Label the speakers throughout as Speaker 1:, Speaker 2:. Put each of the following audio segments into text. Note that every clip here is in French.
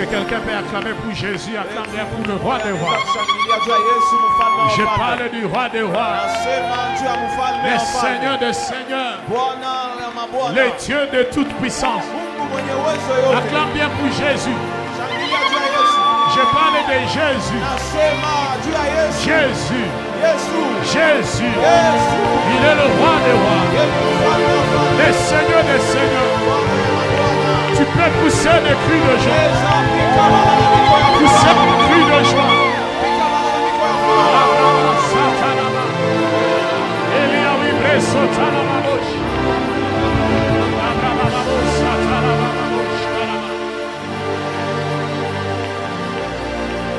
Speaker 1: que quelqu'un peut acclamer pour Jésus, acclamer pour le roi des rois. Je parle du roi des rois, le Seigneur des seigneurs, le Dieu de toute puissance. Acclame bien pour Jésus. Je parle de Jésus. Jésus. Jésus. Il est le roi des rois. Le Seigneur des seigneurs. Tu peux pousser des cris de joie. Pousser des cris de joie.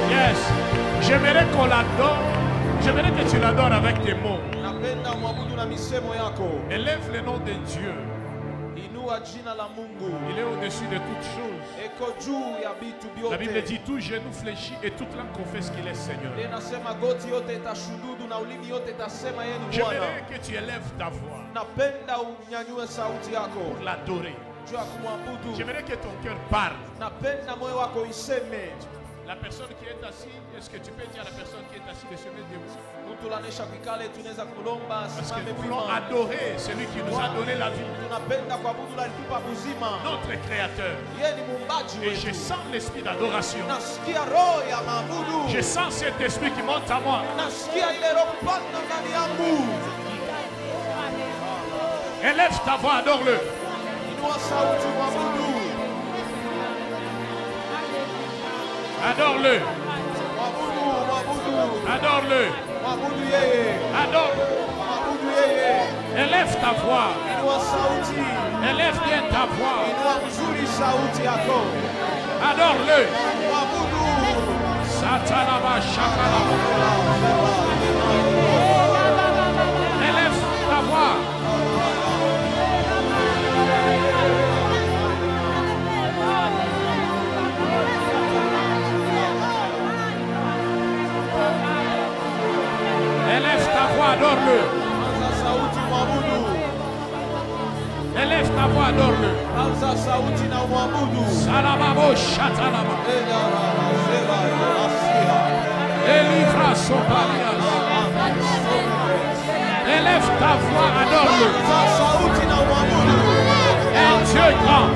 Speaker 1: Yes. J'aimerais qu'on l'adore. J'aimerais que tu l'adores avec tes mots. Élève le nom de Dieu. Il est au-dessus de toutes choses. La Bible dit tout genou fléchit et toute langue confesse qu'il est Seigneur. J'aimerais que tu élèves ta voix pour l'adorer. J'aimerais que ton cœur parle. La personne qui est assise, est-ce que tu peux dire à la personne qui est assise de se mettre debout? Parce que nous voulons adorer celui qui nous a donné la vie. Notre Créateur. Et je sens l'esprit d'adoration. Je sens cet esprit qui monte à moi. Élève ta voix, adore-le. Adore-le. Adore-le. Adore. Élève ta voix. Élève bien ta voix. Adore-le. Satanaba shakalaba. Élève ta voix. Élève ta voix, adore-le. Élève ta voix, adore-le. Salababo shatalaba. Élivra son palias. Élève ta voix, adore-le. Un Dieu grand.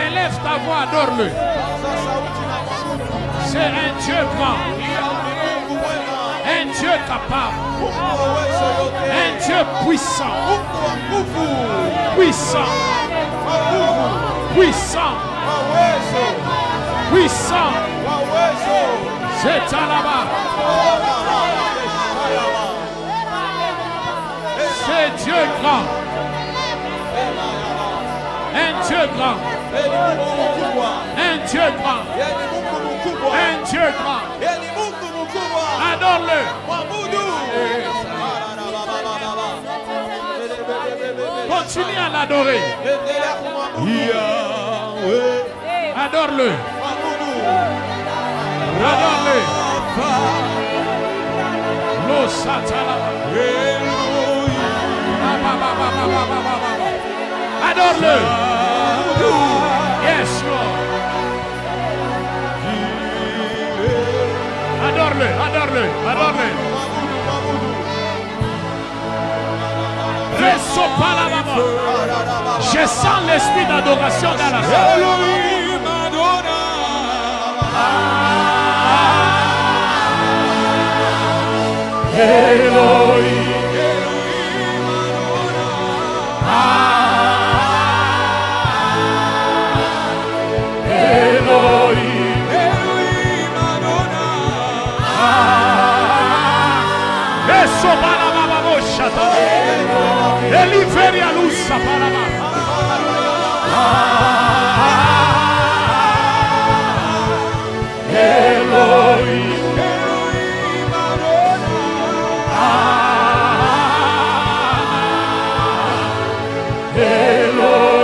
Speaker 1: Élève ta voix, adore-le. C'est un Dieu grand. Un Dieu capable. Un Dieu puissant. Puissant. Puissant. Puissant. C'est là-bas. C'est Dieu grand. Un Dieu grand. Un Dieu grand. Un Dieu grand. Adore-le. Continue à l'adorer. Adore-le. Adore-le. Lo satala. Adore-le. Yes, Lord. Adore-le, adore-le, adore-le. Je sens l'esprit d'adoration dans la salle. Elohim. Eliferia luz para Elohim. Elohim.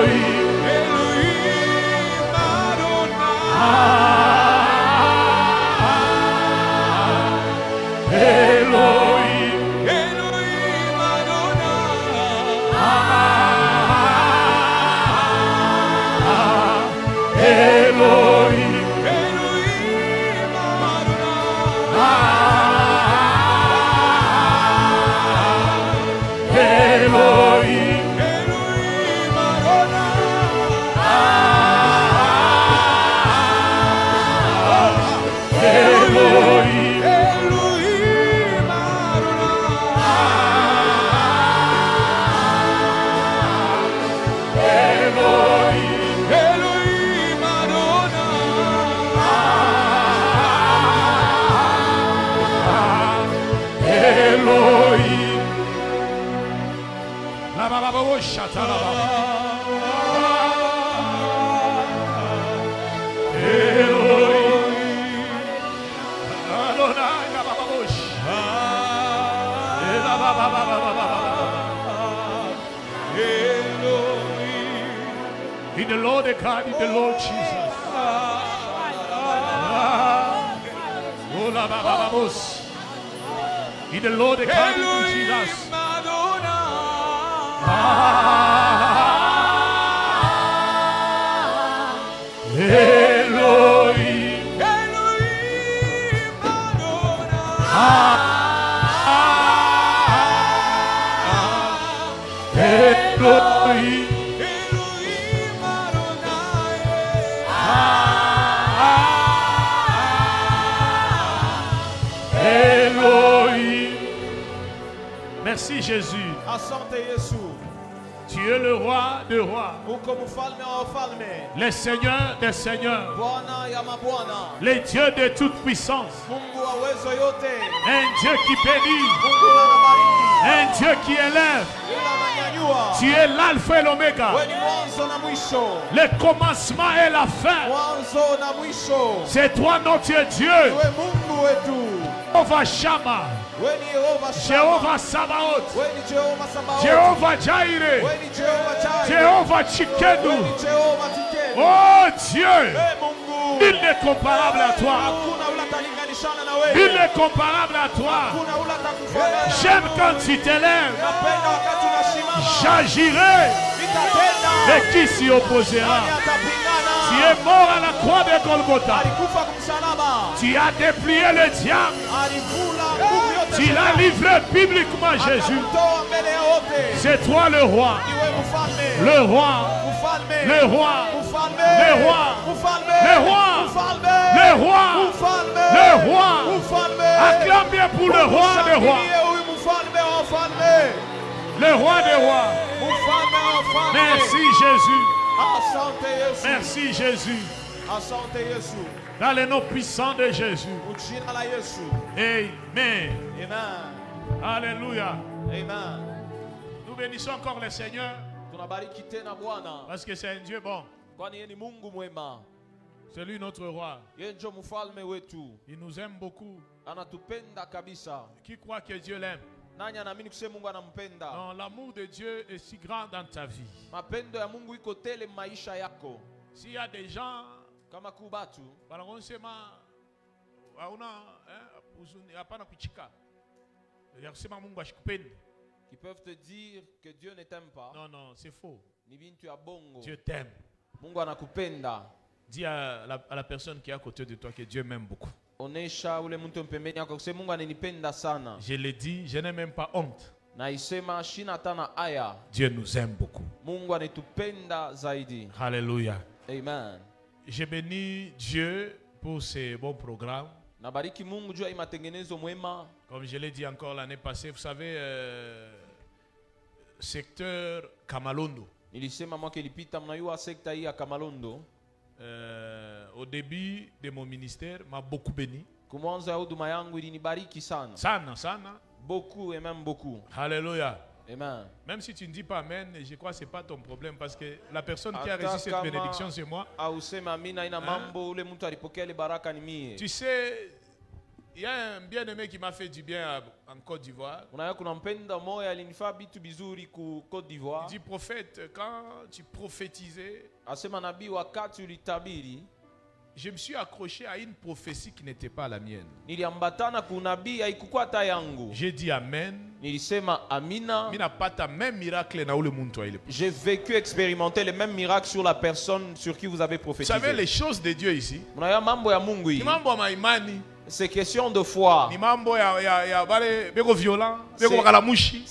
Speaker 1: In the Lord God, in the Lord Jesus. In the Lord God, in Jesus. Elohim, Elohim, Elohim. Merci Jésus. Tu es le roi des rois. Le Seigneur des seigneurs. Le Dieu de toute puissance. Un Dieu qui bénit. Un Dieu qui élève. Tu es l'alpha et l'oméga. Le commencement et la fin. C'est toi notre Dieu. Jéhovah Shammah. Jéhovah Sabaoth. Jéhovah Jireh. Jéhovah Tsidkenu. Oh Dieu, il n'est comparable à toi. Il est comparable à toi. J'aime quand tu t'élèves. J'agirai. Et qui s'y opposera? Tu es mort à la croix de Golgotha. Tu as déplié le diable. Tu l'as livré publiquement, Jésus. C'est toi le roi. Le roi. Le roi. Le roi. Le roi. Le roi. Le roi. Acclame bien pour le roi des rois. Le roi des rois. Merci Jésus. Merci Jésus. Dans le nom puissant de Jésus. Amen. Alléluia. Nous bénissons encore le Seigneur. Parce que c'est un Dieu bon. C'est lui notre roi. Il nous aime beaucoup. Qui croit que Dieu l'aime? Non, l'amour de Dieu est si grand dans ta vie. S'il y a des gens
Speaker 2: qui peuvent te dire que Dieu ne t'aime pas.
Speaker 1: Non, non, c'est faux.
Speaker 2: Dieu
Speaker 1: t'aime. Dis à la personne qui est à côté de toi que Dieu m'aime beaucoup. Je l'ai dit, je n'ai même pas honte. Dieu nous aime beaucoup. Alléluia.
Speaker 2: Amen.
Speaker 1: Je bénis Dieu pour ces bons programmes. Comme je l'ai dit encore l'année passée, vous savez, secteur Kamalondo. Au début de mon ministère, m'a beaucoup béni. Sana, sana.
Speaker 2: Beaucoup et même beaucoup.
Speaker 1: Alléluia.
Speaker 2: Amen.
Speaker 1: Même si tu ne dis pas Amen, je crois que ce n'est pas ton problème parce que la personne qui a reçu cette bénédiction, c'est moi. Hein? Tu sais, il y a un bien-aimé qui m'a fait du bien en Côte d'Ivoire. Il dit, prophète, quand tu prophétisais, je me suis accroché à une prophétie qui n'était pas la mienne. J'ai dit Amen.
Speaker 2: J'ai vécu, expérimenté les mêmes miracles sur la personne sur qui vous avez prophétisé.
Speaker 1: Vous savez les choses de Dieu ici.
Speaker 2: C'est question de foi.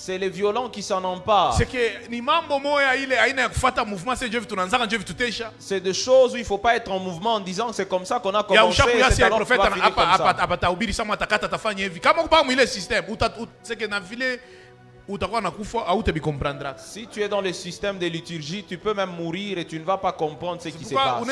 Speaker 2: C'est les violents qui s'en emparent. C'est des choses où il ne faut pas être en mouvement en disant que c'est comme ça qu'on a commencé. Si tu es dans le système de liturgie, tu peux même mourir et tu ne vas pas comprendre ce qui se passe.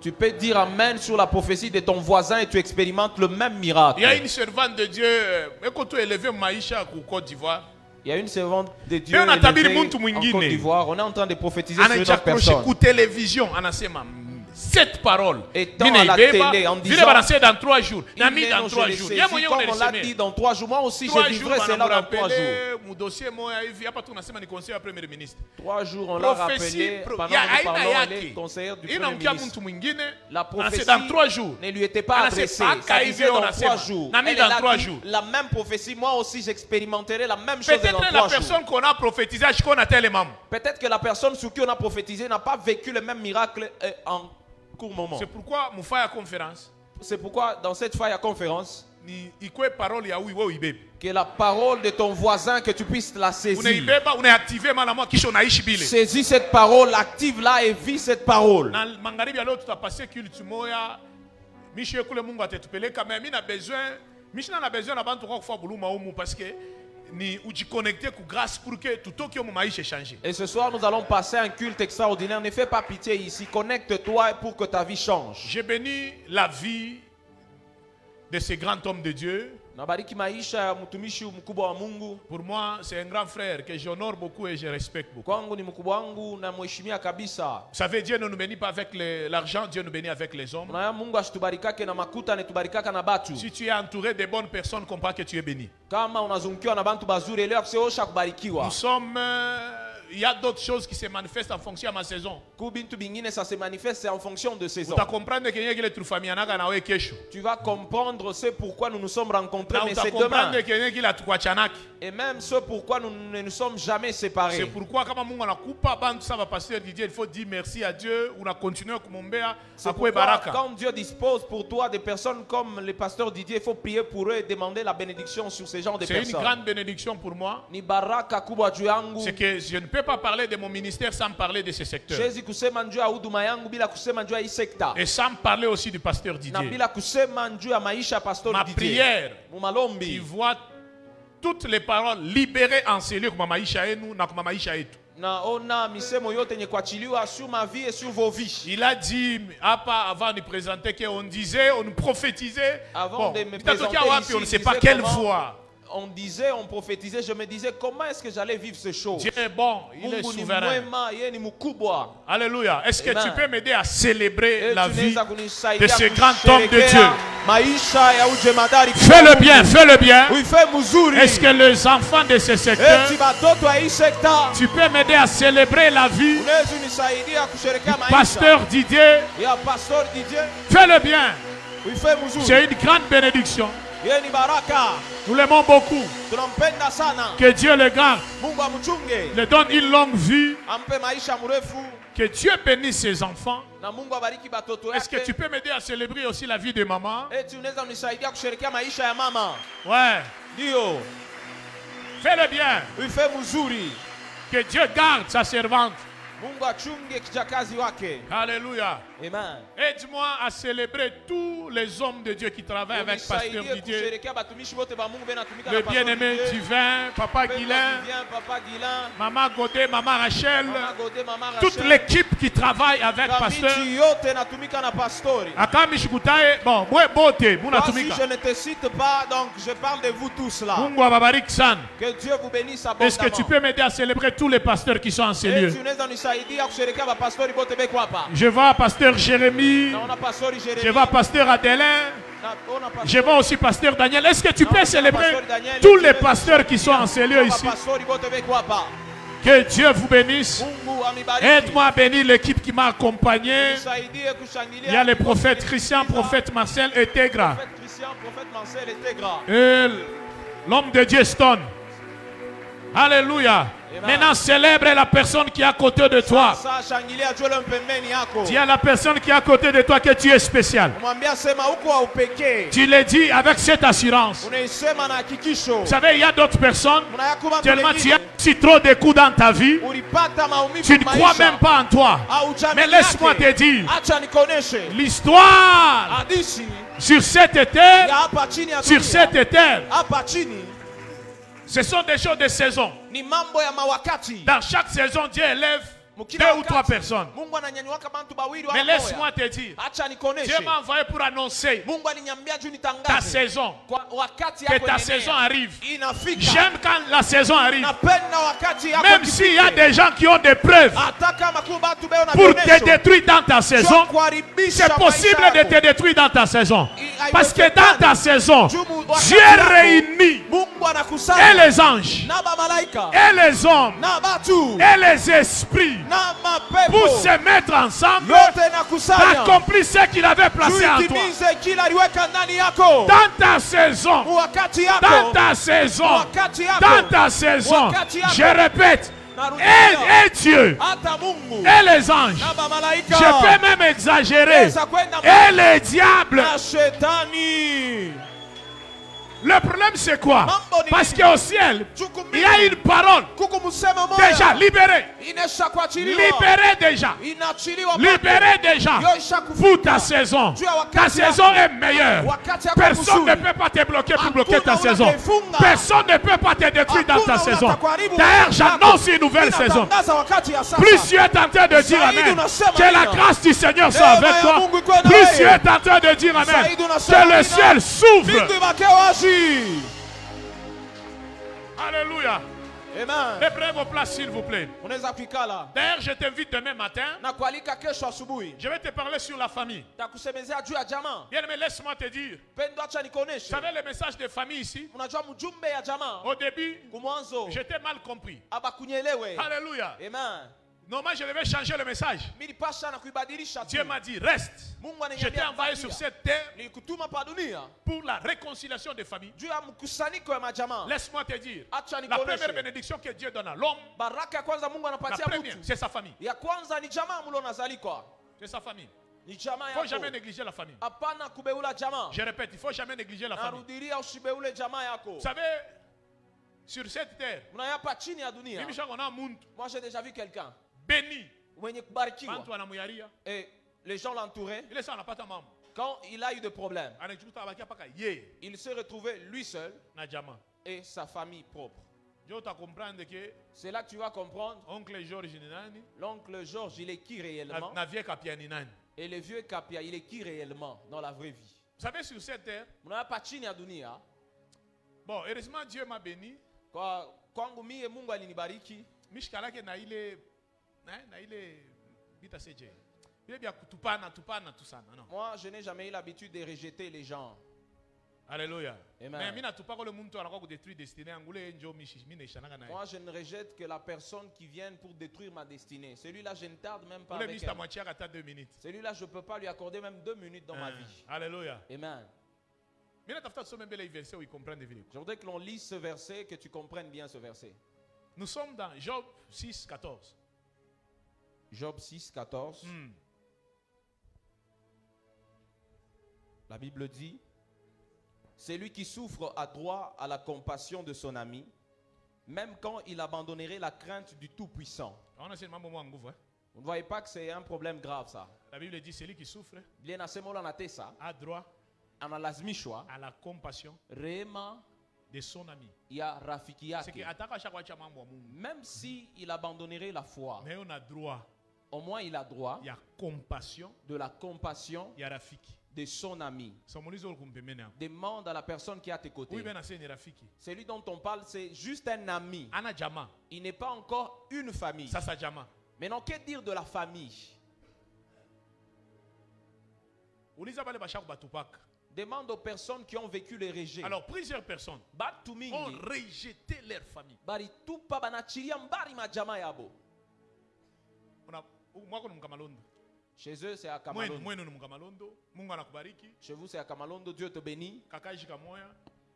Speaker 2: Tu peux dire amen sur la prophétie de ton voisin et tu expérimentes le même miracle.
Speaker 1: Il y a une servante de Dieu, Côte d'Ivoire.
Speaker 2: Il y a une servante de Dieu élevée en Côte d'Ivoire. On est en train de prophétiser sur une autre personne.
Speaker 1: Cette parole
Speaker 2: étant à la télé en disant
Speaker 1: dans 3 jours.
Speaker 2: Comme on l'a dit dans 3 jours. Moi aussi je vivrai cela dans 3 jours. 3 jours on l'a rappelé pendant que nous parlons les conseillers du Premier ministre. La prophétie ne lui était pas adressée. Ça disait dans 3 jours. Elle a dit la même prophétie. Moi aussi j'expérimenterai la même chose dans 3 jours. Peut-être que la personne sur qui on a prophétisé n'a pas vécu le même miracle en court moment.
Speaker 1: C'est pourquoi mon fire conférence.
Speaker 2: C'est pourquoi dans cette fire conférence
Speaker 1: que
Speaker 2: la parole de ton voisin que tu puisses la saisir. Saisis cette parole, active-la et vis cette parole. Et ce soir nous allons passer un culte extraordinaire. Ne fais pas pitié ici. Connecte-toi pour que ta vie change.
Speaker 1: J'ai béni la vie de ces grands hommes de Dieu. Pour moi, c'est un grand frère que j'honore beaucoup et je respecte beaucoup. Vous savez, Dieu ne nous bénit pas avec l'argent, Dieu nous bénit avec les hommes. Si tu es entouré de bonnes personnes, comprends que tu es béni. Nous sommes... il y a d'autres choses qui se manifestent en fonction de ma saison.
Speaker 2: Ça se manifeste en fonction de saison. Tu vas comprendre ce pourquoi nous nous sommes rencontrés, mais c'est demain. Et même ce pourquoi nous ne nous sommes jamais séparés.
Speaker 1: C'est pourquoi quand il faut dire merci à Dieu.
Speaker 2: Quand Dieu dispose pour toi des personnes comme le pasteur Didier, il faut prier pour eux et demander la bénédiction sur ces gens de personnes.
Speaker 1: C'est une grande bénédiction pour moi. C'est que je ne peux pas parler de mon ministère sans parler de ce secteur. Et sans parler aussi du pasteur Didier. Ma prière, qui voit toutes les paroles libérées, enseignées comme maisha enu na comme maisha yetu. Il a dit avant de présenter qu'on disait, on prophétisait.
Speaker 2: Avant de me présenter ici,
Speaker 1: on ne sait pas quelle voix.
Speaker 2: On disait, on prophétisait, je me disais comment est-ce que j'allais vivre ce show.
Speaker 1: Dieu est bon, il est souverain. Alléluia. Est-ce que tu peux m'aider à célébrer la vie de ce grand homme de Dieu? Fais-le bien, fais-le bien. Est-ce que les enfants de ce secteur, tu peux m'aider à célébrer la vie du pasteur Didier? Fais-le bien. C'est une grande bénédiction. Nous l'aimons beaucoup. Que Dieu le garde, le donne une longue vie. Que Dieu bénisse ses enfants. Est-ce que tu peux m'aider à célébrer aussi la vie de maman? Ouais. Fais-le bien. Que Dieu garde sa servante. Alléluia.
Speaker 2: Amen.
Speaker 1: Aide-moi à célébrer tous les hommes de Dieu qui travaillent avec Pasteur Didier. Le bien-aimé divin, Papa Guilain, Maman Godé, Maman Rachel, toute l'équipe qui travaille avec Pasteur. Bon, moi, beauté,
Speaker 2: si je ne te cite pas, donc je parle de vous tous là.
Speaker 1: Que
Speaker 2: Dieu vous bénisse abondamment.
Speaker 1: Est-ce que tu peux m'aider à célébrer tous les pasteurs qui sont en ces lieux? Je vois Pasteur Jérémie, je vois Pasteur Adelin, je vois aussi Pasteur Daniel. Est-ce que tu peux célébrer tous les pasteurs qui sont en ces lieux ici? Que Dieu vous bénisse. Aide-moi à bénir l'équipe qui m'a accompagné. Il y a le prophète Christian, prophète Marcel et Tegra. Et l'homme de Dieu Stone. Alléluia. Maintenant, célèbre la personne qui est à côté de toi. Dis à la personne qui est à côté de toi que tu es spécial. Tu le dis avec cette assurance. Vous savez, il y a d'autres personnes, tellement tu as si trop de coups dans ta vie, tu ne crois même pas en toi. Mais laisse-moi te dire, l'histoire sur cette terre, sur cette terre, ce sont des choses de saison. Dans chaque saison, Dieu élève 2 ou 3 personnes. Mais laisse-moi te dire, Dieu m'a envoyé pour annoncer ta saison, que ta saison arrive. J'aime quand la saison arrive. Même s'il y a des gens qui ont des preuves pour te détruire dans ta saison, c'est possible de te détruire dans ta saison. Parce que dans ta saison, Dieu réunit et les anges, et les hommes, et les esprits pour se mettre ensemble, accomplir ce qu'il avait placé en toi. Dans ta saison, dans ta saison, dans ta saison, je répète, et Dieu, et les anges, je peux même exagérer, et les diables. Le problème c'est quoi? Parce qu'au ciel, il y a une parole déjà libérée. Libérée déjà. Libérée déjà pour ta saison. Ta saison est meilleure. Personne ne peut pas te bloquer pour bloquer ta saison. Personne ne peut pas te détruire dans ta saison. D'ailleurs, j'annonce une nouvelle saison. Plus tu es en train de dire Amen, que la grâce du Seigneur soit avec toi. Plus tu es en train de dire Amen, que le ciel s'ouvre. Alléluia.
Speaker 2: Amen.
Speaker 1: Prenez vos places s'il vous plaît. D'ailleurs, je t'invite demain matin. Je vais te parler sur la famille. Bien aimé, laisse-moi te dire. Vous savez le message de famille ici? Au début, j'étais mal compris. Alléluia.
Speaker 2: Amen.
Speaker 1: Normalement, je devais changer le message. Dieu m'a dit, reste. Je t'ai envoyé sur cette terre pour la réconciliation des familles. Laisse-moi te dire, la première bénédiction que Dieu donne à l'homme, la première, c'est sa famille. C'est sa famille. Il ne faut jamais négliger la famille. Je répète, il ne faut jamais négliger la famille. Vous savez, sur cette terre,
Speaker 2: moi j'ai déjà vu quelqu'un
Speaker 1: béni.
Speaker 2: Et les gens l'entouraient. Quand il a eu des problèmes, il s'est retrouvé lui seul et sa famille propre. C'est là que tu vas comprendre. L'oncle Georges, il est qui réellement? Et le vieux Kapia, il est qui réellement dans la vraie vie?
Speaker 1: Vous savez, sur cette terre, bon, heureusement Dieu m'a béni.
Speaker 2: Kwangu mie Mungu alinibariki.
Speaker 1: Mishkalake na ile bita seje. Ile bia kutupana tout ça, non.
Speaker 2: Moi, je n'ai jamais eu l'habitude de rejeter les gens.
Speaker 1: Alléluia.
Speaker 2: Amen.
Speaker 1: Mais mina tupako le muntu anako détruire destinée angule njo mine shanaka na.
Speaker 2: Moi, je ne rejette que la personne qui vient pour détruire ma destinée. Celui-là, je ne tarde même pas avec elle.
Speaker 1: 2 minutes.
Speaker 2: Celui-là, je ne peux pas lui accorder même 2 minutes dans ma vie.
Speaker 1: Alléluia.
Speaker 2: Amen. Je voudrais que l'on lise ce verset, que tu comprennes bien ce verset.
Speaker 1: Nous sommes dans Job 6, 14.
Speaker 2: Job 6, 14. La Bible dit, c'est lui qui souffre a droit à la compassion de son ami, même quand il abandonnerait la crainte du Tout-Puissant. Vous ne voyez pas que c'est un problème grave ça?
Speaker 1: La Bible dit, c'est lui qui souffre
Speaker 2: a
Speaker 1: droit à la compassion de son ami.
Speaker 2: Même s'il abandonnerait la foi,
Speaker 1: mais on a droit,
Speaker 2: au moins il a droit de la compassion de son ami. Demande à la personne qui est à tes côtés. Celui dont on parle, c'est juste un ami. Il n'est pas encore une famille. Maintenant, que dire de la famille? Demande aux personnes qui ont vécu les rejets.
Speaker 1: Alors, plusieurs personnes ont rejeté leur famille.
Speaker 2: Chez eux, c'est à Kamalondo. Chez vous, c'est à Kamalondo. Dieu te bénit.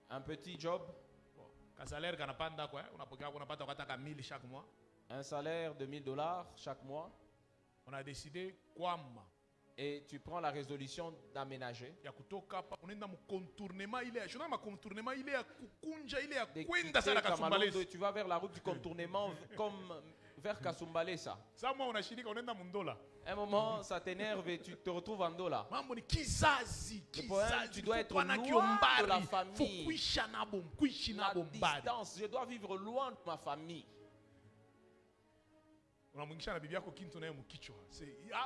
Speaker 2: Un petit job. Un salaire de $1000 chaque mois.
Speaker 1: On a décidé
Speaker 2: et tu prends la résolution d'aménager. Tu vas vers la route du contournement comme Vers Kasumbale, ça. Un moment, ça t'énerve et tu te retrouves en Dola. Le problème, tu dois être loin de la famille. La distance, je dois vivre loin de ma famille.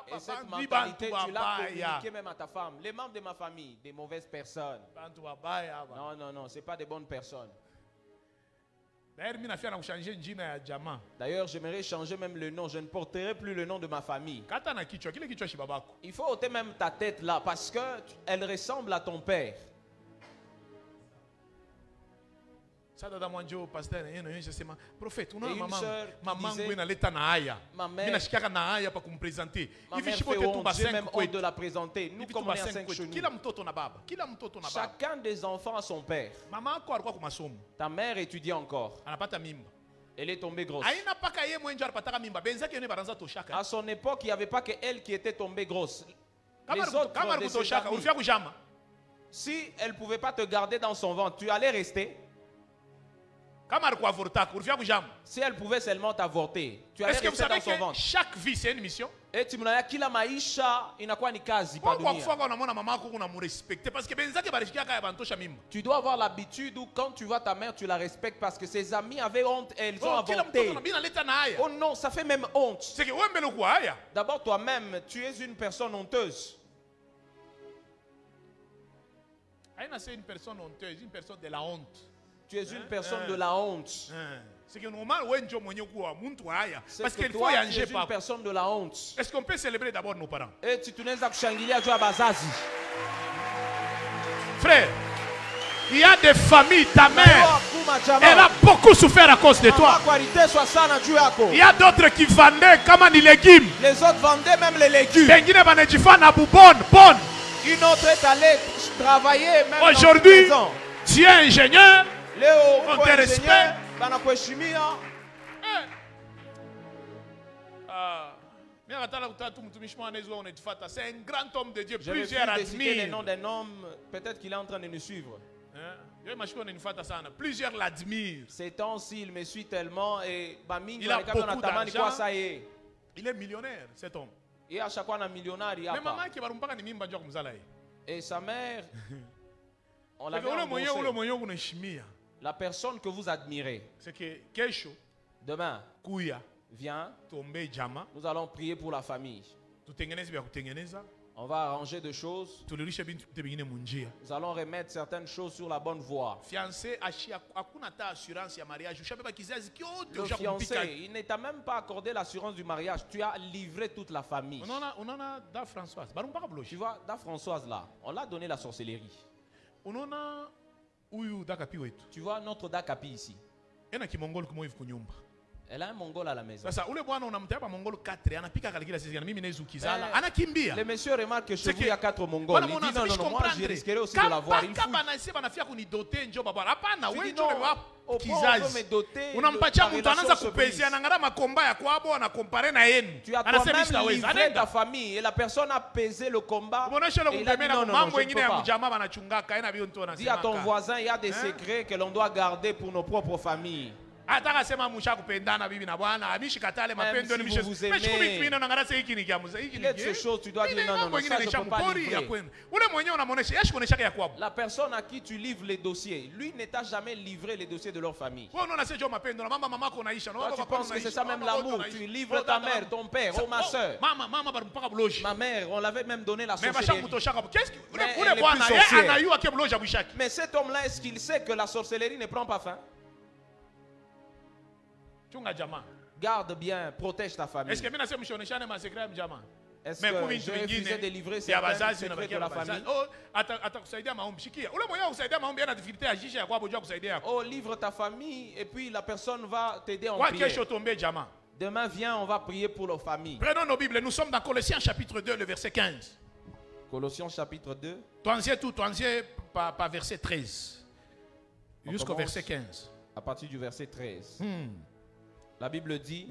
Speaker 2: Et cette mentalité, tu l'as communiquée même à ta femme. Les membres de ma famille, des mauvaises personnes. Non, non, non, ce n'est pas des bonnes personnes. D'ailleurs, j'aimerais changer même le nom. Je ne porterai plus le nom de ma famille. Il faut ôter même ta tête là parce qu'elle ressemble à ton père.
Speaker 1: Prophète, maman fait
Speaker 2: honte, j'ai même honte de la présenter. Nous, comme on est à 5 chenous, chacun des enfants a son père. Ta mère étudie encore. Elle est tombée grosse. À son époque, il n'y avait pas qu'elle qui était tombée grosse. Les autres, si elle ne pouvait pas te garder dans son ventre, tu allais rester. Si elle pouvait seulement t'avorter, tu allais rester dans son ventre.
Speaker 1: Chaque vie, c'est une mission.
Speaker 2: Et tu me dis kila maisha inakuwa ni kazi pa dunia. Tu dois avoir l'habitude où quand tu vois ta mère, tu la respectes parce que ses amis avaient honte et elles ont avorté. Oh non, ça fait même honte. D'abord toi-même, tu es une personne honteuse.
Speaker 1: C'est une personne honteuse, une personne de la honte.
Speaker 2: Tu es une personne de la honte.
Speaker 1: C'est que normal, parce qu'il faut
Speaker 2: y aller pas. Une personne de la honte.
Speaker 1: Est-ce qu'on peut célébrer d'abord nos parents?
Speaker 2: Et tu n'es pas kushangilia tu bazazi.
Speaker 1: Frère, il y a des familles, ta mère, elle a beaucoup souffert à cause de toi. Il y a d'autres qui vendaient comme des légumes.
Speaker 2: Les autres vendaient même les légumes. Une autre est allée travailler même.
Speaker 1: Aujourd'hui, tu es ingénieur. On te respecte. C'est un grand homme de Dieu. Plusieurs admirent.
Speaker 2: Le nom d'un homme, peut-être qu'il est en train de nous suivre.
Speaker 1: Plusieurs l'admirent.
Speaker 2: Ces temps-ci, il me suit tellement et
Speaker 1: il a beaucoup d'argent. Il est millionnaire, cet homme.
Speaker 2: Et à chaque fois, un millionnaire, il y a pas. Et sa mère, on l'avait embauché. La personne que vous admirez,
Speaker 1: c'est que
Speaker 2: demain, viens, nous allons prier pour la famille. On va arranger des choses. Nous allons remettre certaines choses sur la bonne voie. Le fiancé, il ne t'a même pas accordé l'assurance du mariage. Tu as livré toute la famille. Tu vois, Da Françoise là, on l'a donné la sorcellerie. Tu vois notre Dakapi ici. Elle a un Mongol à la maison. Le monsieur remarque que chez vous il y a 4 Mongols. Il dit non, non, non, moi je risquerais aussi de l'avoir. Il dit non, au point on peut me doter de la relation surprise. Tu as toi-même livré ta famille et la personne a pesé le combat. Et il a dit non, non, non, je ne peux pas. Dis à ton voisin, il y a des secrets que l'on doit garder pour nos propres familles. Même si vous vous aimez, il est de ces choses, tu dois dire non, non, non, ça je ne peux pas livrer. La personne à qui tu livres les dossiers, lui ne t'a jamais livré les dossiers de leur famille. Toi, tu penses que c'est ça même l'amour. Tu livres ta mère, ton père, oh ma soeur. Ma mère, on l'avait même donné la sorcellerie. Mais cet homme-là, est-ce qu'il sait que la sorcellerie ne prend pas fin? Garde bien, protège ta famille. Est-ce que j'ai refusé de livrer certains secrets de la famille? Oh, livre ta famille et puis la personne va t'aider en prière. Demain, viens, on va prier pour leur famille.
Speaker 1: Prenons nos Bibles, nous sommes dans Colossiens chapitre 2, le verset 15.
Speaker 2: Colossiens chapitre 2.
Speaker 1: Par verset 13. Jusqu'au verset 15.
Speaker 2: À partir du verset 13. La Bible dit,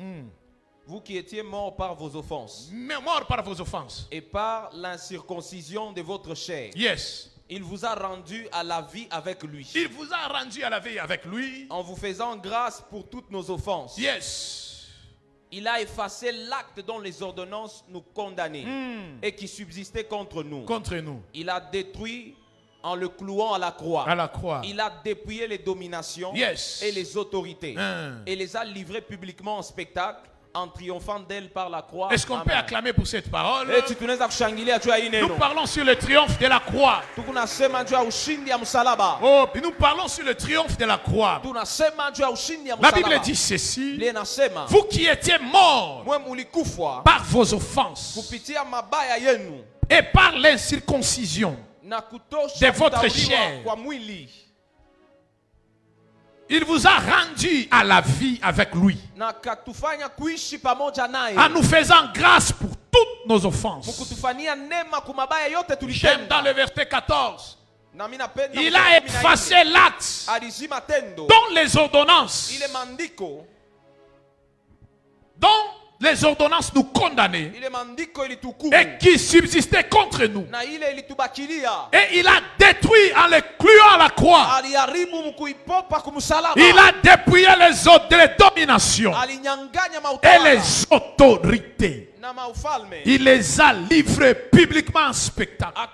Speaker 2: vous qui étiez morts par vos offenses.
Speaker 1: Morts par vos offenses.
Speaker 2: Et par l'incirconcision de votre chair.
Speaker 1: Yes.
Speaker 2: Il vous a rendu à la vie avec lui.
Speaker 1: Il vous a rendu à la vie avec lui.
Speaker 2: En vous faisant grâce pour toutes nos offenses.
Speaker 1: Yes.
Speaker 2: Il a effacé l'acte dont les ordonnances nous condamnaient et qui subsistait contre nous. Il a détruit en le clouant à la croix. Il a dépouillé les dominations et les autorités et les a livrées publiquement en spectacle en triomphant d'elle par la croix.
Speaker 1: Est-ce qu'on peut acclamer pour cette parole? Nous parlons sur le triomphe de la croix. Oh, nous parlons sur le triomphe de la croix. La Bible dit ceci: vous qui étiez morts par vos offenses et par l'incirconcision de votre chair, il vous a rendu à la vie avec lui, en nous faisant grâce pour toutes nos offenses. J'aime dans le verset 14. Il a effacé l'acte dont les ordonnances nous condamnaient et qui subsistaient contre nous. Et il a détruit en les clouant à la croix. Il a dépouillé les dominations et les autorités. Il les a livrés publiquement en spectacle, en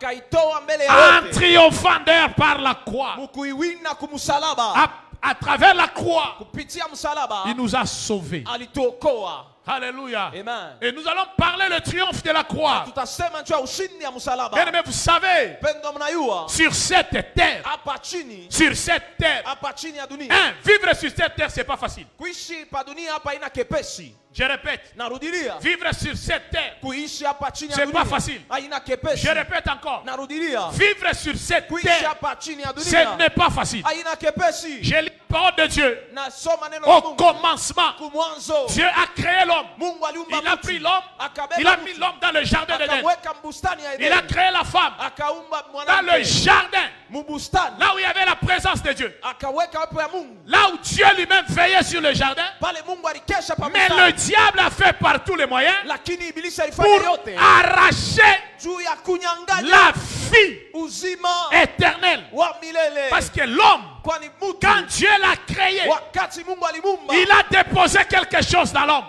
Speaker 1: triomphant d'elle par la croix. À travers la croix, il nous a sauvés. Alléluia.
Speaker 2: Amen.
Speaker 1: Et nous allons parler le triomphe de la croix. Bien-aimés, vous savez, sur cette terre, vivre sur cette terre, c'est pas facile. Je répète, vivre sur cette terre, c'est pas facile. Je répète encore, vivre sur cette terre, ce n'est pas facile. J'ai lu la parole de Dieu. Au commencement, Dieu a créé l'homme. Il a pris l'homme, il a mis l'homme dans le jardin d'Éden. Il a créé la femme dans le jardin, là où il y avait la présence de Dieu, là où Dieu lui-même veillait sur le jardin. Mais le diable a fait par tous les moyens pour arracher la vie éternelle. Parce que l'homme, quand Dieu l'a créé, il a déposé quelque chose dans l'homme.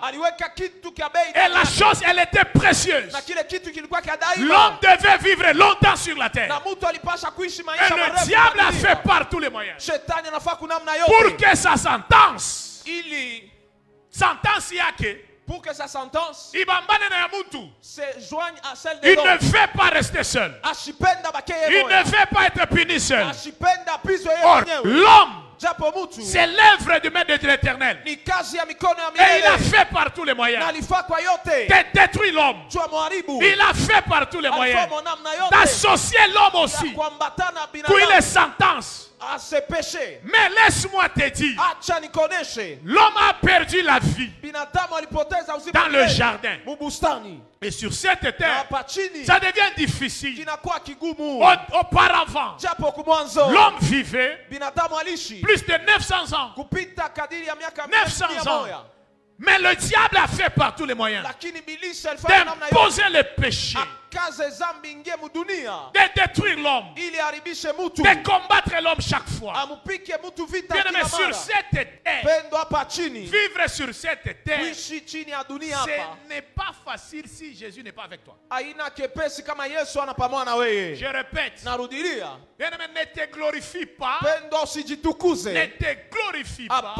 Speaker 1: Et la chose, elle était précieuse. L'homme devait vivre longtemps sur la terre. Et le diable a fait par tous les moyens pour que sa sentence
Speaker 2: pour que sa sentence
Speaker 1: se joigne à celle de l'homme. Il ne veut pas rester seul. Il ne veut pas être puni seul. Or, l'homme, c'est l'œuvre du maître de l'Éternel. Et il a fait par tous les moyens de détruire l'homme. Il a fait par tous les moyens d'associer l'homme aussi pour les sentences. Mais laisse-moi te dire, l'homme a perdu la vie dans le jardin. Et sur cette terre, ça devient difficile. Auparavant, l'homme vivait plus de 900 ans. 900 ans. Mais le diable a fait par tous les moyens d'imposer le péché, de détruire l'homme, de combattre l'homme chaque fois. Bien-aimé, sur cette terre, vivre sur cette terre, ce n'est pas facile si Jésus n'est pas avec toi. Je répète, bien-aimé, ne te glorifie pas. Ne te glorifie pas.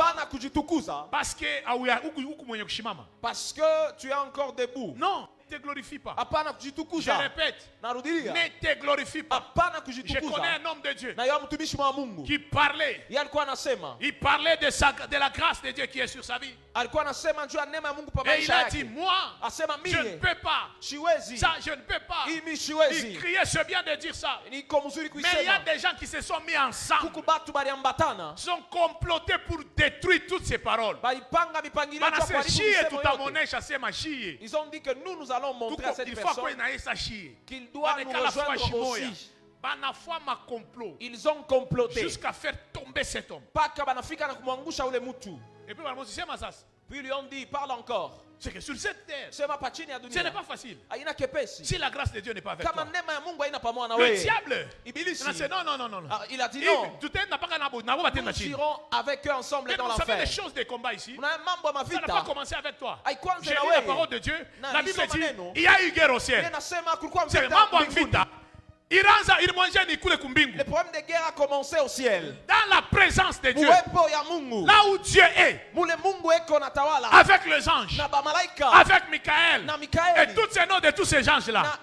Speaker 1: Parce que tu es encore debout. Non. Ne te glorifie pas. Je répète, ne te glorifie pas. Je connais un homme de Dieu qui parlait. Il parlait de la grâce de Dieu qui est sur sa vie. Et il a dit, moi, je ne peux pas. Ça, je ne peux pas. Il criait, c'est bien de dire ça. Mais il y a des gens qui se sont mis ensemble. Ils sont complotés pour détruire toutes ces paroles. Ils ont dit que nous allons montrer à cette personne qu'il doit nous rejoindre aussi. Ils ont comploté jusqu'à faire tomber cet homme. Et puis ils lui ont dit, parle encore. C'est que sur cette terre, ce n'est pas facile. Si la grâce de Dieu n'est pas avec toi. Le diable,
Speaker 2: il a dit non. Nous irons avec eux ensemble dans l'enfer.
Speaker 1: Vous savez les choses des combats ici. Ça n'a pas commencé avec toi. J'ai lu la parole de Dieu. La Bible dit il y a eu guerre au ciel. C'est mambo vita.
Speaker 2: Le problème de guerre a commencé au ciel.
Speaker 1: Dans la présence de Dieu. Là où Dieu est. Avec les anges. Avec Michael. Et tous ces noms de tous ces anges-là.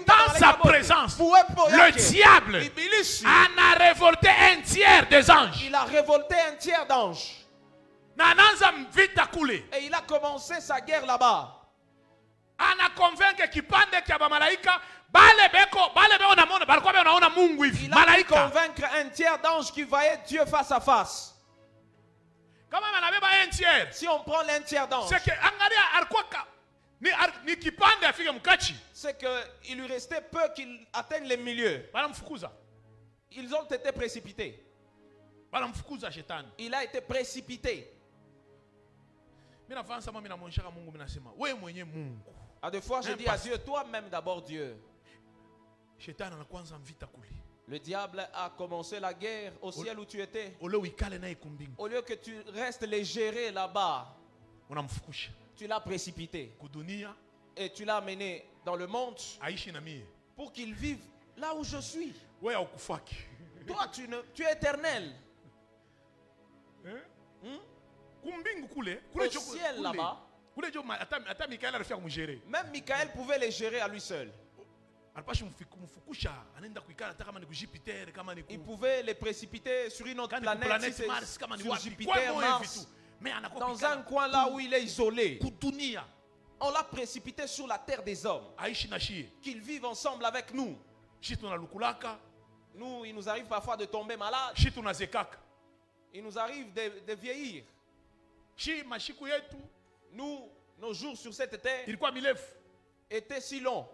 Speaker 1: Dans sa présence. Le diable en a révolté un tiers des anges.
Speaker 2: Il a révolté un tiers d'anges. Et il a commencé sa guerre là-bas.
Speaker 1: Il a convaincu
Speaker 2: un tiers d'anges qui voyaient Dieu face à face. Si on prend l'un tiers d'anges, c'est qu'il lui restait peu qu'il atteigne les milieux. Ils ont été précipités. Il a été précipité. À deux fois, je dis à Dieu, toi-même d'abord Dieu. Le diable a commencé la guerre au ciel où tu étais. Au lieu que tu restes les gérer là-bas, tu l'as précipité. Et tu l'as amené dans le monde pour qu'il vive là où je suis. Toi, tu es éternel. Au ciel là-bas, même Michael pouvait les gérer à lui seul. Il pouvait les précipiter sur une autre planète, sur Jupiter, Mars, dans un coin là où il est isolé. On l'a précipité sur la terre des hommes, qu'ils vivent ensemble avec nous. Nous, il nous arrive parfois de tomber malade. Il nous arrive de vieillir. Nous, nos jours sur cette terre étaient si longs.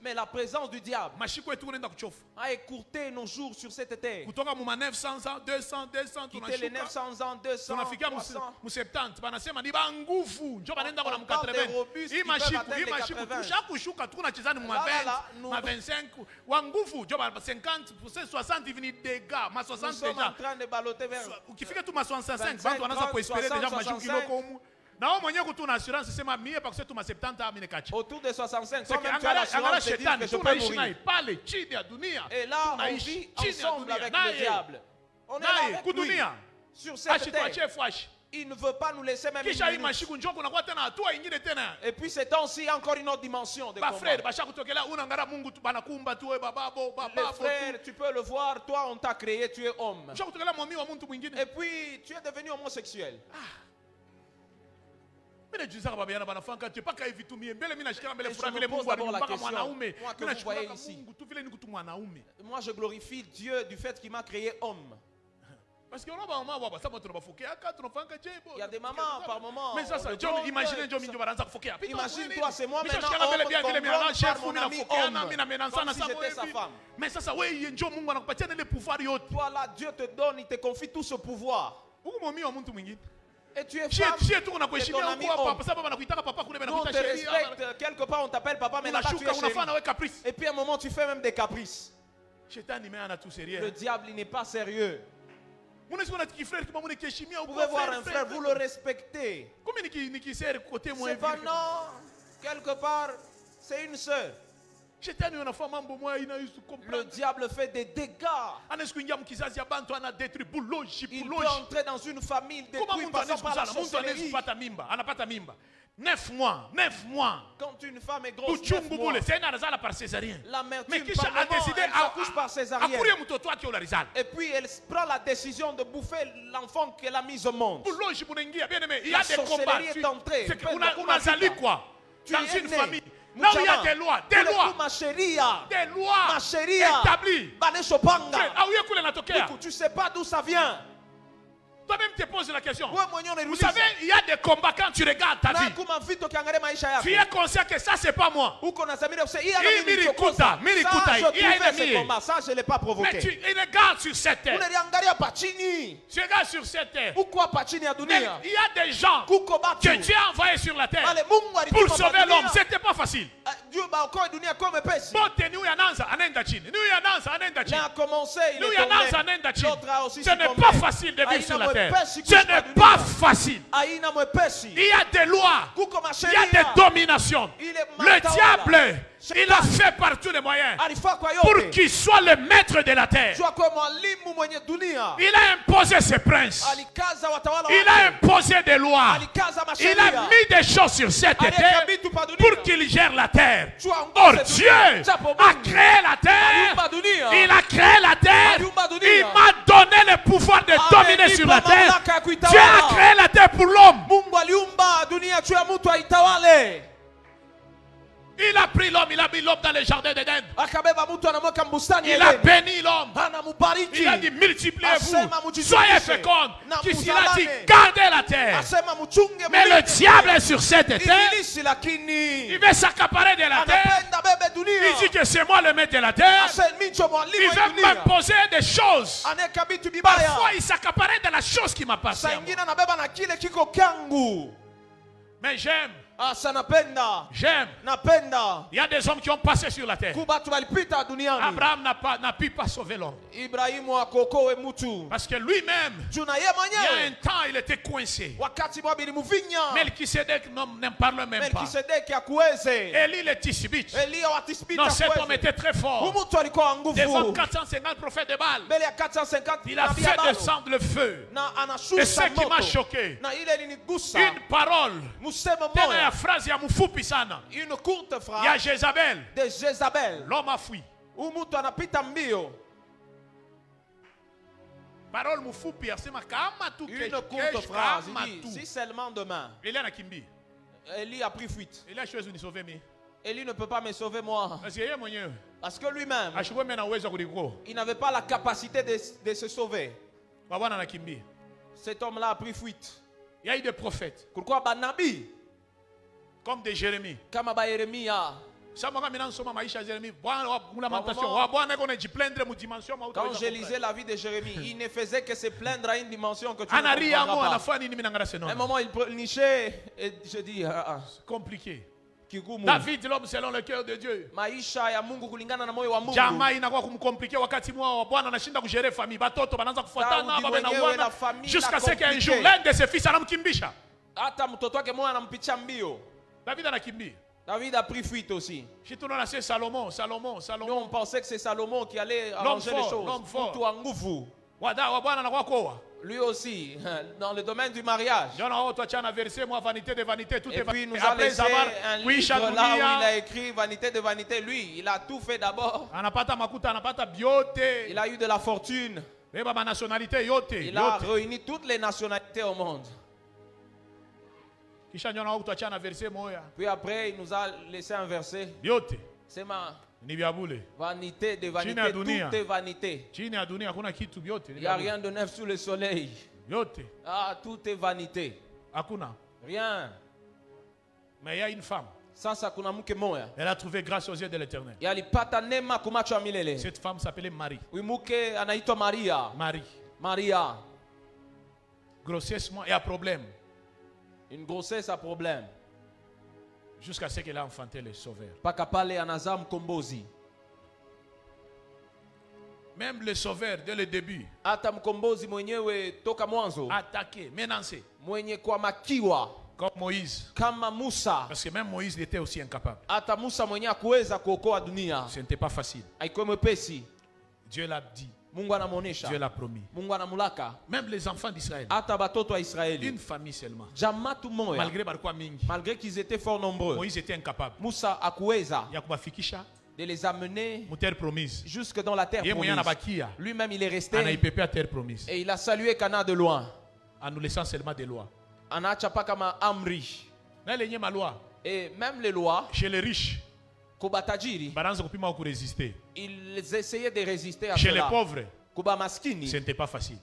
Speaker 2: Mais la présence du diable a écourté nos jours sur cette terre. Quitter les 900 ans, 200, 300. On parle des robustes qui peuvent atteindre les 80. Nous sommes en train de balloter vers 25, 30, 60, autour de 65, toi-même tu as l'assurance de dire que je peux mourir. Et là, on vit ensemble avec le diable. On est là avec lui. Sur cette terre. Il ne veut pas nous laisser même une minute. Et puis ces temps-ci, il y a encore une autre dimension de combat. Les frères, tu peux le voir, toi on t'a créé, tu es homme. Et puis tu es devenu homosexuel. Et je me pose d'abord la question, moi que vous voyez ici, moi je glorifie Dieu du fait qu'il m'a créé homme. Il y a des mamans par moment. Imagine-toi, c'est moi maintenant homme par mon ami homme, comme si j'étais sa femme. Toi là, Dieu te donne, il te confie tout ce pouvoir. Et tu es femme, et ton ami homme. Nous on te respecte, quelque part on t'appelle papa, mais là-bas tu es chéri. Et puis à un moment tu fais même des caprices. Le diable il n'est pas sérieux. Vous pouvez voir un frère, vous le respectez. Cependant, quelque part, c'est une sœur. Le diable fait des dégâts. Il peut entrer dans une famille détruite par la sorcellerie.
Speaker 1: 9 mois.
Speaker 2: Quand une femme est grosse, 9 mois. L'amertume, par moment, elle s'accouche par césarienne. Et puis elle prend la décision de bouffer l'enfant qu'elle a mis au monde. La sorcellerie est entrée.
Speaker 1: Dans une famille. Là où il y a des lois établies.
Speaker 2: Tu ne sais pas d'où ça vient.
Speaker 1: Toi-même te poses la question. Vous savez, il y a des combats quand tu regardes ta vie. Tu es conscient que ça, c'est pas moi.
Speaker 2: Ça, je ne l'ai pas provoqué.
Speaker 1: Mais tu regardes sur cette terre. Tu regardes sur cette terre. Mais il y a des gens que Dieu a envoyés sur la terre pour sauver l'homme. C'était pas facile. Ce n'est pas facile de vivre sur la terre. Ce n'est pas facile. Il y a des lois. Il y a des dominations. Le diable, il a fait par tous les moyens pour qu'il soit le maître de la terre. Il a imposé ses princes. Il a imposé des lois. Il a mis des choses sur cette terre pour qu'il gère la terre. Or Dieu a créé la terre. Il a créé la terre. Il m'a donné le pouvoir de dominer sur la terre. Dieu a créé la terre pour l'homme. Il a pris l'homme, il a mis l'homme dans le jardin d'Éden. Il a béni l'homme. Il a dit multipliez-vous, soyez fécondes. Il a dit gardez la terre. Mais le diable est sur cette terre. Il veut s'accaparer de la terre. Il dit que c'est moi le maître de la terre. Il veut m'imposer des choses. Parfois il s'accaparait de la chose qui m'appartient. Mais j'aime. J'aime. Il y a des hommes qui ont passé sur la terre. Abraham n'a pu pas sauver l'homme. Parce que lui-même, il y a un temps, il était coincé. Melchisedec n'en parle même pas. Élie le Tishbite. Non, cet homme était très fort. Devant 450 prophètes de Baal, il a fait descendre le feu. Et ce qui m'a choqué, une parole. La phrase ya mfupi sana.
Speaker 2: Une courte phrase.
Speaker 1: Ya Jézabel.
Speaker 2: De Jézabel.
Speaker 1: L'homme a fui.
Speaker 2: Umutu anapita mbio.
Speaker 1: Parole mfupi asema kama tu
Speaker 2: une courte phrase. Il dit, si seulement demain.
Speaker 1: Élie a kimbi.
Speaker 2: Élie a pris fuite.
Speaker 1: Élie a choisi de sauver moi.
Speaker 2: Élie ne peut pas me sauver moi. Parce que lui-même, il n'avait pas la capacité de se sauver. Cet homme-là a pris fuite.
Speaker 1: Il y a eu des prophètes.
Speaker 2: Pourquoi Banabi?
Speaker 1: Comme de Jérémie.
Speaker 2: Comme Jérémie. Quand je lisais la vie de Jérémie, il ne faisait que se plaindre à une dimension que tu ne comprends pas. À un moment, il nichait et je dis,
Speaker 1: c'est compliqué. David, l'homme selon le cœur de Dieu. Jamaa inakuwa kumkomplikia wakati mwa Bwana anashinda kujere famille, batoto banaanza kufuatana baba na wana jusqu'à ce qu'un jour l'un de ses fils anamkimbisha.
Speaker 2: Hata mtoto wake mmoja anampicha mbio.
Speaker 1: David anakimbia.
Speaker 2: David a pris fuite aussi.
Speaker 1: Si tout le monde Salomon.
Speaker 2: Nous on pensait que c'est Salomon qui allait arranger les choses.
Speaker 1: L'homme fort.
Speaker 2: Lui aussi, dans le domaine du mariage.
Speaker 1: Et
Speaker 2: puis il nous a laissé un livre là où il a écrit vanité de vanité. Lui, il a tout fait d'abord. Il a eu de la fortune. Il a réuni toutes les nationalités au monde. Puis après, il nous a laissé un verset. C'est ma vanité de vanité, tout est vanité. Il n'y a rien de neuf sous le soleil. Ah, tout est vanité. Rien.
Speaker 1: Mais il y a une femme.
Speaker 2: Elle
Speaker 1: a trouvé grâce aux yeux de l'Éternel.
Speaker 2: Cette
Speaker 1: femme s'appelait Marie.
Speaker 2: Maria.
Speaker 1: Grossesse, il y a problème.
Speaker 2: Une grossesse a problème.
Speaker 1: Jusqu'à ce qu'elle a enfanté le Sauveur. Même le Sauveur, dès le début, attaqué, menacé. Comme Moïse. Parce que même Moïse était aussi incapable. Ce n'était pas facile. Dieu l'a dit. Dieu l'a promis. Même les enfants d'Israël. Une famille seulement.
Speaker 2: Malgré qu'ils étaient fort nombreux.
Speaker 1: Moïse était incapable.
Speaker 2: De les amener jusque dans la terre
Speaker 1: promise.
Speaker 2: Lui-même il est resté.
Speaker 1: Et
Speaker 2: il a salué Cana de loin.
Speaker 1: En nous laissant seulement des lois.
Speaker 2: Et même les lois.
Speaker 1: Chez les riches.
Speaker 2: Ils essayaient de résister à
Speaker 1: chez
Speaker 2: cela.
Speaker 1: les pauvres, ce n'était pas facile.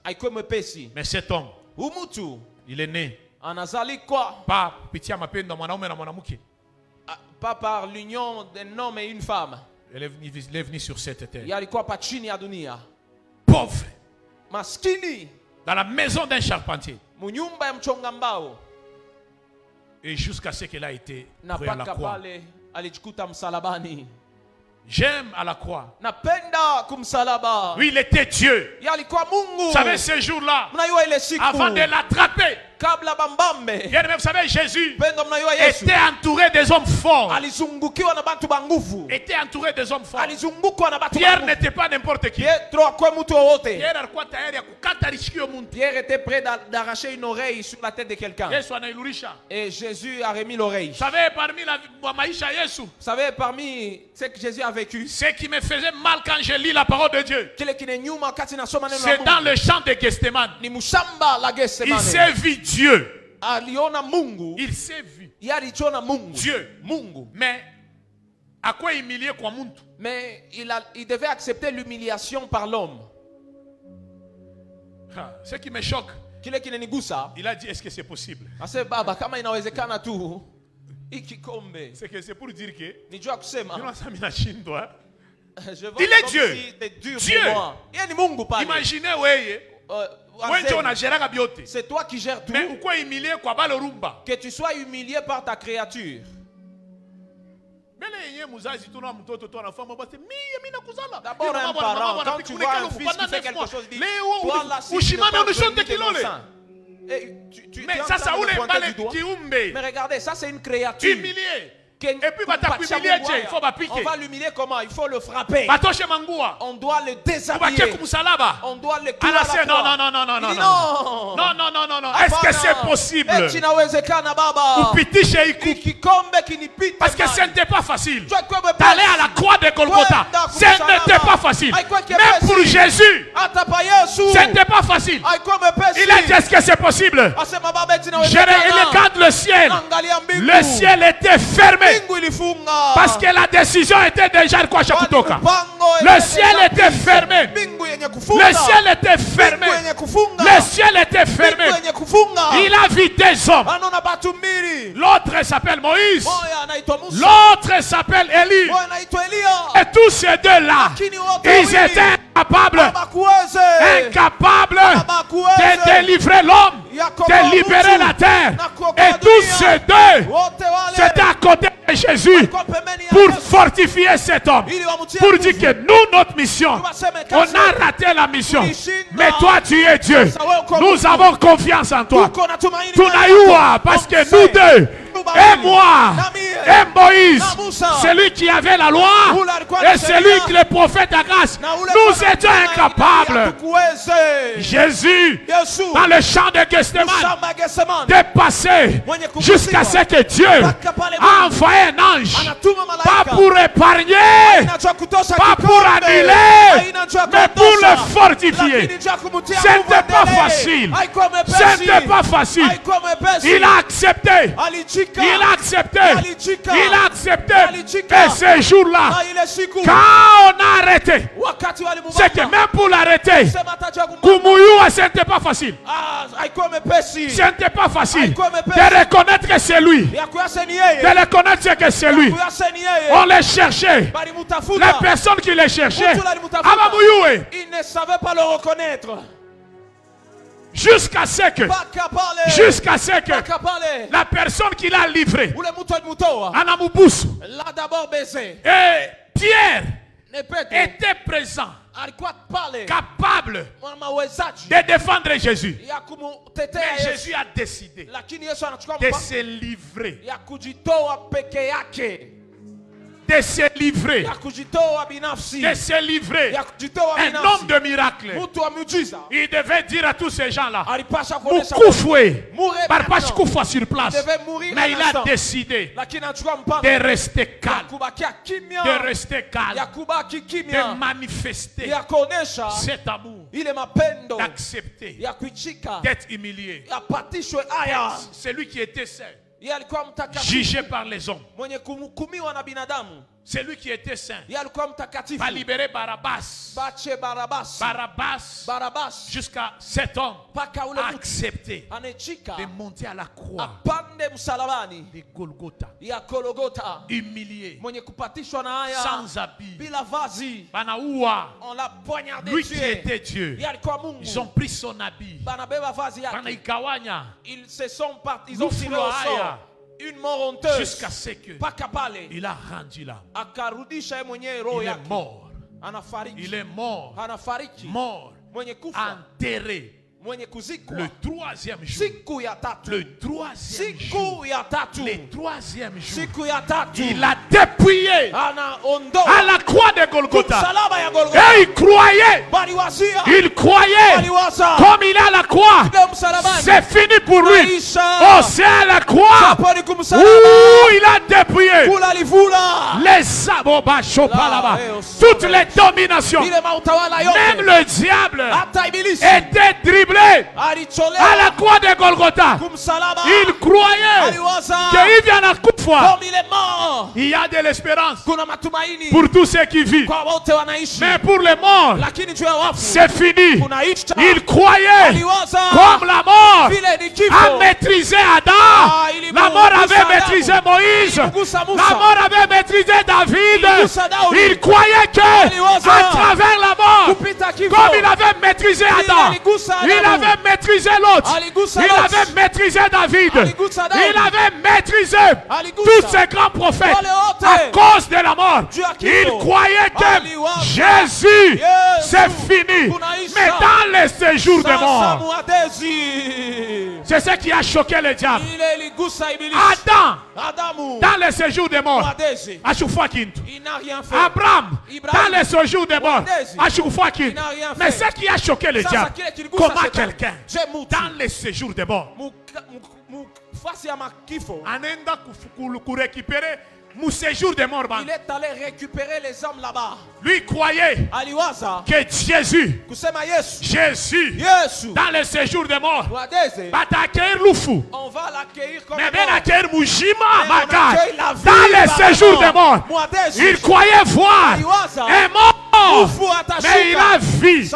Speaker 1: Mais cet homme, Il est né.
Speaker 2: Pas
Speaker 1: par l'union d'un homme et une femme.
Speaker 2: Il est venu sur cette terre.
Speaker 1: Pauvre.
Speaker 2: Dans la maison d'un charpentier. Et jusqu'à ce qu'il a été pris à la croix. J'aime à la croix. Oui, il était Dieu. Vous savez, ce jour-là, avant de l'attraper, vous savez, Jésus était entouré des hommes forts. Était entouré des hommes forts. Pierre n'était pas n'importe qui.
Speaker 1: Pierre était prêt d'arracher une oreille sur la tête de quelqu'un. Et Jésus a remis l'oreille. Vous savez, parmi ce que Jésus a vécu,
Speaker 2: ce qui me faisait mal quand je lis la parole de Dieu, c'est dans le champ de Gethsemane. Il s'est vu Dieu. Il s'est vu Dieu. Mais à quoi humilier quoi muntu?
Speaker 1: Mais il devait accepter l'humiliation par l'homme.
Speaker 2: Ce qui me choque, il a dit, est-ce que c'est possible?
Speaker 1: C'est
Speaker 2: que c'est pour dire que
Speaker 1: il
Speaker 2: est Dieu. Dieu. Imaginez,
Speaker 1: c'est toi qui gères tout.
Speaker 2: Mais
Speaker 1: que tu sois humilié par ta créature. D'abord, un parent, quand tu vois un fils qui fait quelque chose, dit, toi là, si tu
Speaker 2: mais ça, ça ou les balais qui umbe.
Speaker 1: Mais regardez, ça c'est une créature.
Speaker 2: Humilié.
Speaker 1: Et puis on va l'humilier comment? Il faut le frapper. On doit le déshabiller. On doit le clouer à la croix.
Speaker 2: Non. Est-ce que c'est possible? Parce que ce n'était pas facile d'aller à la croix de Golgotha. Ce n'était pas facile. Même pour Jésus, ce n'était pas facile. Il a dit, est-ce que c'est possible? Je regarde le ciel. Le ciel était fermé. Parce que la décision était déjà quoi, Chakutoka. Le ciel était fermé. Le ciel était fermé. Le ciel était fermé. Il a vu des hommes. L'autre s'appelle Moïse. L'autre s'appelle Élie. Et tous ces deux-là, ils étaient incapables de délivrer l'homme, de libérer la terre. Et tous ces deux, c'était à côté de Jésus pour fortifier cet homme, pour dire que nous, notre mission, on a raté la mission, mais toi tu es Dieu, nous avons confiance en toi. Tunaïwa, parce que nous deux, et moi, et Moïse, celui qui avait la loi, et celui qui est le prophète à grâce, nous étions incapables. Jésus, dans le champ de Gethsemane, dépassé jusqu'à ce que Dieu a envoyé un ange, pas pour épargner, pas pour annuler, mais pour le fortifier. Ce n'était pas facile. Ce n'était pas facile. Il a accepté. Il a accepté. Il a accepté. Et ce jour-là, quand on a arrêté, c'est que même pour l'arrêter, Kumuyua, ce n'était pas facile. Ce n'était pas facile de reconnaître que c'est lui. De reconnaître que c'est lui. On les cherchait. Les personnes qui les cherchaient,
Speaker 1: ils ne savaient pas le reconnaître.
Speaker 2: Jusqu'à ce que la personne qui l'a livré, Anamubusu, et Pierre était présent, capable de défendre Jésus. Mais Jésus a décidé de se livrer. De se livrer. De se livrer. Un homme de miracle. Il devait dire à tous ces gens-là, Moukouffoué, Barbache Koufa sur place. Mais il a décidé de rester calme. De rester calme. De manifester cet amour. D'accepter. D'être humilié. Celui qui était seul, jugé par les hommes,
Speaker 1: C'est lui qui était saint. Va libérer Barabbas. Barabbas, jusqu'à cet homme a accepté de monter à la croix de Golgotha. Humilié, sans habit. Banaoua, lui qui était Dieu. Ils ont pris son habit.
Speaker 2: Ils se sont partis, ils ont tiré au sort. Une mort honteuse.
Speaker 1: Jusqu'à ce que il a rendu l'âme. Il est mort. Il est mort. Mort. Enterré. Le troisième jour. Le troisième jour. Il a dépouillé à la croix de Golgotha. Et il croyait. Il croyait. Comme il est à la croix. C'est fini pour lui. Oh, c'est à la croix où il a dépouillé les sabots. Toutes les dominations. Même le diable était dribblé à la croix de Golgotha. Il croyait qu'il vient à coup de foi. Il y a de l'espérance pour tous ceux qui vivent. Mais pour les morts, c'est fini. Il croyait comme la mort a maîtrisé Adam. La mort avait maîtrisé Moïse. La mort avait maîtrisé David. Il croyait que à travers la mort, comme il avait maîtrisé Adam, il avait maîtrisé l'autre. Il avait maîtrisé David. Il avait maîtrisé tous ces grands prophètes à cause de la mort. Il croyait que Jésus, c'est fini. Mais dans les séjours de mort, c'est ce qui a choqué le diable. Adam, dans les séjours de mort, Abraham, dans les séjours de mort, mais ce qui a choqué le diable, comment quelqu'un dans les séjours de mort récupérer mon séjour de mort.
Speaker 2: Il est allé récupérer les hommes là-bas.
Speaker 1: Lui croyait que Jésus, dans le séjour de mort, va t'accueillir l'oufou.
Speaker 2: On va l'accueillir comme
Speaker 1: mais bien accueillir Mujima Maga. Dans le séjour de mort, il croyait voir un mort, mais il a vu.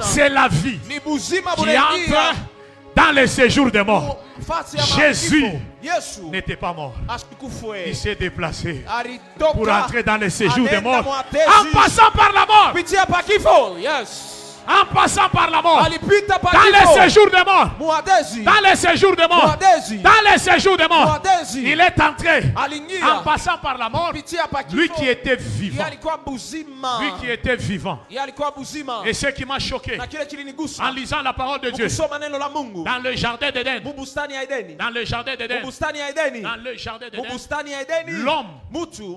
Speaker 1: C'est la vie qui entre dans le séjour de mort. Jésus n'était pas mort. Il s'est déplacé pour entrer dans le séjour de mort en passant par la mort. En passant par la mort. Dans les séjours de mort. Dans les séjours de mort. Dans les séjours de mort. Il est entré en passant par la mort. Lui qui était vivant. Lui qui était vivant. Et ce qui m'a choqué en lisant la parole de Dieu dans le jardin d'Éden. Dans le jardin d'Éden. Dans le jardin d'Éden. L'homme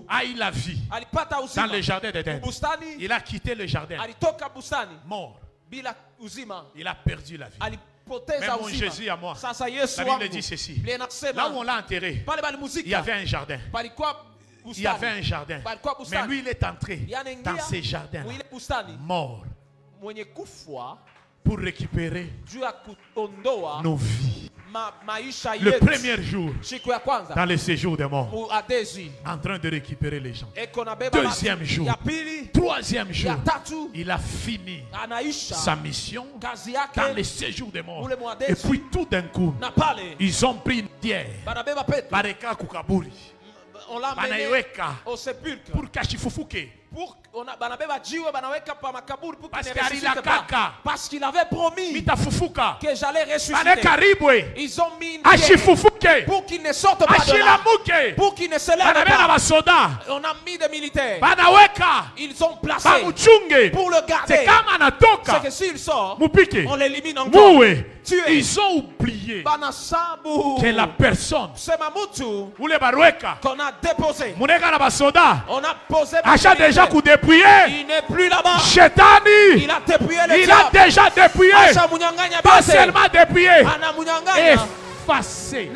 Speaker 1: a eu la vie. Dans le jardin d'Éden. Il a quitté le jardin. Mort. Il a perdu la vie. Mais mon Jésus à moi, la Bible dit ceci. Là où on l'a enterré, il y avait un jardin. Il y avait un jardin. Mais lui, il est entré dans ces jardins mort pour récupérer nos vies. Le premier jour dans le séjour des morts, en train de récupérer les gens. Deuxième jour, troisième jour, il a fini sa mission dans le séjour des morts. Et puis tout d'un coup, ils ont pris une pierre.
Speaker 2: On l'a mené au sépulcre.
Speaker 1: Pour Kashifufuke.
Speaker 2: Parce qu'il avait promis que j'allais ressusciter. Ils ont mis une pierre pour qu'il ne sorte pas de là, pour qu'il ne se lève pas. On a mis des militaires. Ils ont placé pour le garder. C'est que s'il sort, on l'élimine encore.
Speaker 1: Ils ont oublié que la personne
Speaker 2: qu'on a déposé,
Speaker 1: on a
Speaker 2: posé
Speaker 1: déjà dépouillé.
Speaker 2: Il n'est plus là-bas.
Speaker 1: Chétani,
Speaker 2: il a dépouillé le
Speaker 1: il
Speaker 2: diable.
Speaker 1: A déjà dépouillé. Pas seulement dépouillé. Effacé.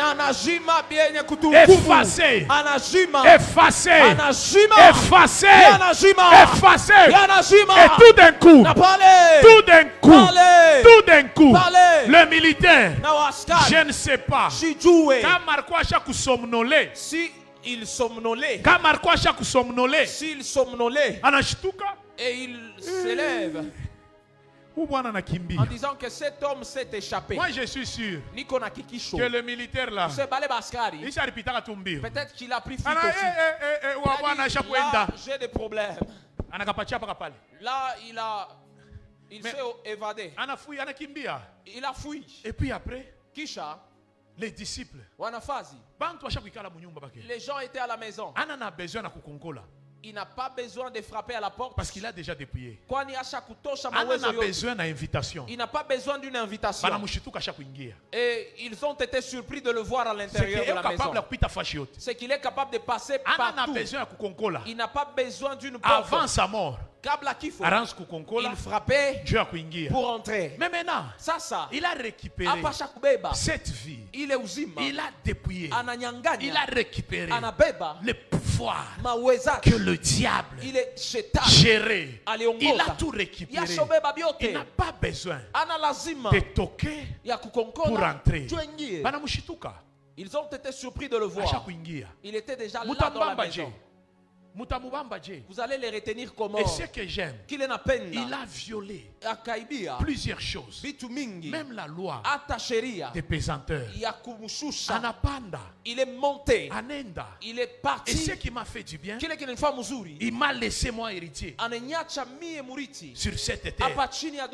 Speaker 1: Effacé. Effacé. Effacé. Effacé. Et tout d'un coup, le militaire, je ne sais pas, quand Marco a somnolé,
Speaker 2: il somnolait.
Speaker 1: S'il
Speaker 2: somnolait et il s'élève en disant que cet homme s'est échappé.
Speaker 1: Moi je suis sûr que le militaire là,
Speaker 2: peut-être qu'il a pris fuite aussi. Là, j'ai des problèmes. Là, il s'est évadé. Il a fui.
Speaker 1: Et puis après,
Speaker 2: Kisha,
Speaker 1: les disciples,
Speaker 2: les gens étaient à la maison. Il n'a pas besoin de frapper à la porte
Speaker 1: parce qu'il a déjà dépouillé.
Speaker 2: Il
Speaker 1: a besoin d'une invitation.
Speaker 2: Il n'a pas besoin d'une invitation. Et ils ont été surpris de le voir à l'intérieur de la maison. C'est qu'il est capable de passer partout. Il n'a pas besoin d'une porte.
Speaker 1: Avant sa mort,
Speaker 2: il frappait pour entrer.
Speaker 1: Mais maintenant, il a récupéré cette vie. Il a dépouillé. Il a récupéré le pouvoir que le diable gérait. Il a tout récupéré. Il n'a pas besoin de toquer pour entrer.
Speaker 2: Ils ont été surpris de le voir. Il était déjà là dans la maison. Vous allez les retenir comment?
Speaker 1: Et ce que j'aime,
Speaker 2: il
Speaker 1: a violé plusieurs choses. Même la loi des pesanteurs. Anapanda.
Speaker 2: Il est monté.
Speaker 1: Anenda.
Speaker 2: Il est parti.
Speaker 1: Et ce qui m'a fait du bien, il m'a laissé moi héritier sur cette terre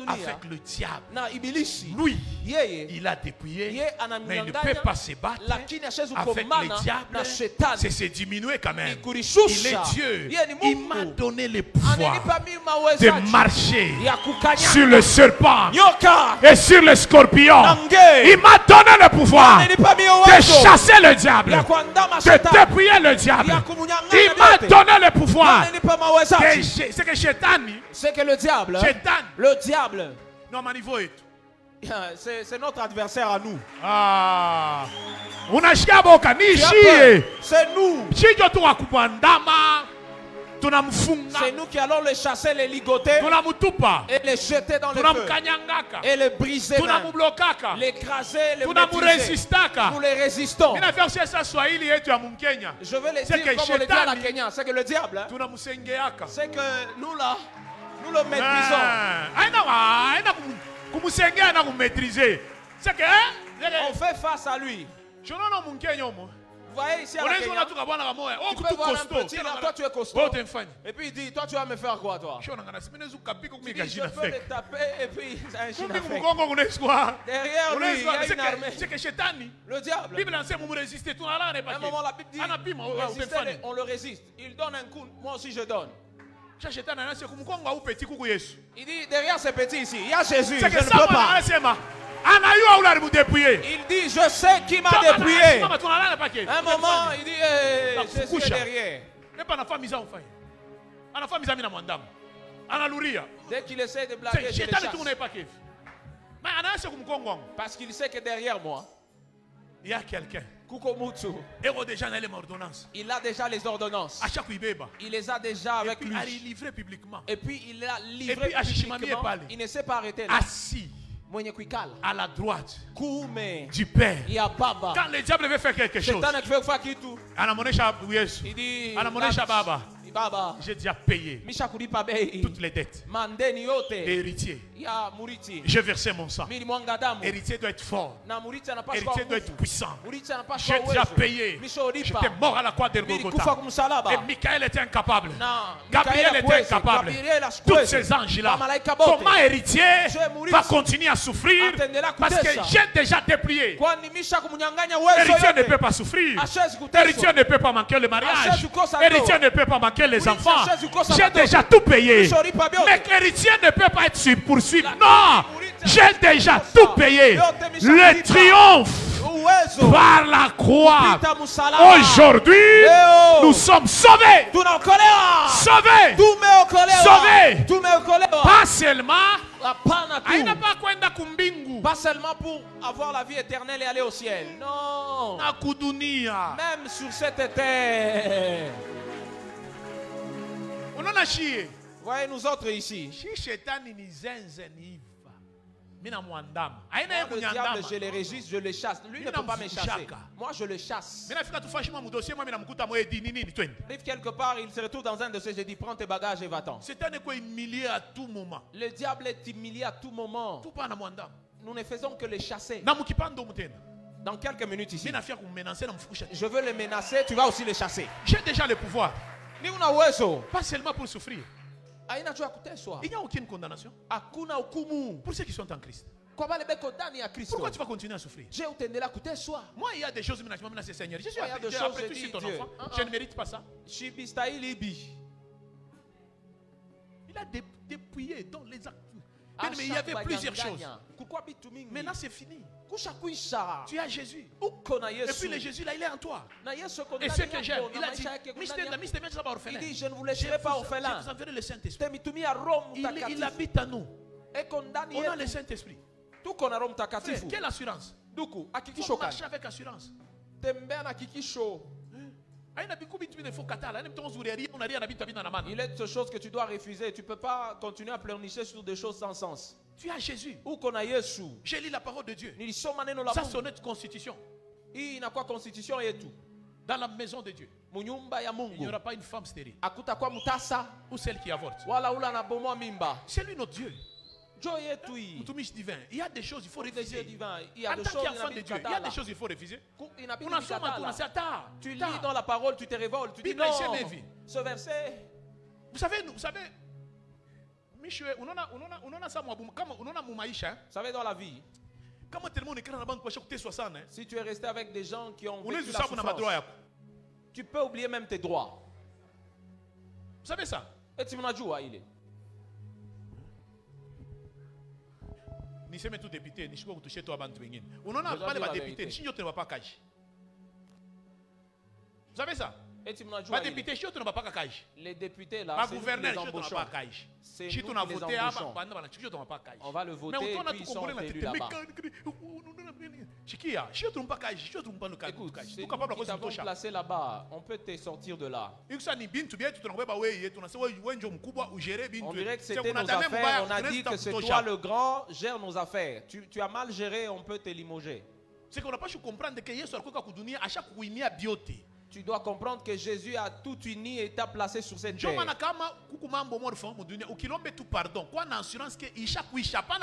Speaker 1: avec le diable. Lui, il a dépouillé, mais il ne peut pas se battre avec le diable. C'est se diminuer quand même. Il est Dieu. Il m'a donné le pouvoir de marcher sur le serpent et sur le scorpion. Il m'a donné le pouvoir de chasser le diable, de dépouiller le diable. Il m'a donné le pouvoir.
Speaker 2: C'est que le diable, c'est notre adversaire à nous. C'est nous. C'est nous qui allons les chasser, les ligoter et les jeter dans le feu et les briser, l'écraser, les maîtriser. Nous les résistons. Je vais les dire comme on le dit à la Kenya. C'est que le diable, c'est que nous là, nous le maîtrisons. On fait face à lui. Vous voyez ici à la Kenya, tu peux voir un petit là, toi tu es costaud. Et puis il dit, toi tu vas me faire quoi toi? Il dit, je peux le taper et puis c'est un chien d'Afrique. Derrière lui, il y a une armée. Le diable. À un moment la Bible dit, on le résiste. Il donne un coup, moi aussi je donne. Il dit, derrière ces petits ici, il y a Jésus, je ne peux pas. Il dit, je sais qui m'a dépouillé. À un moment, il dit, Jésus est derrière. Dès qu'il essaie de blaguer, je le chasse. Parce qu'il sait que derrière moi,
Speaker 1: il y a quelqu'un.
Speaker 2: Il a déjà les ordonnances. Il les a déjà avec lui. Et puis il a livré publiquement. Il ne s'est pas arrêté là.
Speaker 1: Assis à la droite du Père. Quand le diable veut faire quelque chose, il dit, j'ai déjà payé toutes les dettes. Héritier, j'ai versé mon sang. Héritier doit être fort. Héritier doit être puissant. J'ai déjà payé. J'étais mort à la croix de Golgotha. Et Michael était incapable. Gabriel était incapable. Tous ces anges-là. Comment héritier va continuer à souffrir parce que j'ai déjà déplié? Héritier ne peut pas souffrir. Héritier ne peut pas manquer le mariage. Héritier ne peut pas manquer les enfants. J'ai déjà tout payé. Mais héritier ne peut pas être poursuivi. Non, j'ai déjà tout payé. Le triomphe par la croix. Aujourd'hui, nous sommes sauvés. Sauvés. Sauvés. Pas seulement.
Speaker 2: Pas seulement pour avoir la vie éternelle et aller au ciel. Non. Même sur cette terre. Voyez nous autres ici. Le diable, je le résiste, je le chasse. Lui ne peut pas me chasser. Moi, je le chasse. Arrive quelque part, il se retrouve dans un de ces. Je dis, prends tes bagages et va-t'en. Le diable est humilié à tout moment. Nous ne faisons que le chasser. Dans quelques minutes ici, je veux le menacer, tu vas aussi le chasser.
Speaker 1: J'ai déjà le pouvoir. Pas seulement pour souffrir. Il n'y a aucune condamnation pour ceux qui sont en Christ. Pourquoi tu vas continuer à souffrir? Moi, il y a des choses, Seigneur. Je suis après tout ton enfant. Je ne mérite pas ça. Il a dépouillé dans les actes. Mais il y avait plusieurs choses. Maintenant, c'est fini. Tu as Jésus. Et puis le Jésus là, il est en toi. Et ce que j'aime, il a dit, il dit, je ne vous laisserai pas orphelin. Je vous enverrai le Saint-Esprit. Il habite en nous. On a le Saint-Esprit. Quelle assurance? On marche avec assurance.
Speaker 2: Il est de choses que tu dois refuser. Tu ne peux pas continuer à pleurnicher sur des choses sans sens.
Speaker 1: Tu as Jésus. J'ai lu la parole de Dieu. Ça, c'est notre constitution. Dans la maison de Dieu, il n'y aura pas une femme stérile ou celle qui avorte. C'est lui notre Dieu. Divin. Il y a des choses qu'il faut refuser. En tant qu'enfant de Dieu, il y a des choses qu'il faut refuser.
Speaker 2: Tu lis dans la parole, tu te révoltes. Tu dis non. Ce verset.
Speaker 1: Vous savez, vous savez
Speaker 2: dans la vie, si tu es resté avec des gens qui ont vécu la souffrance, tu peux oublier même tes droits.
Speaker 1: Vous savez ça?
Speaker 2: Et tu m'en as joué, il est.
Speaker 1: Ni sema tu député ni shiko kutushe tu abantu wengine. Unaona pale ba député ni yote ne va pas kaji. Vous savez ça? Ba député yote ne va pas kaji.
Speaker 2: Les députés là,
Speaker 1: ba gouverneur yote ne va pas kaji. Si tu n'as voté aba banda bana yote ne va pas kaji.
Speaker 2: On va le voter et puis ils sont élus là-bas.
Speaker 1: Chikia, yote ne va pas kaji, yote ne va pas kaji.
Speaker 2: Tu capable de te placer là-bas, on peut te sortir de là.
Speaker 1: On dirait
Speaker 2: que c'était nos affaires, on a dit que c'est toi le grand, gère nos affaires. Tu as mal géré, on peut te limoger.
Speaker 1: C'est qu'on n'a pas su comprendre que Jésus a chaque beauté.
Speaker 2: Tu dois comprendre que Jésus a tout uni et t'a placé sur cette terre.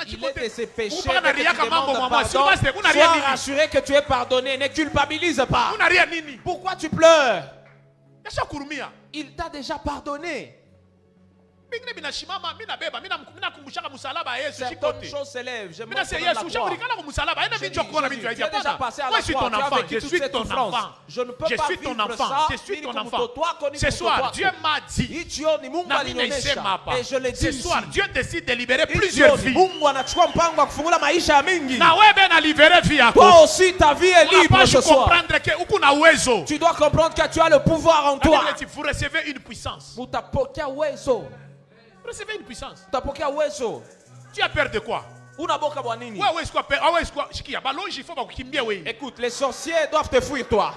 Speaker 2: Il est de ses péchés que tu demandes pardon. Sois rassuré que tu es pardonné. Ne culpabilise pas. Pourquoi tu pleures? Il t'a déjà pardonné. Certaines choses s'élèvent. Je montre la croix. Tu es déjà passé à la croix.
Speaker 1: Je suis ton enfant.
Speaker 2: Je ne peux pas vivre ça.
Speaker 1: Je suis ton enfant. Ce soir, Dieu m'a dit. Et je le dis. Ce soir, Dieu décide de libérer plusieurs vies.
Speaker 2: Toi aussi, ta vie est libre ce soir. Tu dois comprendre que tu as le pouvoir en toi.
Speaker 1: Vous recevez une puissance. Recevez une puissance. Tu as peur de quoi?
Speaker 2: Écoute, les sorciers doivent te fuir toi.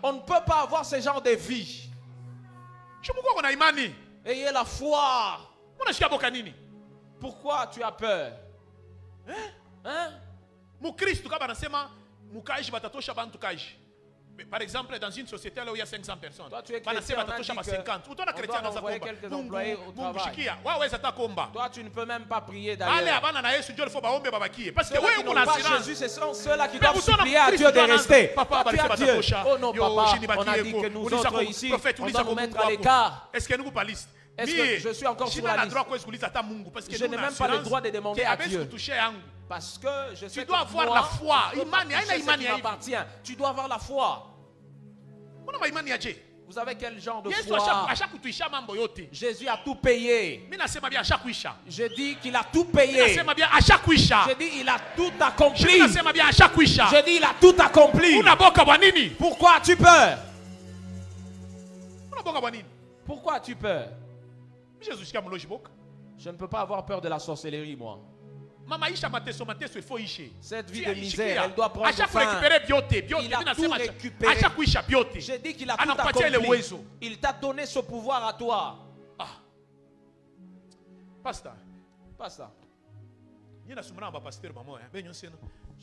Speaker 2: On ne peut pas avoir ce genre de vie. Ayez la foi. Pourquoi tu as peur? Hein?
Speaker 1: Par exemple, dans une société là où il y a 500 personnes,
Speaker 2: toi tu es chrétien, on a dit qu'on doit envoyer quelques employés au travail. Toi tu ne peux même pas prier d'ailleurs.
Speaker 1: Parce que
Speaker 2: ceux qui n'ont pas Jésus, ce sont ceux-là qui doivent supplier à Dieu de rester. Papa, Dieu. Oh non papa, on a dit que nous autres ici, on va nous mettre à l'écart. Est-ce que je suis encore sur la liste? Je n'ai même pas le droit de demander à Dieu. Parce que je sais
Speaker 1: tu dois avoir la foi.
Speaker 2: Tu dois avoir la foi. Vous avez quel genre de foi? Jésus a tout payé. Je dis qu'il a tout payé. Je dis il a tout accompli. Je dis il a tout accompli. Pourquoi tu peur? Pourquoi tu peur? Je ne peux pas avoir peur de la sorcellerie, moi. Cette vie de misère, elle doit prendre fin. Il a tout récupéré. J'ai dit qu'il a tout accompli. Il t'a donné ce pouvoir à toi.
Speaker 1: Pasteur,
Speaker 2: Pas ça.
Speaker 1: J'étais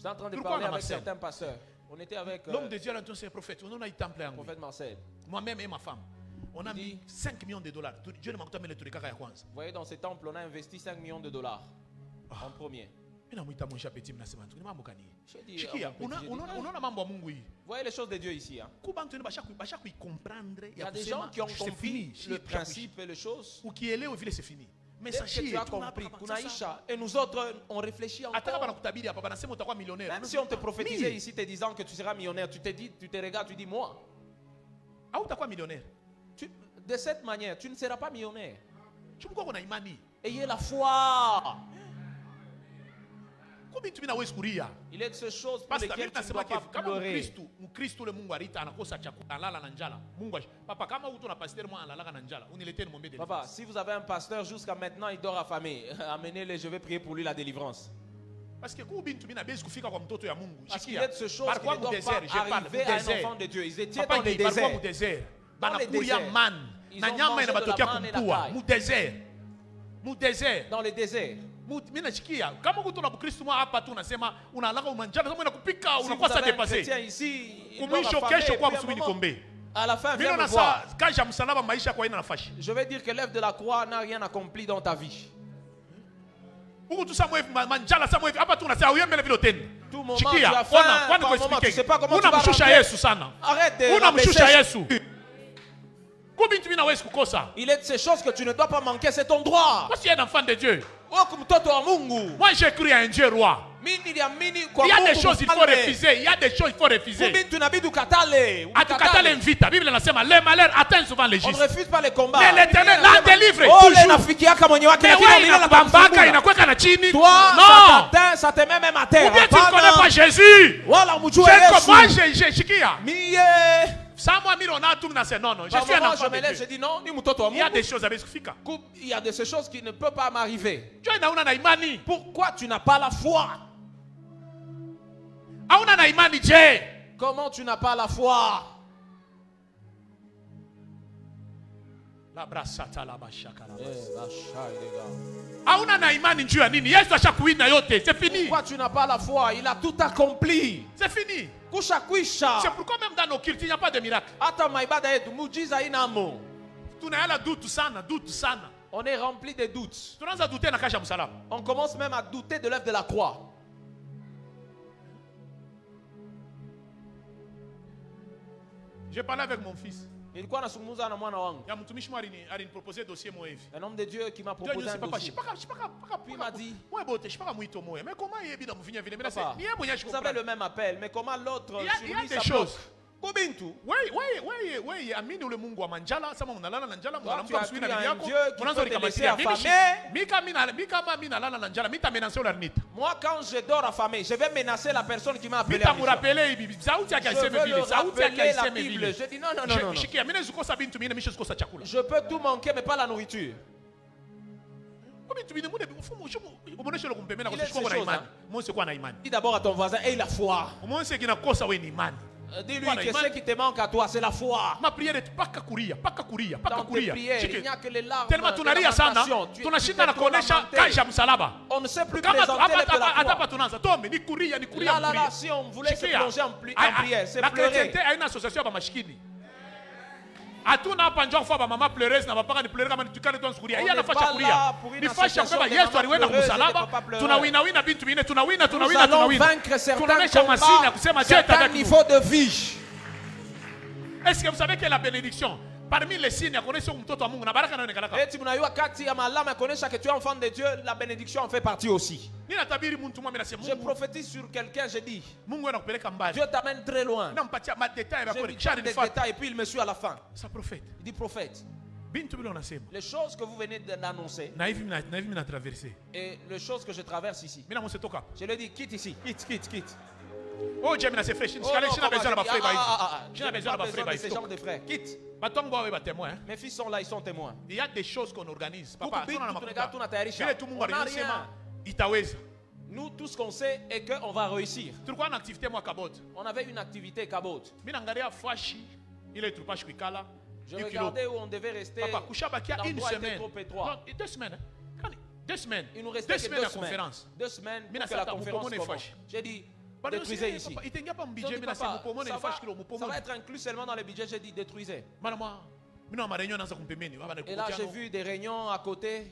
Speaker 1: en train de
Speaker 2: parler avec certains pasteurs. On était avec
Speaker 1: l'homme de Dieu, c'est un prophète. On a eu temple en
Speaker 2: prophète Marcel.
Speaker 1: Moi-même et ma femme. On a mis 5 millions de dollars. Dieu ne m'a pas mis le truc. Vous
Speaker 2: voyez, dans ce temple, on a investi 5 millions de dollars en premier.
Speaker 1: Vous
Speaker 2: voyez les choses de Dieu ici. Hein? Il y a des gens qui ont compris le principe et les choses. Mais dès que tu as compris, Kunaisha, et nous autres, on réfléchit encore. Même si on te prophétisait ici te disant que tu seras millionnaire, tu te regardes, tu dis moi. De cette manière, tu ne seras pas millionnaire. Ayez la foi. Il est de ces choses pour lesquelles tu ne dois pas pleurer. Papa, si vous avez un pasteur jusqu'à maintenant, il dort affamé. Amenez-le, je vais prier pour lui la délivrance. Parce qu'il est de ces choses qui ne doivent pas arriver à un enfant de Dieu. Ils étaient dans les déserts. Dans les déserts. Ils ont mangé de la manne et la caille. Dans les déserts. Si vous avez un chrétien ici, il doit affamé, à la fin, viens me voir. Je vais dire que l'œuvre de la croix n'a rien accompli dans ta vie. Tout moment, tu as faim, par moment, tu ne sais pas comment tu vas rentrer. Arrête de il est de ces choses que tu ne dois pas manquer, c'est ton droit.
Speaker 1: Parce qu'il y a un enfant de Dieu.
Speaker 2: Moi
Speaker 1: j'ai cru à un Dieu roi. Il y a des choses qu'il faut refuser. Il y a des choses qu'il faut refuser. Les malheurs atteignent souvent les justes.
Speaker 2: On ne refuse pas les combats.
Speaker 1: Mais l'Éternel la délivre toujours.
Speaker 2: Toi, ça te met même à terre.
Speaker 1: Ou bien tu ne connais pas Jésus.
Speaker 2: Je dis non, il
Speaker 1: y a des choses avec
Speaker 2: il y a de ces choses qui ne peuvent pas m'arriver. Pourquoi tu n'as pas la foi? Comment tu n'as pas la foi? Pourquoi tu n'as pas la foi? Il a tout accompli.
Speaker 1: C'est fini.
Speaker 2: C'est
Speaker 1: pourquoi même dans nos cultes, il n'y a pas de miracle.
Speaker 2: On est rempli de doutes. On commence même à douter de l'œuvre de la croix.
Speaker 1: J'ai parlé avec mon fils.
Speaker 2: Un homme de Dieu qui m'a proposé un dossier. Puis il m'a dit, papa, vous avez le même appel, mais comment l'autre
Speaker 1: il y a des choses. Oui, amini ule Mungu wa manjala, sama unalala na njala, mwanamke mswina bibi yako, mwananza ulikamisia.
Speaker 2: Moi quand je dors affamé, je vais menacer la personne qui m'a appelé.
Speaker 1: Je veux le rappeler la
Speaker 2: Bible. Je dis non. Je peux tout manquer mais pas la nourriture. Dis d'abord à ton voisin, aie la foi. Dis-lui que ce qui te manque à toi, c'est la foi.
Speaker 1: Ma prière est pas courir.
Speaker 2: Dans tes prières, il n'y a que les larmes.
Speaker 1: Tellement tunalia sana, tunashinda na kuonesha kaja msalaba.
Speaker 2: On ne sait plus présenter l'œuvre de la
Speaker 1: croix.
Speaker 2: Là, si on voulait se plonger en prière, c'est pleurer.
Speaker 1: La chrétienté a une association avec mashikini. Atuna hapa njoo kwa mama pleureuse na bapaka ni pleure kama nitukale tu nsukuria. Yeye anafasha kulia. Ni fasha kwa Yesu aliwenda kumsalaba. Tunawina bintu bine, tunawina. Tunaonesha masina kusema Dieu est avec
Speaker 2: niveau de vie.
Speaker 1: Est-ce que vous savez que la bénédiction parmi les signes yakonesha mtoto wa Mungu na baraka inaonekana kama.
Speaker 2: Eti mnayua kati ya malama yakonesha que tu es enfant de Dieu, la bénédiction en fait partie aussi.
Speaker 1: Ninatabiri mtu mmoja anasema
Speaker 2: Mungu. Je prophétise sur quelqu'un, je dis
Speaker 1: Mungu anakupeleka mbali.
Speaker 2: Dieu t'amène très loin.
Speaker 1: Nampatia détails
Speaker 2: des détails et puis il me suit à la fin.
Speaker 1: Ça prophète.
Speaker 2: Il dit prophète.
Speaker 1: Bintu bila unasema.
Speaker 2: Les choses que vous venez d'annoncer.
Speaker 1: Na hivi mna traverser.
Speaker 2: Et les choses que je traverse ici.
Speaker 1: Mimi namotoka.
Speaker 2: Je lui dis quitte ici. Quitte.
Speaker 1: Oh, Dieu, c'est frère. Je n'ai besoin de ma frère.
Speaker 2: Je n'ai besoin de ces gens de frères. Quitte. Mes fils sont là, ils sont témoins.
Speaker 1: Il y a des choses qu'on organise. Papa,
Speaker 2: nous, tout ce qu'on sait est qu'on va réussir. On avait une activité à Cabot. Je regardais où on devait rester.
Speaker 1: Papa, il y a une semaine.
Speaker 2: 2 semaines.
Speaker 1: 2 semaines.
Speaker 2: Il nous restait
Speaker 1: 2 semaines à
Speaker 2: la conférence. 2 semaines pour que la conférence commence. J'ai dit, détruisez ici. Ça va être inclus seulement dans le budget. J'ai dit, détruisez. Et là, j'ai vu des réunions à côté.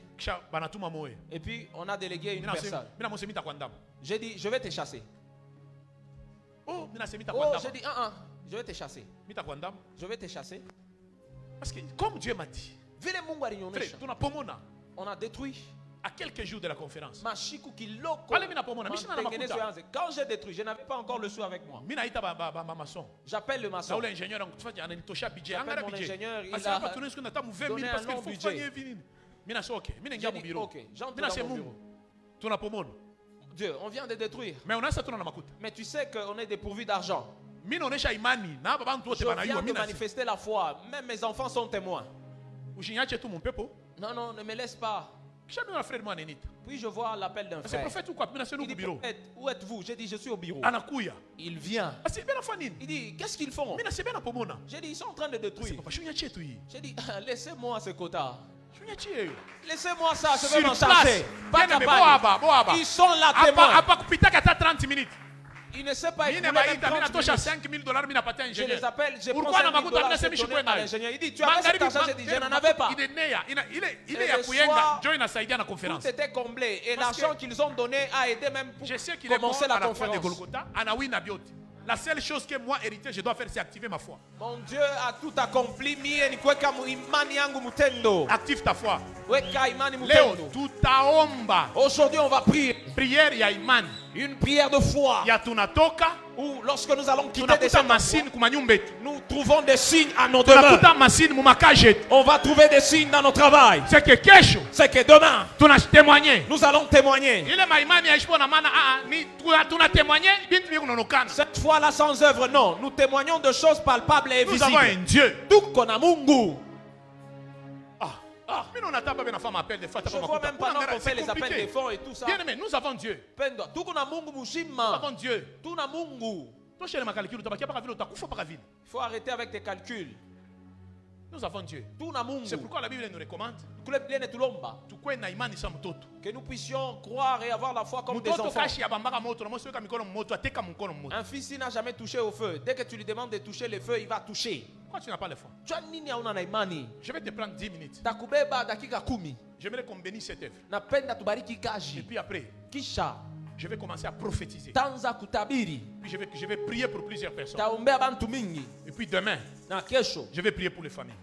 Speaker 2: Et puis, on a délégué une personne. J'ai dit, je vais te chasser. Oh, j'ai dit, je vais te chasser. Je vais te chasser.
Speaker 1: Parce que, comme Dieu m'a dit,
Speaker 2: on a détruit.
Speaker 1: À quelques jours de la conférence.
Speaker 2: Quand j'ai détruit, je n'avais pas encore le sou avec moi. J'appelle le maçon. J'appelle mon ingénieur. Il a donné un long budget. J'ai dit, ok, j'entre dans mon bureau. Dieu, on vient de détruire. Mais tu sais qu'on est dépourvu d'argent. Je viens de manifester la foi. Même mes enfants sont témoins. Non, ne me laisse pas. Puis je vois l'appel d'un frère. Il dit, où êtes-vous? J'ai dit, je suis au bureau. Il vient. Il dit, qu'est-ce qu'ils font? J'ai dit, ils sont en train de détruire. J'ai dit, laissez-moi ce quota. Laissez-moi ça, je vais m'en charger. Ils sont là témoins. Il ne sait pas écouler même 30 minutes. Je les appelle, je prends 5 000 $, je donne à l'ingénieur. Il dit, tu avais cet argent? J'ai dit, je n'en avais pas. Et le soir, tout était comblé. Et l'argent qu'ils ont donné a aidé même pour commencer la conférence.
Speaker 1: La seule chose que moi, héritier, je dois faire, c'est activer ma foi.
Speaker 2: Mon Dieu a tout accompli.
Speaker 1: Active ta foi.
Speaker 2: Léo, aujourd'hui, on va prier.
Speaker 1: Prière, il y a Iman.
Speaker 2: Une prière de foi.
Speaker 1: Il y a Tunatoka.
Speaker 2: Ou lorsque nous allons quitter des signes, nous trouvons des signes à nos demeures. On va trouver des signes dans nos travail. C'est que demain, nous allons témoigner. Cette fois-là sans œuvre, non. Nous témoignons de choses palpables et visibles.
Speaker 1: Nous avons un Dieu. Je
Speaker 2: ne vois même pas qu'on fait les appels des fonds et tout ça.
Speaker 1: Bien aimé, nous avons Dieu.
Speaker 2: Nous
Speaker 1: avons Dieu.
Speaker 2: Il faut arrêter avec tes calculs.
Speaker 1: Nous avons Dieu. C'est pourquoi la Bible nous recommande
Speaker 2: que nous puissions croire et avoir la foi comme des enfants. Un fils qui n'a jamais touché au feu, dès que tu lui demandes de toucher le feu, il va toucher.
Speaker 1: Pourquoi tu n'as pas le foi?
Speaker 2: Je
Speaker 1: vais te prendre 10 minutes. J'aimerais qu'on bénisse cette œuvre. Et puis après, je vais commencer à prophétiser. Puis je vais prier pour plusieurs personnes. Et puis demain, je vais prier pour les familles.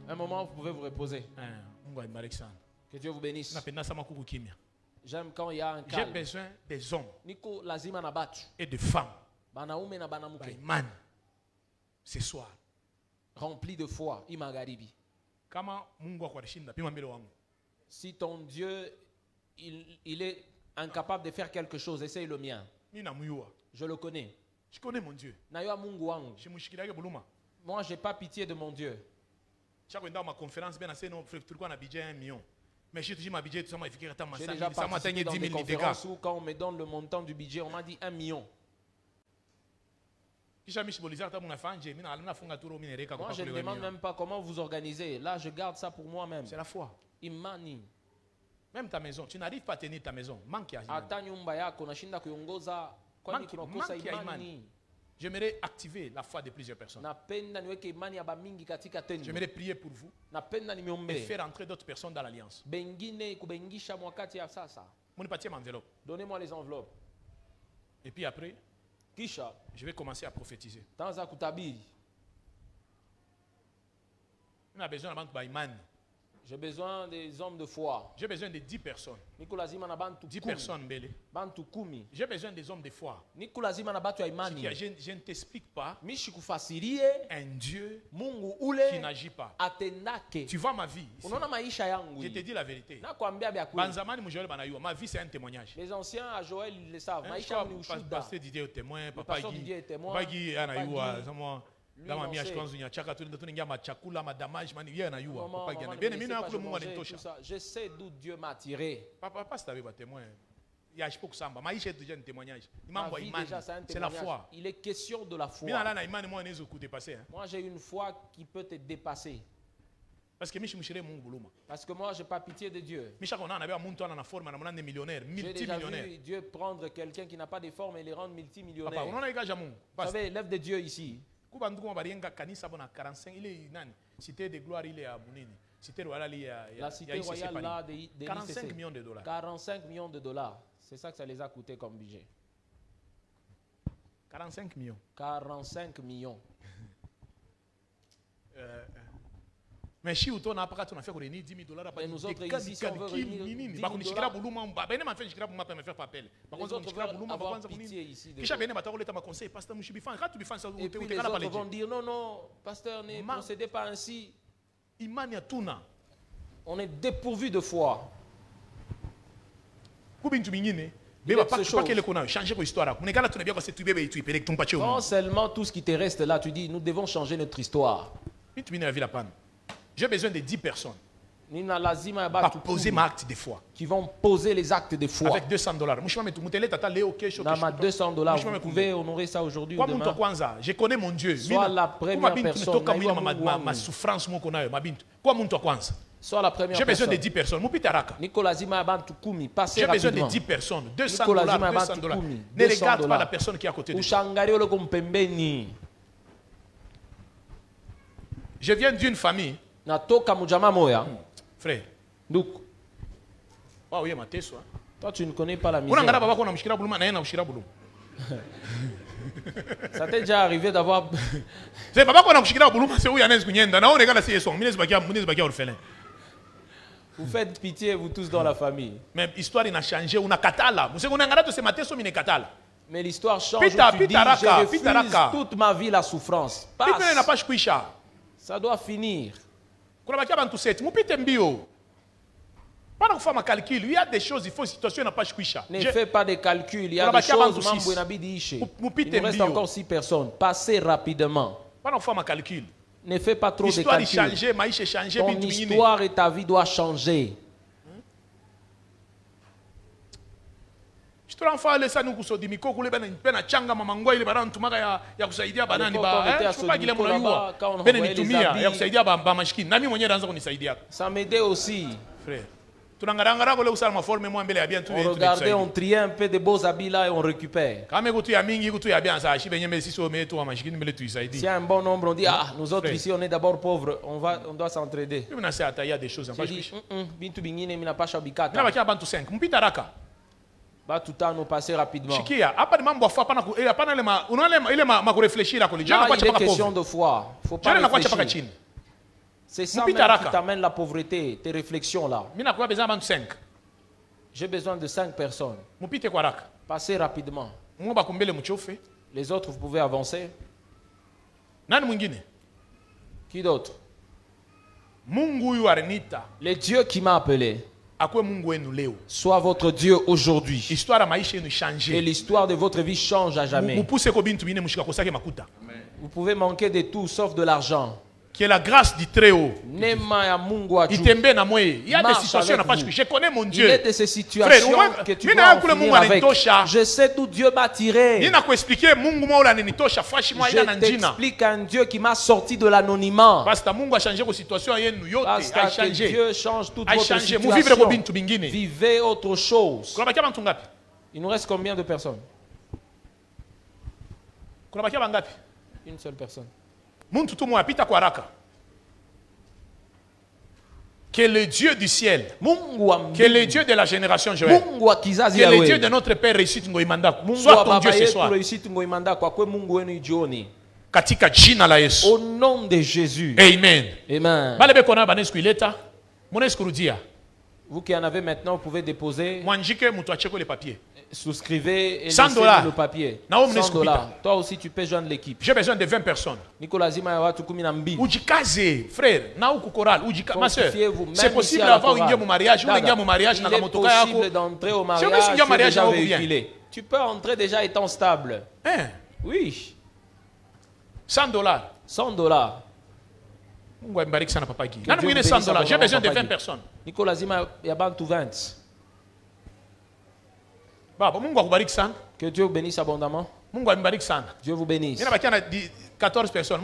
Speaker 2: Un moment, vous pouvez vous reposer. Que Dieu vous bénisse. J'aime quand il y a un calme.
Speaker 1: J'ai besoin des hommes et des femmes ce soir
Speaker 2: remplis de foi. Si ton Dieu il est incapable de faire quelque chose, essaye le mien. Je le connais.
Speaker 1: Je connais mon Dieu.
Speaker 2: Moi, je n'ai pas pitié de mon Dieu.
Speaker 1: J'ai déjà participé dans des conférences où quand on me donne le montant du budget, on m'a dit 1 million. Moi, je ne demande même pas comment vous organisez. Là, je garde ça pour moi-même. C'est la foi.
Speaker 2: Imani.
Speaker 1: Même ta maison, tu n'arrives pas à tenir ta maison. J'aimerais activer la foi de plusieurs personnes. J'aimerais prier pour vous et faire entrer d'autres personnes dans l'alliance.
Speaker 2: Donnez-moi les enveloppes.
Speaker 1: Et puis après, je vais commencer à prophétiser.
Speaker 2: On
Speaker 1: a besoin de
Speaker 2: j'ai besoin des hommes de foi.
Speaker 1: J'ai besoin de 10 personnes. 10 personnes, Bélé. J'ai besoin des hommes de foi. Je ne t'explique pas un Dieu qui n'agit pas. Tu vois ma vie ici. Je te dis la vérité. Ma vie, c'est un témoignage.
Speaker 2: Les anciens à Joël, ils le savent.
Speaker 1: Pasteur Didier est témoin. Papa Guy est témoin. Je
Speaker 2: sais d'où Dieu m'a tiré.
Speaker 1: Papa, c'est témoin.
Speaker 2: C'est la foi. Il est question de la foi. Moi, j'ai une foi qui peut te dépasser. Parce que moi, je n'ai pas pitié de Dieu. J'ai déjà vu Dieu prendre quelqu'un qui n'a pas de forme et les rendre multimillionnaire. Vous savez, l'œuvre de Dieu ici. La cité royale là de
Speaker 1: 45 millions de dollars.
Speaker 2: 45 millions de dollars. C'est ça que ça les a coûté comme budget.
Speaker 1: 45 millions.
Speaker 2: 45 millions.
Speaker 1: Mais si on a fait 10 000 dollars,
Speaker 2: nous autres ici, si on veut réunir 10 000 dollars, les autres vont dire non, non, pasteur, ne procédez pas ainsi. On est dépourvu de foi. Non seulement tout ce qui te reste là, tu dis, nous devons changer notre histoire.
Speaker 1: J'ai besoin de 10 personnes
Speaker 2: pour
Speaker 1: poser ma acte de foi.
Speaker 2: Qui vont poser les actes de foi.
Speaker 1: Avec 200 dollars.
Speaker 2: 200 dollars, vous pouvez honorer ça aujourd'hui ou demain.
Speaker 1: Je connais mon Dieu.
Speaker 2: Sois la première personne.
Speaker 1: Ma souffrance,
Speaker 2: Sois la première
Speaker 1: personne. J'ai besoin de 10 personnes.
Speaker 2: J'ai
Speaker 1: besoin de 10 personnes. 200 dollars. Ne regarde pas la personne qui est à côté de toi. Je viens d'une famille. Frère.
Speaker 2: Toi, tu ne connais pas la misère. Ça t'est déjà arrivé d'avoir... Vous faites pitié, vous tous dans la famille.
Speaker 1: Mais l'histoire a changé.
Speaker 2: Mais l'histoire change. Je refuse toute ma vie la souffrance. Passe. Ça doit finir.
Speaker 1: Il y a des choses, il faut situation n'a pas
Speaker 2: ne fais pas de calcul. Il y a des choses. Il nous reste encore 6 personnes. Passez rapidement. Ne fais pas trop de calcul. Ton histoire et ta vie doivent changer.
Speaker 1: Quand on était
Speaker 2: ça m'aidait aussi.
Speaker 1: On
Speaker 2: regardait, on triait un peu de beaux habits là et on récupère. S'il y a un bon nombre, on dit ah, nous autres ici on est d'abord pauvres, on doit s'entraider. Tout le temps nous passer rapidement.
Speaker 1: Il est
Speaker 2: question de foi. Il faut pas réfléchir. C'est ça même qui t'amène la pauvreté, tes réflexions là. J'ai besoin de 5 personnes. Passez rapidement. Les autres, vous pouvez avancer. Qui d'autre? Le Dieu qui m'a appelé soit votre Dieu aujourd'hui. Et l'histoire de votre vie change à jamais. Vous pouvez manquer de tout sauf de l'argent.
Speaker 1: Qui est la grâce du Très-Haut.
Speaker 2: Il y a
Speaker 1: des situations, je connais mon Dieu.
Speaker 2: Il y a de ces situations que tu dois en finir avec. Je sais d'où Dieu m'a tiré. Je t'explique un Dieu qui m'a sorti de l'anonymat. Parce que Dieu change toute votre situation. Vivez autre chose. Il nous reste combien de personnes? Une seule personne.
Speaker 1: Que le Dieu du ciel, que le Dieu de la génération Joël, que le Dieu de notre Père réussite soit ton Dieu ce soir.
Speaker 2: Au nom de Jésus.
Speaker 1: Amen.
Speaker 2: Amen. Vous qui en avez maintenant, vous pouvez déposer. Souscrivez et laissez le papier. 100 $. Toi aussi, tu peux joindre l'équipe.
Speaker 1: J'ai besoin de 20 personnes. Frère, ma soeur, c'est possible d'avoir un mariage. Il est
Speaker 2: possible d'entrer au mariage véhiculé. Tu peux entrer déjà étant stable. Oui.
Speaker 1: 100 $.
Speaker 2: 100 $.
Speaker 1: J'ai besoin de 20 personnes.
Speaker 2: Nicolas Zima, il y a 20. Que Dieu vous bénisse abondamment. Dieu vous bénisse.
Speaker 1: 14 personnes.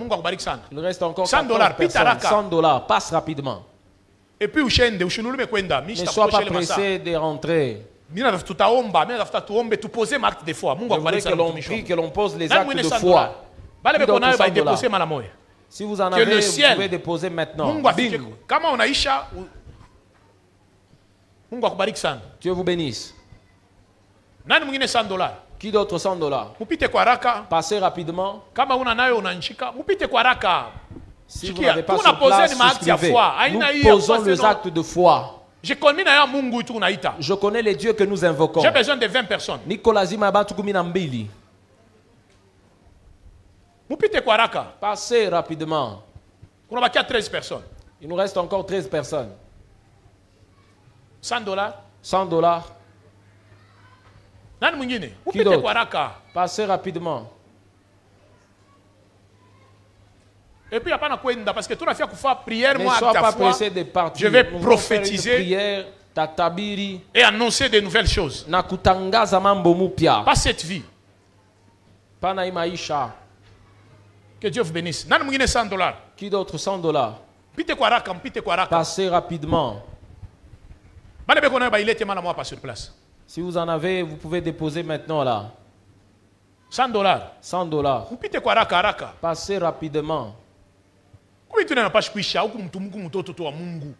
Speaker 2: Il reste encore 14 personnes. 100 $. Passe rapidement.
Speaker 1: Et puis,
Speaker 2: ne sois pas pressé de rentrer.
Speaker 1: Je
Speaker 2: voudrais que l'on prie, que l'on pose les actes de foi. Si vous en avez, vous pouvez déposer maintenant. Dieu vous bénisse. Qui d'autre $100? Passez rapidement. Si vous n'avez pas sur place, souscrivez. Nous posons les actes de foi.
Speaker 1: Je
Speaker 2: connais les dieux que nous invoquons.
Speaker 1: J'ai besoin de 20 personnes.
Speaker 2: Passez rapidement.
Speaker 1: Il y a 13 personnes.
Speaker 2: Il nous reste encore 13 personnes.
Speaker 1: $100.
Speaker 2: $100.
Speaker 1: Qui d'autre?
Speaker 2: Passez rapidement.
Speaker 1: Et puis, parce que tout a fait prière,
Speaker 2: ne sois pas pressé de partir.
Speaker 1: Je vais prophétiser et annoncer de nouvelles choses. Pas cette vie. Que Dieu vous bénisse. $100.
Speaker 2: Qui d'autre? $100. Passez rapidement. Si vous en avez, vous pouvez déposer maintenant là.
Speaker 1: $100.
Speaker 2: $100. Passez rapidement.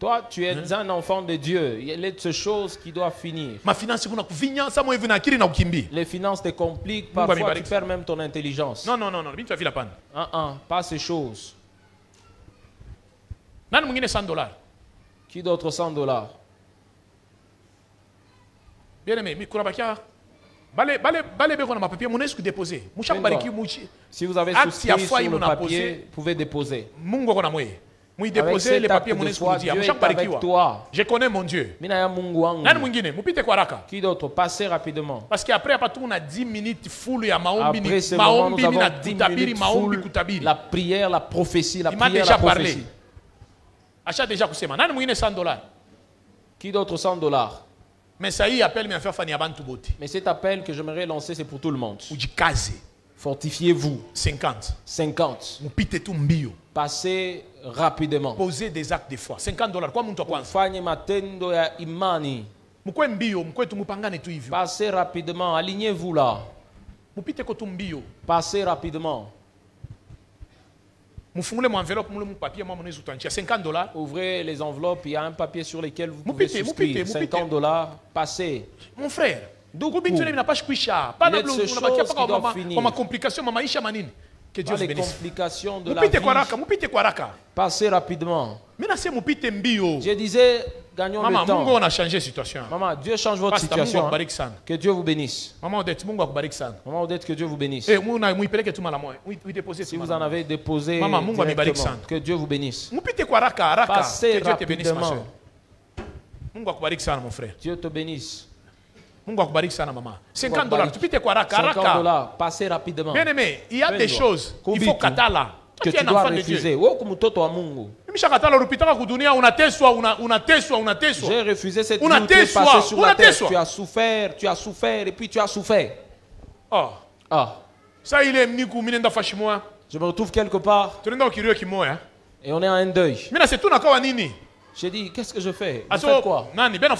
Speaker 2: Toi, tu es un enfant de Dieu. Il y a de ces choses qui doivent finir. Les finances te compliquent. Parfois, tu perds même ton intelligence.
Speaker 1: Non.
Speaker 2: Pas ces choses.
Speaker 1: $100.
Speaker 2: Qui d'autre? $100.
Speaker 1: Bien aimé,
Speaker 2: si vous avez souscrit sur le papier, vous pouvez déposer. Avec cet acte de foi, Dieu est avec toi.
Speaker 1: Je connais mon Dieu.
Speaker 2: Qui d'autre? Passez rapidement.
Speaker 1: Parce qu'après, on a 10 minutes full.
Speaker 2: Après ce moment, nous avons 10 minutes full. La prière, la prophétie, la prière, la prophétie. Qui d'autre? $100.
Speaker 1: Mais ça y appelle mes frères Fanny Abantu Boti.
Speaker 2: Mais cet appel que j'aimerais lancer, c'est pour tout le monde.
Speaker 1: Kaze.
Speaker 2: Fortifiez-vous.
Speaker 1: 50.
Speaker 2: Passez rapidement.
Speaker 1: Posez des actes de foi. $50. Quoi mon toi?
Speaker 2: Fanye matendo ya imani. Passez rapidement. Alignez-vous là. Passez rapidement. Ouvrez les enveloppes, il y a un papier sur lequel vous pouvez souscrire. $50, passez.
Speaker 1: Mon frère, que Dieu vous bénisse.
Speaker 2: Complications de la vie. Passez rapidement. Je disais, gagnons le temps.
Speaker 1: Maman, on a changé de situation.
Speaker 2: Maman, Dieu change votre situation. Que Dieu vous bénisse. Maman Odette, que Dieu vous bénisse. Si vous en avez déposé, que Dieu vous bénisse. Passez rapidement. Dieu te bénisse.
Speaker 1: $50.
Speaker 2: $50. Passez rapidement.
Speaker 1: Bien aimé, il y a des choses. Il faut katala.
Speaker 2: Que tu dois refuser. J'ai refusé cette vie où tu es passé sur la terre. Tu as souffert et puis tu as souffert.
Speaker 1: Ça, il est
Speaker 2: je me retrouve quelque part et on est en deuil. J'ai dit, qu'est-ce que je fais? Vous faites quoi? Mettre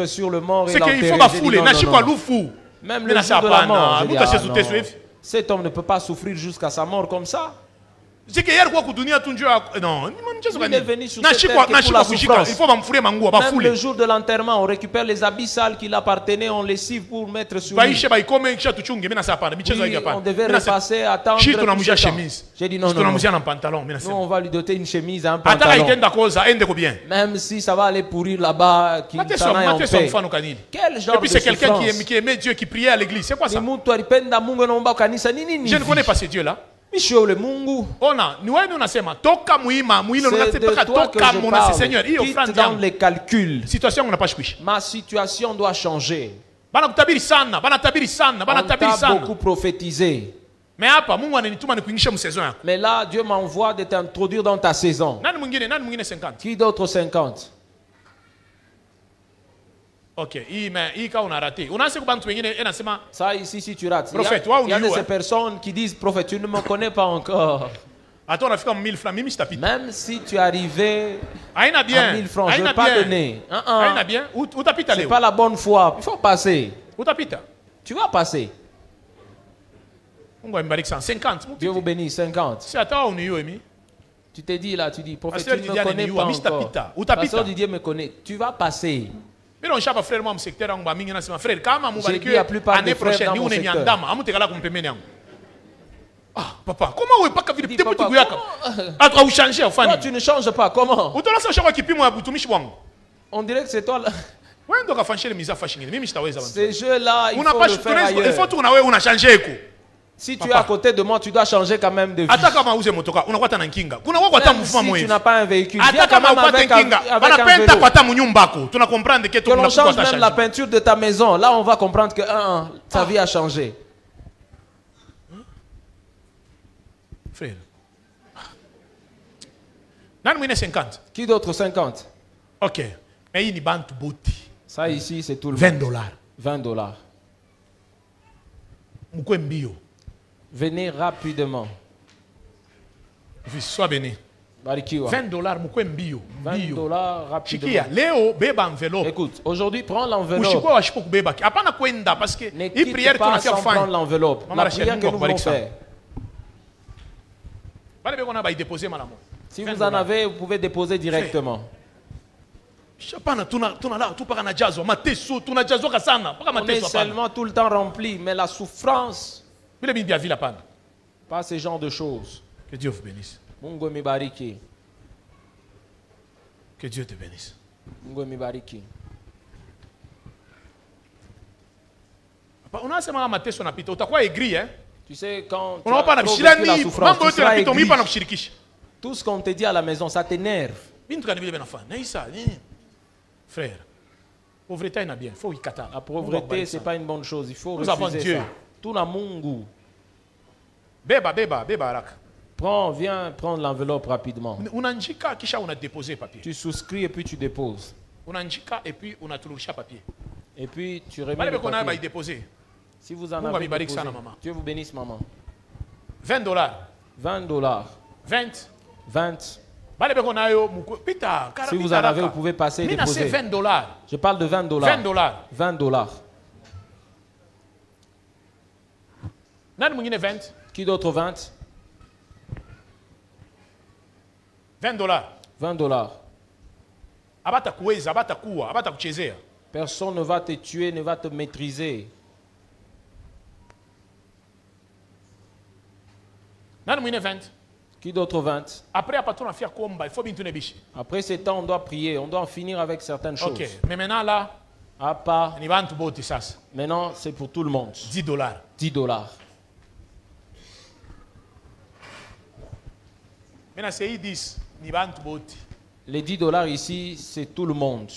Speaker 2: sur le mort et l'enterrer. Même le jour de la mort, cet homme ne peut pas souffrir jusqu'à sa mort comme ça.
Speaker 1: C'est que hier quoi que dunia tunjo non
Speaker 2: il est venu sur cette terre pour la souffrance. Même le jour de l'enterrement, on récupère les habits sales qui l'appartenaient, on les lessive pour mettre sur lui. Oui, on devait repasser, attendre. J'ai dit non. Nous, on va lui doter une chemise et un pantalon. Même si ça va aller pourrir là-bas, qu'il s'en aille en paix. Quel genre de
Speaker 1: c'est quelqu'un qui aimait Dieu, qui priait à l'église. C'est quoi ça?
Speaker 2: Je ne
Speaker 1: connais pas ce Dieu-là. C'est de toi que je parle. Quitte dans les calculs. Ma situation doit changer. On t'a beaucoup prophétisé.
Speaker 2: Mais là, Dieu m'envoie de t'introduire dans ta saison. Qui d'autre 50?
Speaker 1: Ok, on a raté.
Speaker 2: Ça ici, si tu rates, il y a de ces personnes qui disent, prophète, tu ne me connais pas encore. Même si tu es arrivé à 1000 francs, je ne vais pas donner. C'est pas la bonne foi. Il faut passer. Tu vas passer. Dieu vous bénisse, 50. Tu t'es dit là, tu dis, prophète, tu ne me connais pas encore. Pasteur Didier me connaît. Tu vas passer.
Speaker 1: J'ai dit la plupart des frères dans mon secteur. Ah, papa, comment vous pas tu
Speaker 2: ne changes pas, comment? On dirait que c'est toi là. Ces jeux-là, il faut le faire ailleurs. Si tu es à côté de moi, tu dois changer quand même de vie. Même si tu n'as pas un véhicule, viens quand même avec un vélo. Que l'on change même la peinture de ta maison. Là, on va comprendre que ta vie a changé.
Speaker 1: Frère. Qui
Speaker 2: d'autre 50?
Speaker 1: Ok.
Speaker 2: Ça ici, c'est tout le
Speaker 1: monde.
Speaker 2: $20. Venez rapidement.
Speaker 1: Sois béni. $20
Speaker 2: rapidement. Écoute, aujourd'hui, prends l'enveloppe. Ne quitte pas sans prendre l'enveloppe. La prière que nous voulons faire. Si vous en avez, vous pouvez déposer directement. On est seulement tout le temps rempli, mais la souffrance, pas ce genre de choses.
Speaker 1: Que Dieu vous bénisse. Que Dieu te bénisse. On a seulement maté son apito. Tu as aigri, hein?
Speaker 2: Tu sais, quand tu as vécu la souffrance, tu seras aigri. Tout ce qu'on te dit à la maison, ça t'énerve.
Speaker 1: Frère, pauvreté n'est bien.
Speaker 2: La pauvreté, ce n'est pas une bonne chose. Il faut refuser ça. Tout na mungu.
Speaker 1: Beba.
Speaker 2: Prends, viens prendre l'enveloppe rapidement.
Speaker 1: Tu
Speaker 2: souscris et puis tu déposes. Et puis tu remets le papier. Si vous en avez déposé, Dieu vous bénisse, maman.
Speaker 1: $20.
Speaker 2: $20. 20. Si vous en avez, vous pouvez passer et déposer.
Speaker 1: $20.
Speaker 2: Je parle de $20. $20. Qui d'autre 20? $20. Personne ne va te tuer, ne va te maîtriser. Qui d'autre 20? Après ces temps, on doit prier, on doit en finir avec certaines choses.
Speaker 1: Ok, mais maintenant là,
Speaker 2: à part, maintenant c'est pour tout le monde.
Speaker 1: $10.
Speaker 2: $10.
Speaker 1: Maintenant c'est 10.
Speaker 2: Les $10 ici, c'est tout le monde.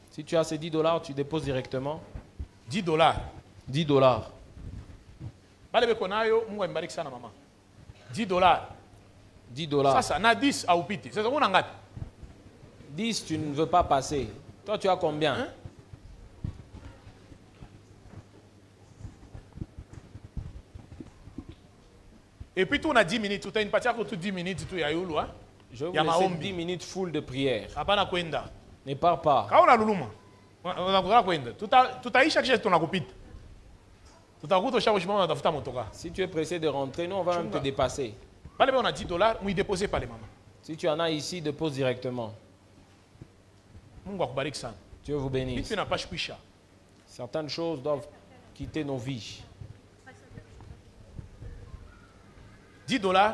Speaker 2: Si tu as ces $10, tu déposes directement.
Speaker 1: $10.
Speaker 2: $10. $10.
Speaker 1: Ça, ça n'a 10 à Upiti. C'est
Speaker 2: 10, tu ne veux pas passer. Toi, tu as combien? Hein?
Speaker 1: Et puis, tu as 10 minutes. Tu as une partie à 10 minutes. Tu as eu, hein?
Speaker 2: Je vais vous laisser 10 minutes full de prière. Ne pars pas. Si tu es pressé de rentrer, nous on va même te dépasser. Si tu en as ici, dépose directement. Dieu vous bénisse. Certaines choses doivent quitter nos vies.
Speaker 1: $10.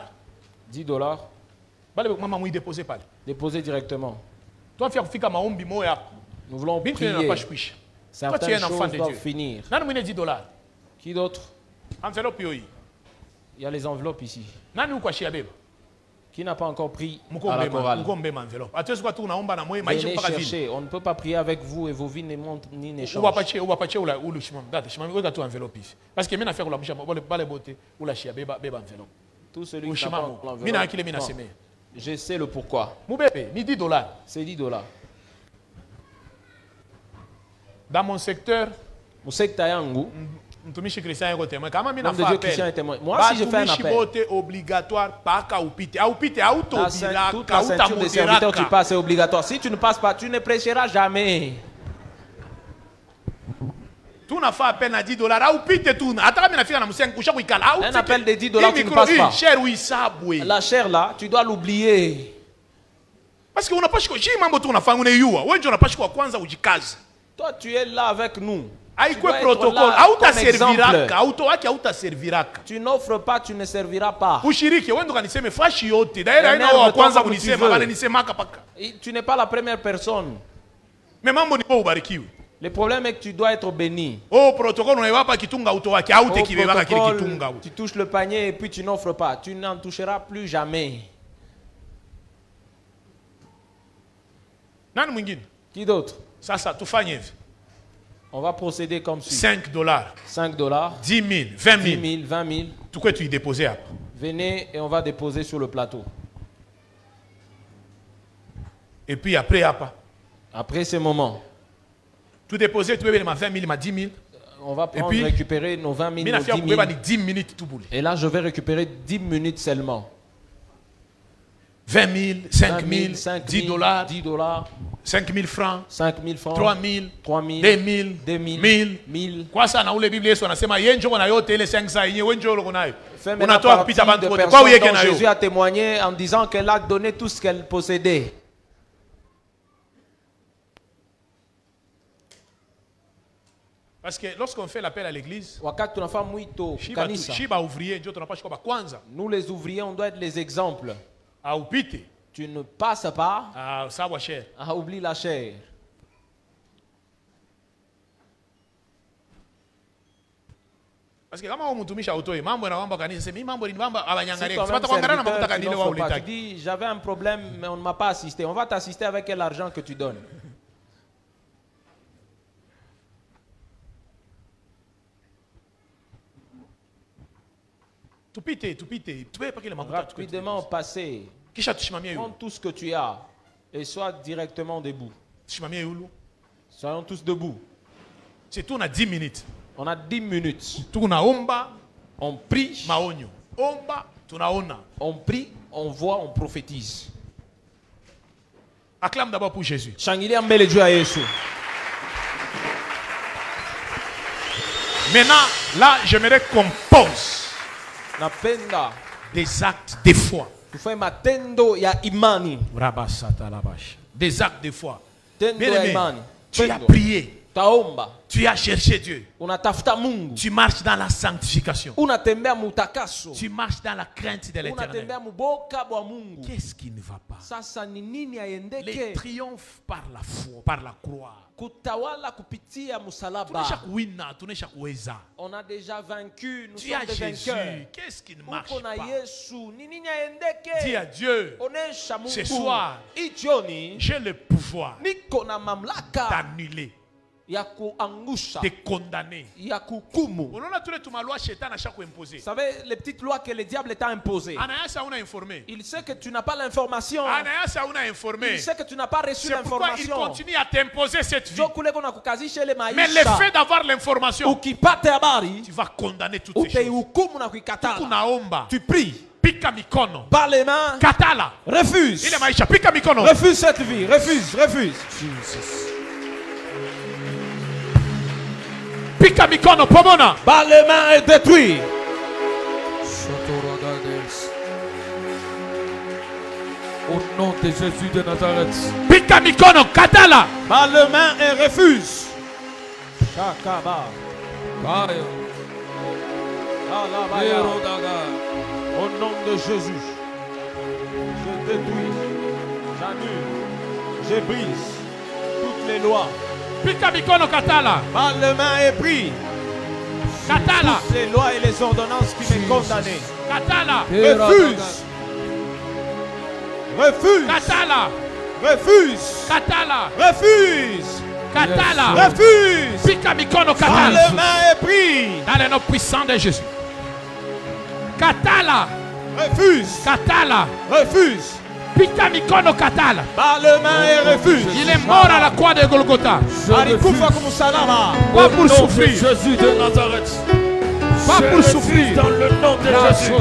Speaker 2: $10. Déposez directement. Nous voulons prier. Certaines choses doivent finir. Qui d'autre? Il y a les enveloppes ici. Qui n'a pas encore pris à la chorale? Venez chercher. On ne peut pas prier avec vous et vos vies ne montrent ni n'échangent. Parce que tout celui qui n'a pas l'enveloppe. Je sais le pourquoi. C'est 10 $.
Speaker 1: Dans mon secteur,
Speaker 2: mon secteur yangu.
Speaker 1: Nombre de
Speaker 2: Dieu chrétien est témoin. Moi, si je fais un appel,
Speaker 1: obligatoire,
Speaker 2: toute la ceinture de serviteur, tu passes, c'est obligatoire. Si tu ne passes pas, tu ne prêcheras jamais.
Speaker 1: Tu n'as fait appel à 10 $. Un
Speaker 2: appel de 10 $, tu ne passes pas. La chair là, tu dois l'oublier.
Speaker 1: Parce que
Speaker 2: toi, tu es là avec nous. Tu n'offres pas, tu ne serviras pas. Tu n'es pas la première personne. Le problème est que tu dois être béni. Au protocole, tu touches le panier et puis tu n'offres pas. Tu n'en toucheras plus jamais. Qui d'autre? On va procéder comme suit.
Speaker 1: 5 $.
Speaker 2: 5 $.
Speaker 1: 10 000, 20 000.
Speaker 2: 10 000, 20 000.
Speaker 1: Tout quoi tu y déposes après?
Speaker 2: Venez et on va déposer sur le plateau.
Speaker 1: Et puis après,
Speaker 2: après ce moment.
Speaker 1: Tout déposer, tu veux 20 000, 10 000.
Speaker 2: On va prendre, récupérer nos 20 000, nos 10 000. Et là, je vais récupérer 10 minutes seulement.
Speaker 1: 20 000, 5 000, 10 $,
Speaker 2: 10 $,
Speaker 1: 5 000 francs,
Speaker 2: 5 000 francs,
Speaker 1: 3 000,
Speaker 2: 3 000,
Speaker 1: 2 000,
Speaker 2: 2 000,
Speaker 1: 1000,
Speaker 2: 1000.
Speaker 1: Quoi ça, dans la Bible, on a dit,
Speaker 2: Fais maintenant partie de personnes dont Jésus a témoigné en disant qu'elle a donné tout ce qu'elle possédait.
Speaker 1: Parce que lorsqu'on fait l'appel à l'église,
Speaker 2: nous les ouvriers, on doit être les exemples. Tu ne passes pas, oublie la chair.
Speaker 1: Parce que quand on
Speaker 2: tu dis, j'avais un problème, mais on ne m'a pas assisté. On va t'assister avec quel argent que tu donnes. Rapidement passer. Prends tout ce que tu as et sois directement debout. Soyons tous debout.
Speaker 1: C'est tout, on a 10 minutes.
Speaker 2: On a 10 minutes.
Speaker 1: On prie.
Speaker 2: On prie, on voit, on prophétise.
Speaker 1: Acclame d'abord pour Jésus.
Speaker 2: Shangilia mbele juu ya Yesu.
Speaker 1: Maintenant, là, j'aimerais qu'on pose
Speaker 2: napenda
Speaker 1: des actes de foi.
Speaker 2: Tufanye matendo ya imani.
Speaker 1: Des actes de foi.
Speaker 2: Tendo ya imani.
Speaker 1: Tu as prié.
Speaker 2: Taomba.
Speaker 1: Tu as cherché Dieu.
Speaker 2: Unatafuta Mungu.
Speaker 1: Tu marches dans la sanctification.
Speaker 2: Unatembea mutakaso.
Speaker 1: Tu marches dans la crainte de l'Éternel.
Speaker 2: Unatembea muboka bwa Mungu.
Speaker 1: Qu'est-ce qui ne va pas?
Speaker 2: Sasa ni nini aendeke?
Speaker 1: Les triomphes par la foi, par la croix.
Speaker 2: Kutawala kupitia musalaba.
Speaker 1: On
Speaker 2: a déjà vaincu, nous sommes des vainqueurs.
Speaker 1: Qu'est-ce qui ne marche pas?
Speaker 2: Dis
Speaker 1: à Dieu, ce soir, j'ai le pouvoir d'annuler, de condamner.
Speaker 2: Vous savez, les petites lois que le diable t'a imposées. Il sait que tu n'as pas l'information. Il sait que tu n'as pas reçu l'information.
Speaker 1: Il continue à t'imposer cette vie.
Speaker 2: Mais
Speaker 1: le fait d'avoir l'information, tu vas condamner toutes ces choses.
Speaker 2: Tu pries.
Speaker 1: Pika mikono.
Speaker 2: Par les mains.
Speaker 1: Katala.
Speaker 2: Refuse.
Speaker 1: Ile maisha. Pika mikono.
Speaker 2: Refuse cette vie. Refuse. Refuse.
Speaker 1: Jesus. Pika mikono. Pomona.
Speaker 2: Par les mains et détruit.
Speaker 3: Au nom de Jésus de Nazareth.
Speaker 1: Pika mikono. Katala.
Speaker 2: Par les mains et refuse. Shakaba.
Speaker 3: Fire.
Speaker 2: Au nom de Jésus, je détruis, j'annule, je brise toutes les lois.
Speaker 1: Pika mikono katala.
Speaker 2: Par les mains et prie.
Speaker 1: Katala.
Speaker 2: Toutes les lois et les ordonnances qui me condamnaient.
Speaker 1: Katala.
Speaker 2: Refuse.
Speaker 1: Refuse.
Speaker 2: Katala.
Speaker 1: Refuse.
Speaker 2: Katala.
Speaker 1: Refuse.
Speaker 2: Katala.
Speaker 1: Refuse.
Speaker 2: Pika mikono
Speaker 1: Par
Speaker 2: katala.
Speaker 1: les mains et prie.
Speaker 2: Dans le nom puissant de Jésus. Katala.
Speaker 1: Refuse.
Speaker 2: Katala.
Speaker 1: Refuse.
Speaker 2: Pika mikono katala.
Speaker 1: Par les mains et refuse.
Speaker 2: Il est mort à la croix de Golgotha.
Speaker 1: Alikufa kumsalaba.
Speaker 2: Pas pour souffrir.
Speaker 3: Jésus de Nazareth.
Speaker 2: Pas pour souffrir.
Speaker 3: Dans le nom de Jésus.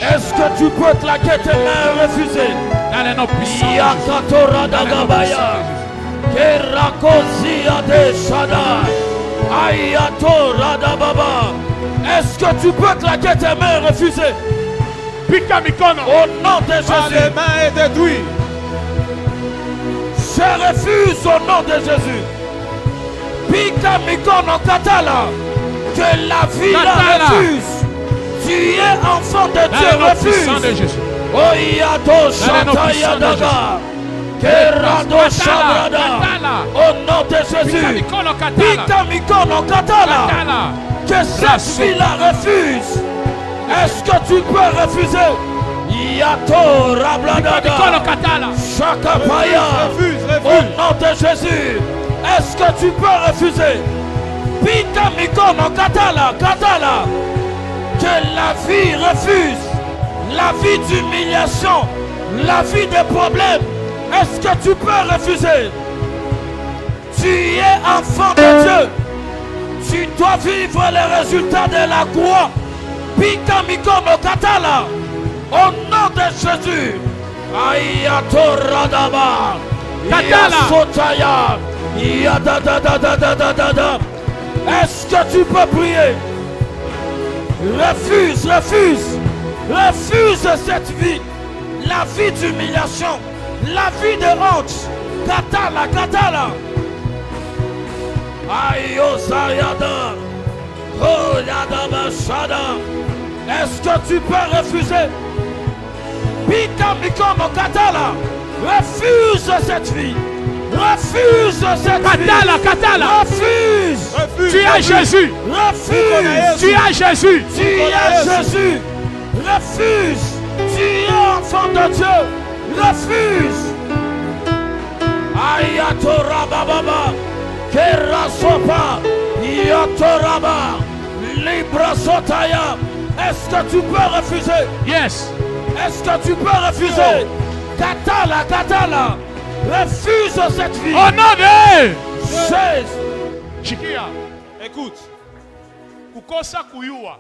Speaker 3: Est-ce que tu peux claquer tes mains et refuser?
Speaker 2: Dans le nom puissant.
Speaker 3: Yakatora Dagabaya. Kerakozia de Shaddai. Ayatora Dababa. Est-ce que tu peux claquer tes mains et refuser?
Speaker 2: Pika mikono.
Speaker 3: Au nom de
Speaker 1: Par les
Speaker 3: Jésus.
Speaker 1: mains et détruit.
Speaker 3: Je refuse au nom de Jésus. Pika mikono katala. Que la vie la refuse. Tu es enfant de Dieu, refuse. Oyato Shataya Daga. Kerado Shabrada. Au nom de Jésus. Pika mikono katala. Que cette vie la refuse. Est-ce que tu peux refuser? Yato Rabladaga. Shakapaya. Au nom de Jésus. Est-ce que tu peux refuser? Pika mikono katala, katala. Que la vie refuse. La vie d'humiliation. La vie de problèmes. Est-ce que tu peux refuser? Tu es enfant de Dieu. Tu dois vivre les résultats de la croix. Pika mikono katala. Au nom de Jésus. Ayatoradaba. Katala. Yadadadadadadada. Est-ce que tu peux prier? Refuse, refuse. Refuse cette vie. La vie d'humiliation. La vie de honte. Katala, katala. Ayosayada. Oh, yadaba shada. Est-ce que tu peux refuser? Pika mikono katala. Refuse cette vie. Refuse cette
Speaker 2: Katala,
Speaker 3: vie.
Speaker 2: katala.
Speaker 3: Refuse.
Speaker 1: Refuse.
Speaker 2: Tu es Jésus.
Speaker 3: Refuse.
Speaker 2: Tu es Jésus.
Speaker 3: Tu es Jésus. Refuse. Tu es enfant de Dieu. Refuse. Ayatoraba baba. Kerasopa. Yatoraba. Libra sotaya. Est-ce que tu peux refuser?
Speaker 2: Yes.
Speaker 3: Est-ce que tu peux refuser? Katala, katala. Refuse cette vie.
Speaker 2: Au nom de
Speaker 3: Jésus.
Speaker 2: Chikia.
Speaker 1: Écoute.
Speaker 2: Kukosa kuyua.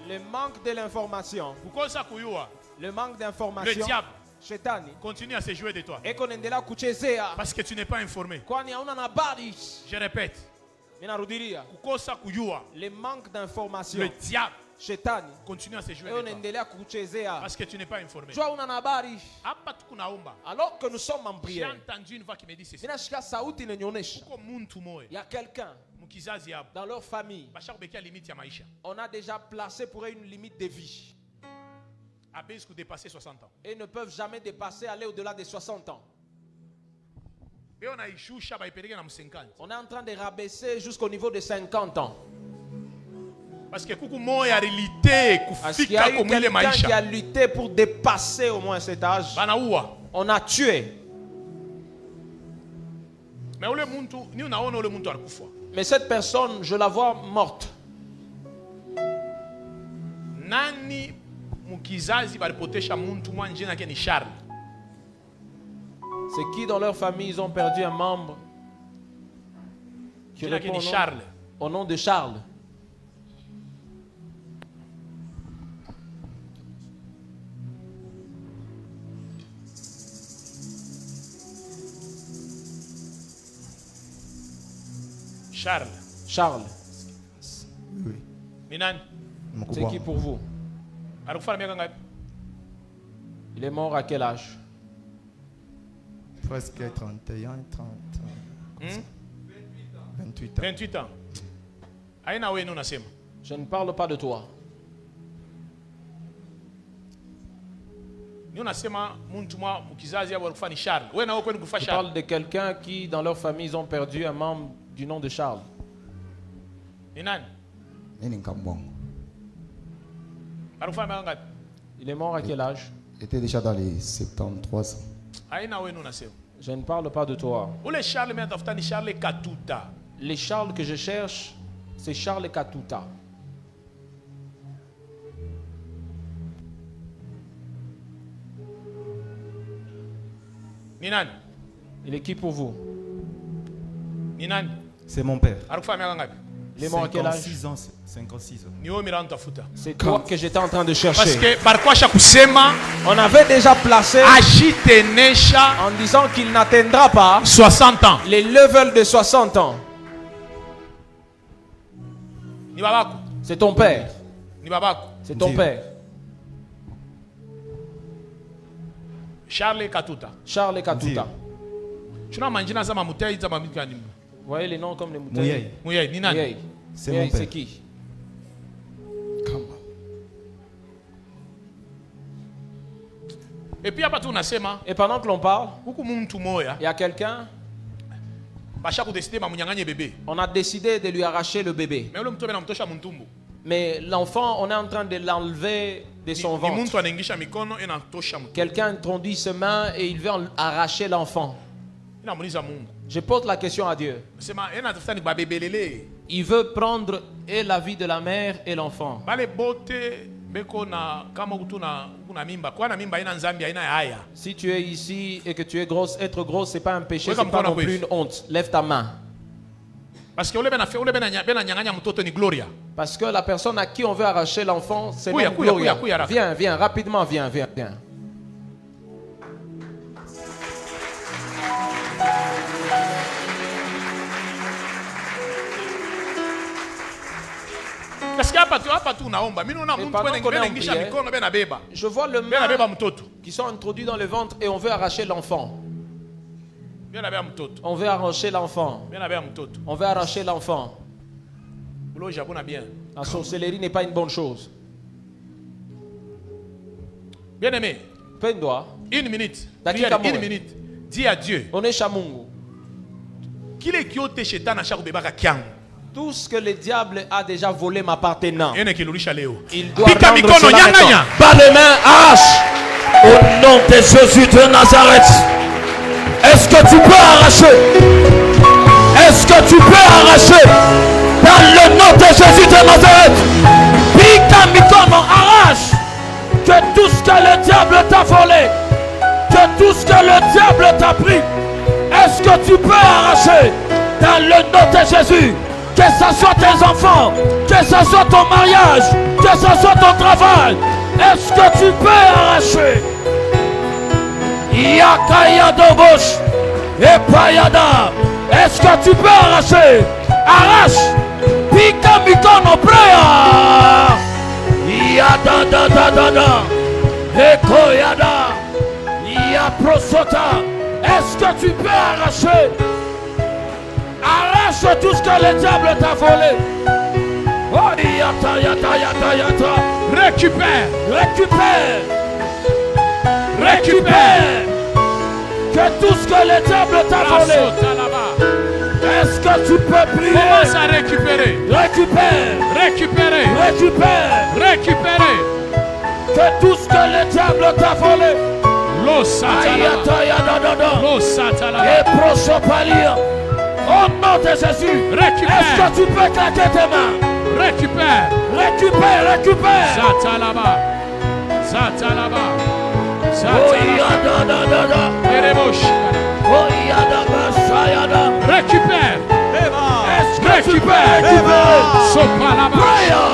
Speaker 1: Le manque de l'information.
Speaker 2: Kukosa kuyua.
Speaker 1: Le manque
Speaker 2: Le
Speaker 1: d'information.
Speaker 2: diable
Speaker 1: Shetani.
Speaker 2: continue à se jouer de toi.
Speaker 1: Ekonendelea kuchezea.
Speaker 2: Parce que tu n'es pas informé.
Speaker 1: Kwani hauna habari.
Speaker 2: Je répète.
Speaker 1: Ninarudilia.
Speaker 2: Kukosa kuyua.
Speaker 1: Le manque d'information.
Speaker 2: Le diable
Speaker 1: Shetani.
Speaker 2: continue à se jouer de toi.
Speaker 1: Ekonendelea kuchezea.
Speaker 2: Parce que tu n'es pas informé.
Speaker 1: Jua una habari.
Speaker 2: Hapa tukunaomba.
Speaker 1: Alors que nous sommes en
Speaker 2: J'ai
Speaker 1: prière.
Speaker 2: entendu une voix qui me dit ceci.
Speaker 1: Ninashika sauti inanionyesha.
Speaker 2: Kuko muntu moya.
Speaker 1: Il y a quelqu'un
Speaker 2: Mukizazi yabo.
Speaker 1: dans leur famille.
Speaker 2: Bashakubekia limite ya maisha.
Speaker 1: On a déjà placé pour eux une limite de vie.
Speaker 2: Abezi kudepasser 60 ans.
Speaker 1: Et ne peuvent jamais dépasser, aller au-delà des 60 ans.
Speaker 2: Beo na ishusha baipeleke na 50.
Speaker 1: On est en train de rabaisser jusqu'au niveau de 50 ans.
Speaker 2: Parce que kuku moya réalité
Speaker 1: Parce qu'il y a
Speaker 2: kufika
Speaker 1: eu
Speaker 2: comme ile
Speaker 1: quelqu'un qui a
Speaker 2: maisha.
Speaker 1: lutté pour dépasser au moins cet âge.
Speaker 2: Banaua.
Speaker 1: On a tué.
Speaker 2: Mais ule muntu ni unaona ule muntu alikufa.
Speaker 1: Mais cette personne, je la vois morte.
Speaker 2: Nani mukizazi balipotesha muntu mwa njina yake ni Charles.
Speaker 1: C'est qui dans leur famille, ils ont perdu un membre qui
Speaker 2: Njina yake
Speaker 1: répond
Speaker 2: ni Charles.
Speaker 1: au nom de Charles.
Speaker 2: Charles.
Speaker 1: Charles,
Speaker 2: Ni nani?
Speaker 1: c'est qui pour vous?
Speaker 2: Alikufa na miaka ngapi?
Speaker 1: Il est mort à quel âge?
Speaker 4: Presque 31, 30, 28 ans.
Speaker 2: 28 ans. Aina wewe unasema.
Speaker 1: Je ne parle pas de toi.
Speaker 2: Ni unasema muntu mwa mukizazi yabo alikufa ni Charles. Wewe na wewe kwani kufa
Speaker 1: Je
Speaker 2: Charles.
Speaker 1: parle de quelqu'un qui, dans leur famille, ils ont perdu un membre du nom de Charles.
Speaker 2: Ni nani?
Speaker 4: Mimi ni Nkambongo.
Speaker 2: Alikufa na miaka ngapi?
Speaker 1: Il est mort à quel âge?
Speaker 4: était déjà dans les 73 ans.
Speaker 3: Je ne parle pas de toi. Les Charles que je cherche, c'est Charles Katuta. Il est qui pour vous?
Speaker 4: C'est mon père.
Speaker 3: Il est mort à quel âge?
Speaker 4: 56 ans.
Speaker 3: C'est toi que j'étais en train de chercher.
Speaker 1: Parce que
Speaker 3: on avait déjà placé en disant qu'il n'atteindra pas
Speaker 1: 60 ans.
Speaker 3: Les levels de 60 ans. C'est ton père. C'est ton père.
Speaker 1: Charles Katuta.
Speaker 3: Charles Katuta.
Speaker 1: Tu n'as mangé ça,
Speaker 3: vous voyez les noms comme les moutées.
Speaker 1: Mouyei.
Speaker 4: C'est mon père.
Speaker 3: C'est qui?
Speaker 1: Et puis
Speaker 3: et pendant que l'on parle, il y a quelqu'un. On a décidé de lui arracher le bébé. Mais l'enfant, on est en train de l'enlever de son ventre. Quelqu'un introduit ses mains et il veut arracher l'enfant. Je pose la question à Dieu. Il veut prendre et la vie de la mère et l'enfant. Si tu es ici et que tu es grosse, être grosse, c'est pas un péché, c'est pas non plus une honte. Lève ta main. Parce que la personne à qui on veut arracher l'enfant, c'est même Gloria. Viens, rapidement, viens. Je vois le main qui sont introduits dans le ventre et on veut arracher l'enfant. On veut arracher l'enfant. On veut arracher l'enfant. La sorcellerie n'est pas une bonne chose.
Speaker 1: Bien aimé. Une minute. Dis à Dieu.
Speaker 3: On est chamungu. Tout ce que le diable a déjà volé m'appartenant. Il doit rendre cela maintenant.
Speaker 2: Par les mains, arrache. Au nom de Jésus de Nazareth. Est-ce que tu peux arracher? Est-ce que tu peux arracher? Dans le nom de Jésus de Nazareth. Pika Mikono, arrache. Que tout ce que le diable t'a volé, que tout ce que le diable t'a pris, est-ce que tu peux arracher? Dans le nom de Jésus. Que ce soit tes enfants, que ce soit ton mariage, que ce soit ton travail, est-ce que tu peux arracher? Yakaya Dobosh et Payada, est-ce que tu peux arracher? Arrache! Pika Mikono Preya! Yada da da da da! Eko Yada! Yaprosota! Est-ce que tu peux arracher? Arrache tout ce que le diable t'a volé. Oh, yata.
Speaker 1: Récupère.
Speaker 2: Que tout ce que le diable t'a volé. Est-ce que tu peux prier?
Speaker 1: Commence à récupérer. Récupérer.
Speaker 2: Que tout ce que le diable t'a volé.
Speaker 1: Lo satalaba.
Speaker 2: Et prosopalia. Au nom de Jésus,
Speaker 1: récupère.
Speaker 2: Est-ce que tu peux claquer tes mains?
Speaker 1: Récupère. Zatalaba. Récupère.
Speaker 2: Est-ce que tu peux récupérer?
Speaker 1: Sopalaba.
Speaker 2: Prayer.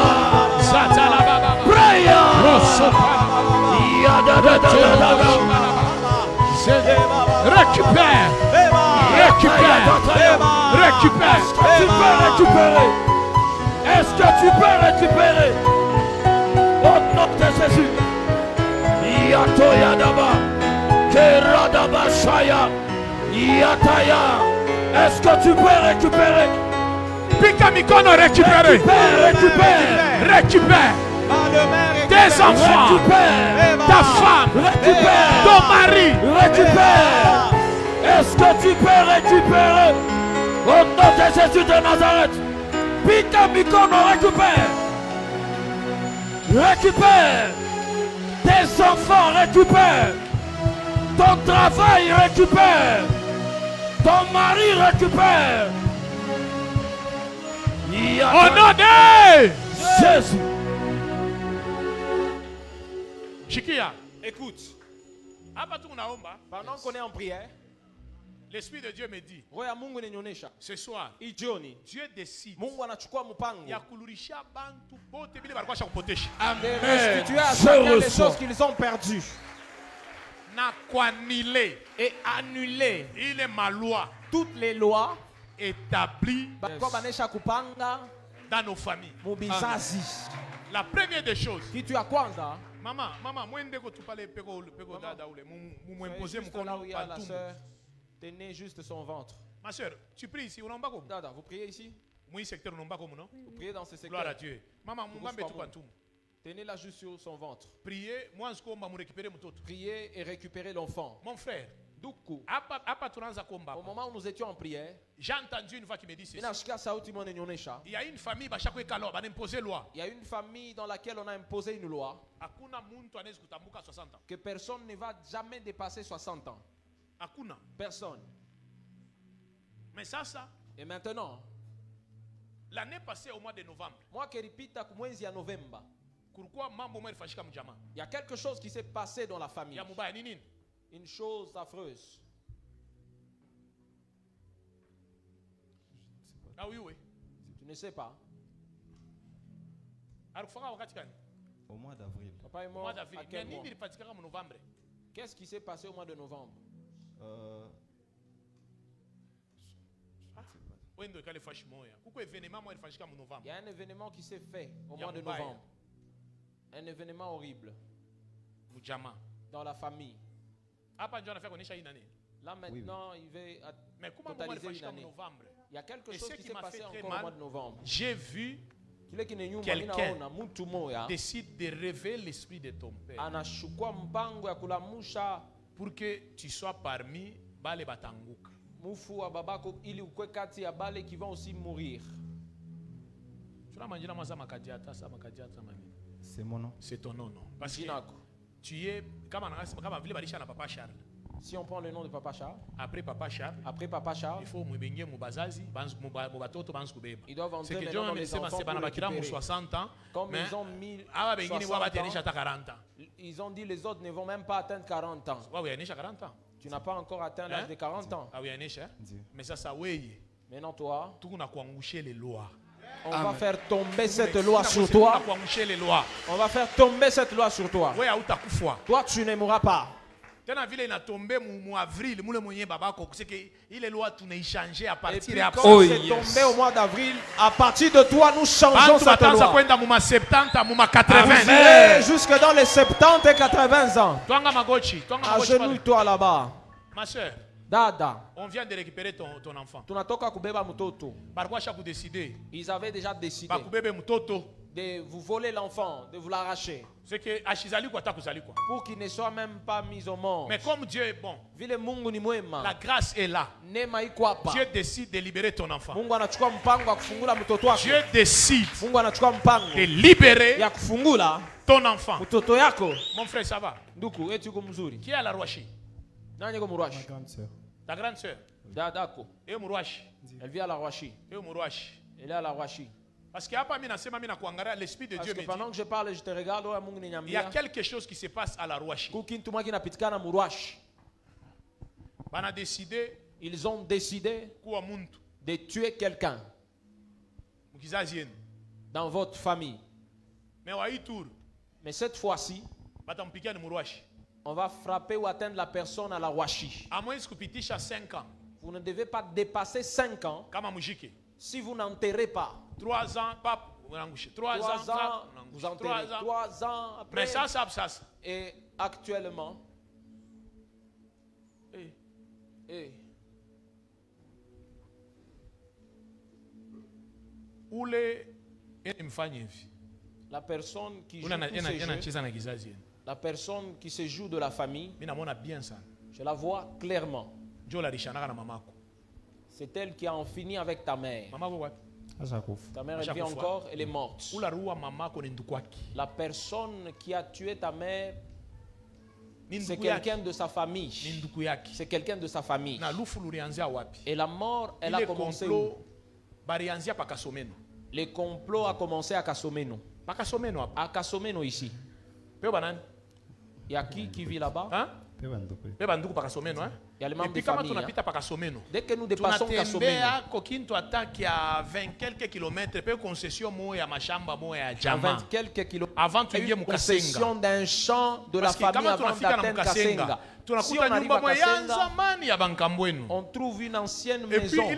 Speaker 1: Zatalaba.
Speaker 2: Prayer.
Speaker 1: Récupère.
Speaker 2: Est-ce que tu peux récupérer? Au nom de Jésus. Yato Yadaba. Keradaba Shaya. Yataya. Est-ce que tu peux récupérer?
Speaker 1: Pika Mikono, récupérer. Récupère. Tes enfants. Ta femme. Ton mari.
Speaker 2: Récupère. Est-ce que tu peux récupérer? Au nom de Jésus de Nazareth. Pika Mikono, récupère.
Speaker 3: Tes enfants récupèrent. Ton travail récupère. Ton mari récupère.
Speaker 1: Au nom de
Speaker 3: Jésus.
Speaker 1: Chikia.
Speaker 2: Écoute. Pendant qu'on est en prière,
Speaker 1: l'Esprit de Dieu me dit, ce soir, Dieu décide de
Speaker 2: restituer à chacun les choses qu'ils ont perdues. Et annuler toutes les lois
Speaker 1: établies dans nos familles. La première des choses, maman,
Speaker 2: tenez juste son ventre.
Speaker 1: Ma soeur, tu pries ici,
Speaker 2: Dada, vous priez ici?
Speaker 1: Vous
Speaker 2: priez dans ce secteur.
Speaker 1: Gloire à Dieu. Maman,
Speaker 2: tenez-la juste sur son ventre.
Speaker 1: Priez,
Speaker 2: Priez et récupérez l'enfant.
Speaker 1: Mon frère,
Speaker 2: au moment où nous étions en prière,
Speaker 1: j'ai entendu une voix qui me dit ceci. Il y a une famille
Speaker 2: il y a une famille dans laquelle on a imposé une loi que personne ne va jamais dépasser 60 ans. Personne.
Speaker 1: Mais ça.
Speaker 2: Et maintenant,
Speaker 1: l'année passée au mois de novembre,
Speaker 2: il y a quelque chose qui s'est passé dans la famille. Une chose affreuse.
Speaker 1: Ah oui.
Speaker 2: Tu ne sais pas.
Speaker 4: Au mois d'avril.
Speaker 2: Papa est mort à quel mois? Qu'est-ce qui s'est passé au mois de novembre?
Speaker 1: Il
Speaker 2: y a un événement qui s'est fait au mois de novembre. Un événement horrible dans la famille. Là maintenant, il va totaliser une année. Il y a quelque chose qui s'est passé encore au mois de novembre.
Speaker 1: J'ai vu quelqu'un décide de révéler l'esprit de ton père pour que tu sois parmi Bale Batanguka.
Speaker 2: Qui vont aussi mourir.
Speaker 4: C'est mon nom.
Speaker 1: C'est ton nom, non? Parce que tu es comme Papa Charles.
Speaker 2: Si on prend le nom de Papa Charles,
Speaker 1: après Papa Charles, il faut
Speaker 2: ils doivent entrer dans les enfants pour récupérer.
Speaker 1: 60 ans,
Speaker 2: comme ils ont mis 60 ans, ils ont dit les autres ne vont même pas atteindre 40 ans. Tu n'as pas encore atteint l'âge de 40 ans.
Speaker 1: Mais ça, oui.
Speaker 2: Maintenant toi,
Speaker 1: les lois.
Speaker 2: On va faire tomber cette loi sur toi. On va faire tomber cette loi sur toi. Toi, tu ne mourras pas.
Speaker 1: Et puis quand c'est tombé
Speaker 2: au mois d'avril, à partir de toi, nous changeons cette loi. Jusque dans les 70 et 80 ans. Agenouille-toi là-bas.
Speaker 1: Ma soeur,
Speaker 2: Dada,
Speaker 1: on vient de récupérer ton enfant.
Speaker 2: Ils avaient déjà décidé de vous voler l'enfant, de vous l'arracher. Pour qu'il ne soit même pas mis au monde.
Speaker 1: Mais comme Dieu est bon, la grâce est là. Dieu décide de libérer ton enfant. Dieu décide de libérer ton enfant. Mon frère, ça va? Qui est à la Rwashi?
Speaker 4: Ma grande sœur.
Speaker 1: Ta grande sœur?
Speaker 2: Elle vit à la Rwashi. Elle est à la Rwashi.
Speaker 1: Parce que l'Esprit de Dieu me dit,
Speaker 2: pendant que je parle, je te regarde.
Speaker 1: Il y a quelque chose qui se passe à la Rwashi.
Speaker 2: Ils ont décidé de tuer quelqu'un dans votre famille. Mais cette fois-ci, on va frapper ou atteindre la personne à la Rwashi. Vous ne devez pas dépasser 5 ans. Si vous n'enterrez pas
Speaker 1: 3 ans,
Speaker 2: vous enterrez 3 ans après.
Speaker 1: Mais ça.
Speaker 2: Et actuellement, la personne qui joue la personne qui se joue de la famille, je la vois clairement. C'est elle qui a en fini avec ta mère. Ta mère, elle vit encore, elle est morte. La personne qui a tué ta mère c'est quelqu'un de sa famille. C'est quelqu'un de sa famille. Et la mort, elle a commencé où? Le complot a commencé à Kasomeno. À Kasomeno ici. Il y a qui vit là-bas? Hein? Il y a les membres de famille. Dès que nous dépassons Kasomeno, à 20 quelques kilomètres, avant tu viens possession d'un champ de la famille avant d'atteindre Kasenga. Si on arrive à Kasenga, on trouve une ancienne maison. Et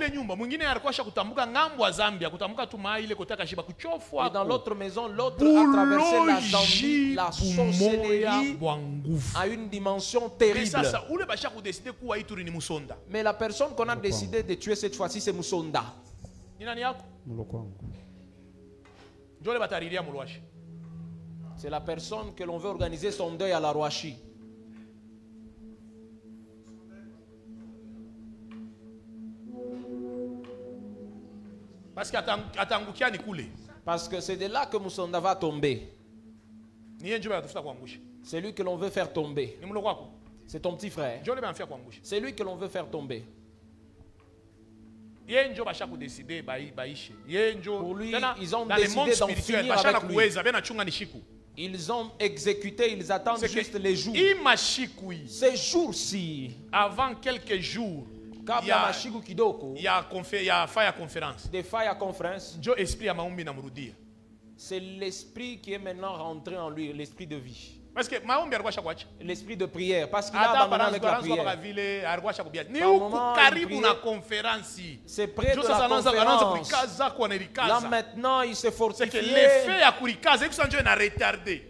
Speaker 2: dans l'autre maison, l'autre a traversé la Zambie, la sorcellerie à une dimension terrible. Mais la personne qu'on a décidé de tuer cette fois-ci, c'est Musonda. C'est la personne que l'on veut organiser son deuil à la Rwashi. Parce que c'est de là que Musonda va tomber. C'est lui que l'on veut faire tomber. C'est ton petit frère. C'est lui que l'on veut faire tomber. Pour lui, ils ont décidé d'en finir avec lui. Ils ont exécuté, ils attendent juste les jours. Ces jours-ci,
Speaker 1: avant quelques jours, il y a fire conférence.
Speaker 2: Des fire conférence. C'est l'esprit qui est maintenant rentré en lui, l'esprit de vie.
Speaker 1: Parce que
Speaker 2: l'esprit de prière, parce qu'il a abandonné avec la prière. C'est près de la conférence. Là maintenant, il se fortifie.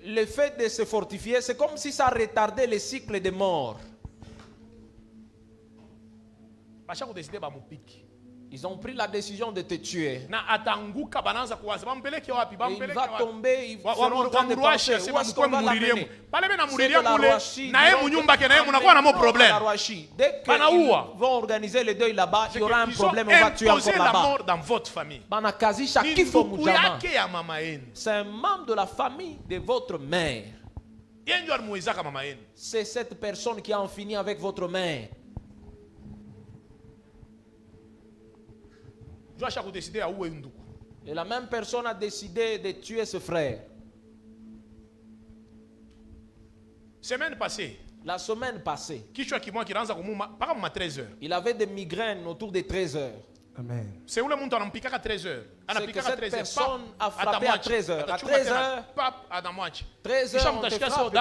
Speaker 2: Le fait de se fortifier, c'est comme si ça retardait le cycle de mort. Ils ont pris la décision de te tuer. Et il va tomber, ils seront en train de penser où est-ce qu'on va l'amener. C'est de la Rwashi. Dès qu'ils vont organiser le deuil là-bas, il y aura un problème, on va tuer encore là-bas. C'est un membre de la famille de votre mère. C'est cette personne qui a en fini avec votre mère. Et la même personne a décidé de tuer ce frère. La semaine passée, il avait des migraines autour de 13 heures.
Speaker 3: Amen.
Speaker 1: C'est où le monde en pique à 13 heures.
Speaker 2: C'est que cette personne a frappé à 13 heures. À 13 heures, 13 heures, on te frappe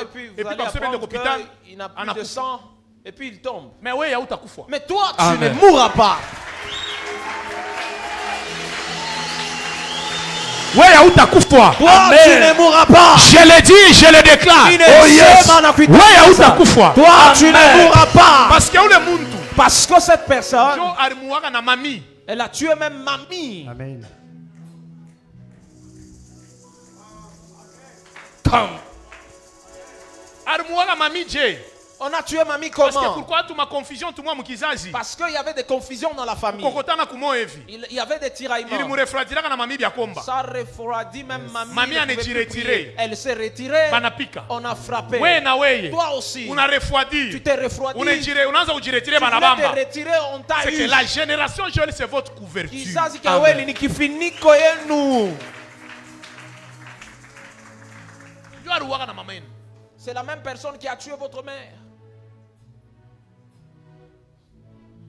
Speaker 2: et puis vous allez apprendre qu'il n'a plus de sang et puis il tombe. Mais toi, tu ne mourras pas.
Speaker 1: Toi, tu
Speaker 2: ne mourras pas.
Speaker 1: Je le dis, je le déclare.
Speaker 2: Oh yes. Toi, tu ne mourras pas. Parce que cette personne, elle a tué même mamie.
Speaker 3: Amen.
Speaker 2: On a tué mamie comment?
Speaker 1: Parce
Speaker 2: qu'il y avait des confusions dans la famille. Il y avait des tiraillements. Ça refroidit même mamie. Elle s'est retirée. On a frappé. Toi aussi. Tu t'es refroidi. Tu voulais te retirer, on t'a eu.
Speaker 1: C'est que la génération Joël, c'est votre couverture.
Speaker 2: C'est la même personne qui a tué votre mère.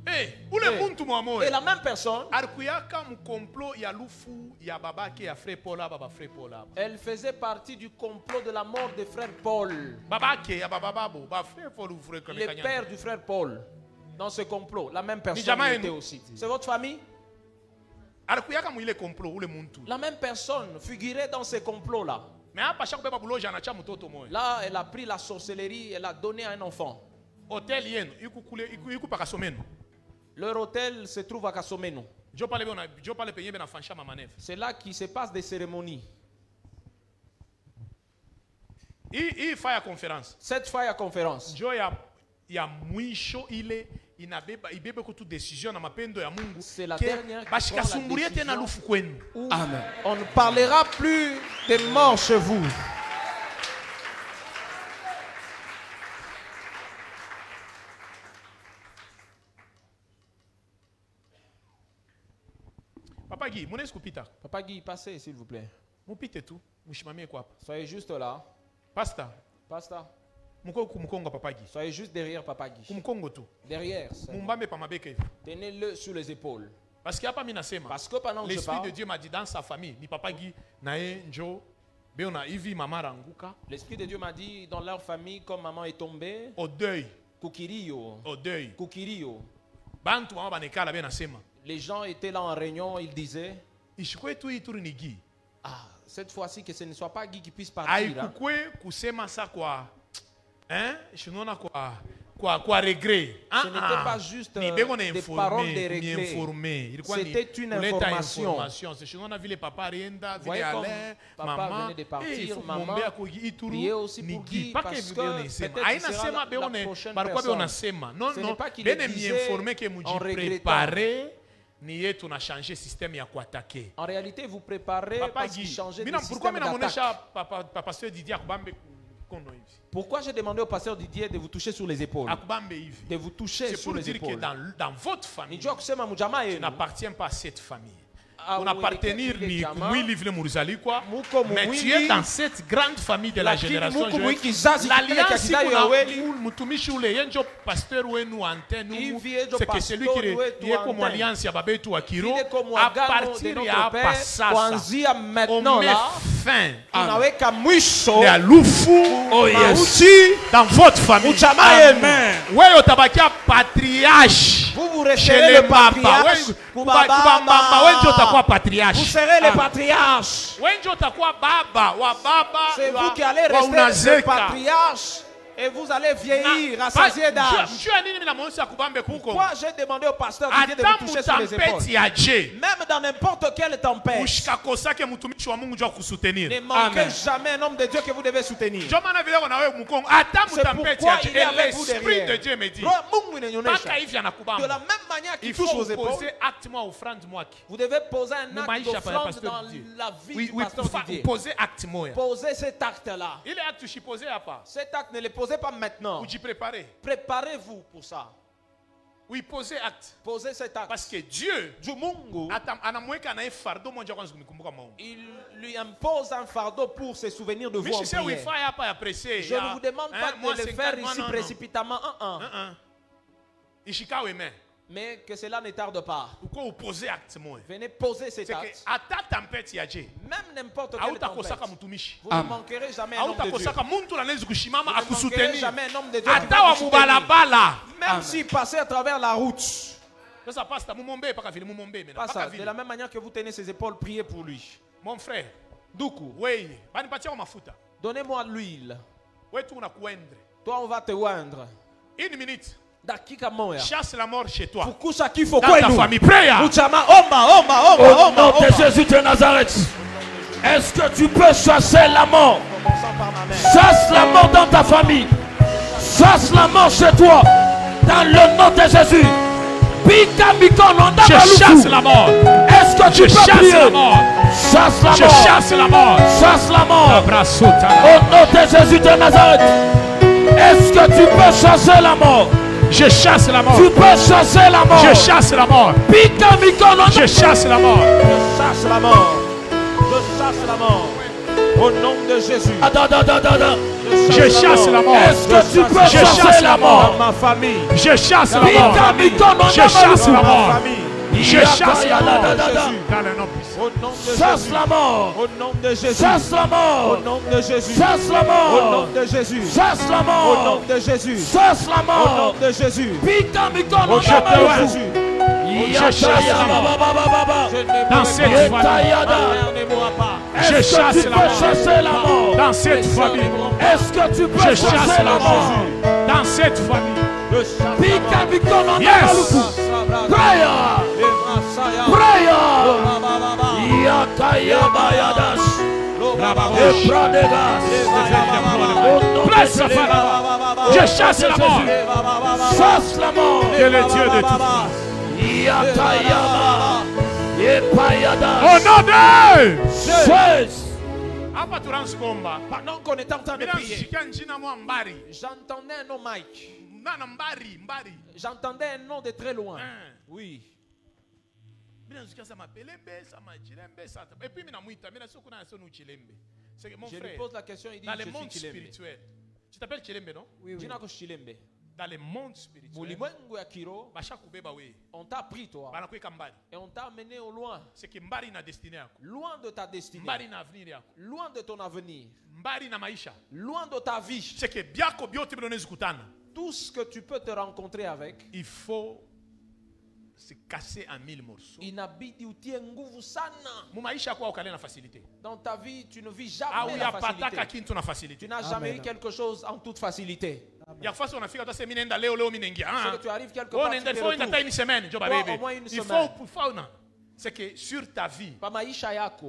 Speaker 2: Et la même personne, elle faisait partie du complot de la mort de frère Paul. Le père du frère Paul. Dans ce complot, la même personne était aussi. C'est votre famille? La même personne figurait dans ce complot-là. Là, elle a pris la sorcellerie, elle a donné à un enfant. Leur hôtel se trouve à Kasomeno. C'est là qu'il se passe des cérémonies. Cette fire conférence. C'est la dernière Amen. On ne parlera plus des morts chez vous.
Speaker 1: Papa Guy, mon escopita.
Speaker 2: Papa Guy, passez s'il vous plaît.
Speaker 1: Mon pite tout.
Speaker 2: Soyez juste là.
Speaker 1: Pasteur.
Speaker 2: Pasteur.
Speaker 1: Papa Guy.
Speaker 2: Soyez juste derrière Papa Guy. Derrière. Tenez-le sur les épaules.
Speaker 1: Parce qu'il n'y a pas minasema.
Speaker 2: Parce que pendant que je
Speaker 1: l'Esprit
Speaker 2: parle,
Speaker 1: de Dieu m'a dit dans sa famille, ni Papa Guy, nae njo, beona ivi mama ranguka.
Speaker 2: L'Esprit de Dieu m'a dit dans leur famille, comme maman est tombée,
Speaker 1: au deuil.
Speaker 2: Kukirio.
Speaker 1: Au deuil.
Speaker 2: Kukirio.
Speaker 1: Bantu mama banekala benasema.
Speaker 2: Les gens étaient là en réunion, ils disaient,
Speaker 1: ah,
Speaker 2: cette fois-ci que ce ne soit pas Guy qui puisse partir. Hein?
Speaker 1: Kusema ça quoi? Hein? Je n'en ai quoi regret.
Speaker 2: Ce n'était pas juste des paroles de regret. C'était une information. Voyez comme papa venait de partir, maman priait aussi pour Guy parce que peut-être ce sera la prochaine personne. Ce n'est pas qu'il le disait en regrettant. En réalité, vous préparez parce qu'il changeait de système d'attaque. Pourquoi j'ai demandé au pasteur Didier de vous toucher sur les épaules? De vous toucher sur les épaules.
Speaker 1: C'est pour dire que dans votre famille,
Speaker 2: tu
Speaker 1: n'appartiens pas à cette famille. On appartenir ni livre Mourzali quoi, mais tu es dans cette grande famille de la génération jeune. L'alliance pasteur c'est que celui qui est comme alliance ya babetu akiro à partir ya passasa on met fin à l'ufu dans votre famille. Amen. Ouais otabakia patriarche.
Speaker 2: Vous resterez le patriarche.
Speaker 1: Patriarche.
Speaker 2: Vous serez les patriarches. C'est vous qui allez rester le patriarche. Et vous allez vieillir, rassasié d'âge. Pourquoi j'ai demandé au pasteur Didier de vous toucher sur les épaules? Même dans n'importe quelle tempête, ne manquez jamais un homme de Dieu que vous devez soutenir. C'est pourquoi il est avec vous derrière.
Speaker 1: De Dieu me dit,
Speaker 2: de la même manière qu'il touche vos épaules, vous devez poser un acte d'offrande dans la vie du pasteur Didier. Posez cet acte-là. Cet acte ne le posez pas maintenant. Préparez-vous pour ça.
Speaker 1: Oui, posez acte.
Speaker 2: Posez cet acte.
Speaker 1: Parce que Dieu,
Speaker 2: il lui impose un fardeau pour se souvenir de vous en prière. Je ne vous demande pas de le faire ici précipitamment. Mais que cela ne tarde pas. Venez poser cet acte. Même n'importe quelle tempête, vous ne manquerez jamais un homme de Dieu. Vous ne manquerez jamais un homme de Dieu. Même s'il passait à travers la route. De la même manière que vous tenez ses épaules, priez pour lui.
Speaker 1: Mon frère,
Speaker 2: Doukou,
Speaker 1: donnez-moi
Speaker 2: l'huile.
Speaker 1: Toi,
Speaker 2: on va te oindre.
Speaker 1: Une minute.
Speaker 2: Chasse
Speaker 1: la mort chez toi.
Speaker 2: Dans
Speaker 1: ta famille. Prie.
Speaker 3: Au nom de Jésus de Nazareth. Est-ce que tu peux chasser la mort? Chasse la mort dans ta famille. Chasse la mort chez toi. Dans le nom de Jésus.
Speaker 1: Je chasse la mort.
Speaker 3: Est-ce que tu peux prier?
Speaker 1: La mort.
Speaker 3: Chasse la mort.
Speaker 1: Je chasse la mort.
Speaker 3: Chasse la mort. Au nom de Jésus de Nazareth. Est-ce que tu peux chasser la mort?
Speaker 1: Je chasse la mort.
Speaker 3: Tu peux chasser la mort.
Speaker 1: Je chasse la mort. Je chasse la mort.
Speaker 2: Je chasse la mort. Je chasse la mort. Au nom de Jésus.
Speaker 1: Je chasse la mort.
Speaker 3: Est-ce que tu peux chasser la mort?
Speaker 2: Dans ma famille.
Speaker 1: Je chasse la mort. Je chasse la mort. Je chasse la mort.
Speaker 3: Chasse la mort.
Speaker 2: Au nom de Jésus.
Speaker 3: Chasse la mort.
Speaker 2: Au nom de Jésus.
Speaker 3: Chasse la mort.
Speaker 2: Au nom de Jésus.
Speaker 3: Chasse la mort.
Speaker 2: Au nom de Jésus.
Speaker 3: Chasse la mort.
Speaker 2: Au nom de Jésus.
Speaker 1: Dans cette famille. Je chasse la mort. Dans cette famille.
Speaker 3: Est-ce que tu peux chasser la mort?
Speaker 1: Dans cette famille.
Speaker 3: Yes. Prayer. Prayer.
Speaker 1: Je chasse la mort.
Speaker 3: Chasse la mort.
Speaker 1: Que le Dieu de tout. Au nom de
Speaker 3: Jésus.
Speaker 2: Pendant qu'on est en train de prier, j'entendais un nom Mike. J'entendais un nom de très loin. Oui. Je lui pose la question, il dit,
Speaker 1: dans le monde spirituel. Tu t'appelles Chilembe, non?
Speaker 2: Oui.
Speaker 1: Dans le monde spirituel,
Speaker 2: on t'a pris toi et on t'a amené au loin.
Speaker 1: C'est que mbari na destinée yako.
Speaker 2: Loin de ta destinée.
Speaker 1: Mbari na avenir yako.
Speaker 2: Loin de ton avenir.
Speaker 1: Mbari na maisha.
Speaker 2: Loin de ta vie.
Speaker 1: C'est que biako biote bilonezi kutana.
Speaker 2: Tout ce que tu peux te rencontrer avec,
Speaker 1: il faut se casser en 1000 morceaux.
Speaker 2: Inabidi utie nguvu sana.
Speaker 1: Mu maisha yako ukale na facilité.
Speaker 2: Dans ta vie, tu ne vis jamais la facilité. Tu n'as jamais eu quelque chose en toute facilité.
Speaker 1: Il y a fois on a fait quand c'est minenda leo minengia.
Speaker 2: C'est que tu arrives quelque part.
Speaker 1: Il faut une semaine,
Speaker 2: au moins une semaine.
Speaker 1: Il faut c'est que sur ta vie,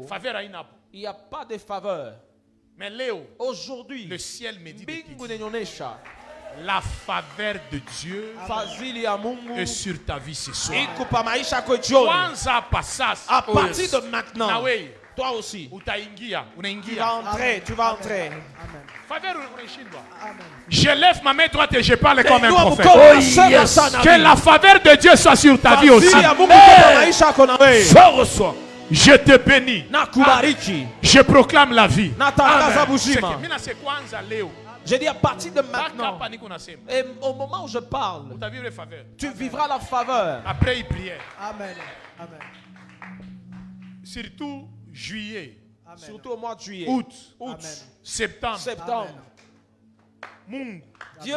Speaker 2: faveur il n'y a pas de faveur.
Speaker 1: Mais Léo,
Speaker 2: aujourd'hui,
Speaker 1: le ciel me dit la faveur de Dieu est sur ta vie ce soir.
Speaker 2: À partir de maintenant, toi aussi, tu vas entrer.
Speaker 1: Je lève ma main droite et je parle comme un prophète. Que la faveur de Dieu soit sur ta vie aussi. Je te bénis. Je proclame la vie.
Speaker 2: Je dis à partir de maintenant, et au moment où je parle, tu vivras la faveur.
Speaker 1: Après, il priait.
Speaker 3: Amen. Amen.
Speaker 1: Surtout juillet.
Speaker 2: Amen. Surtout au mois de juillet.
Speaker 1: Août.
Speaker 2: Amen.
Speaker 1: Septembre. Mungu.
Speaker 2: Dieu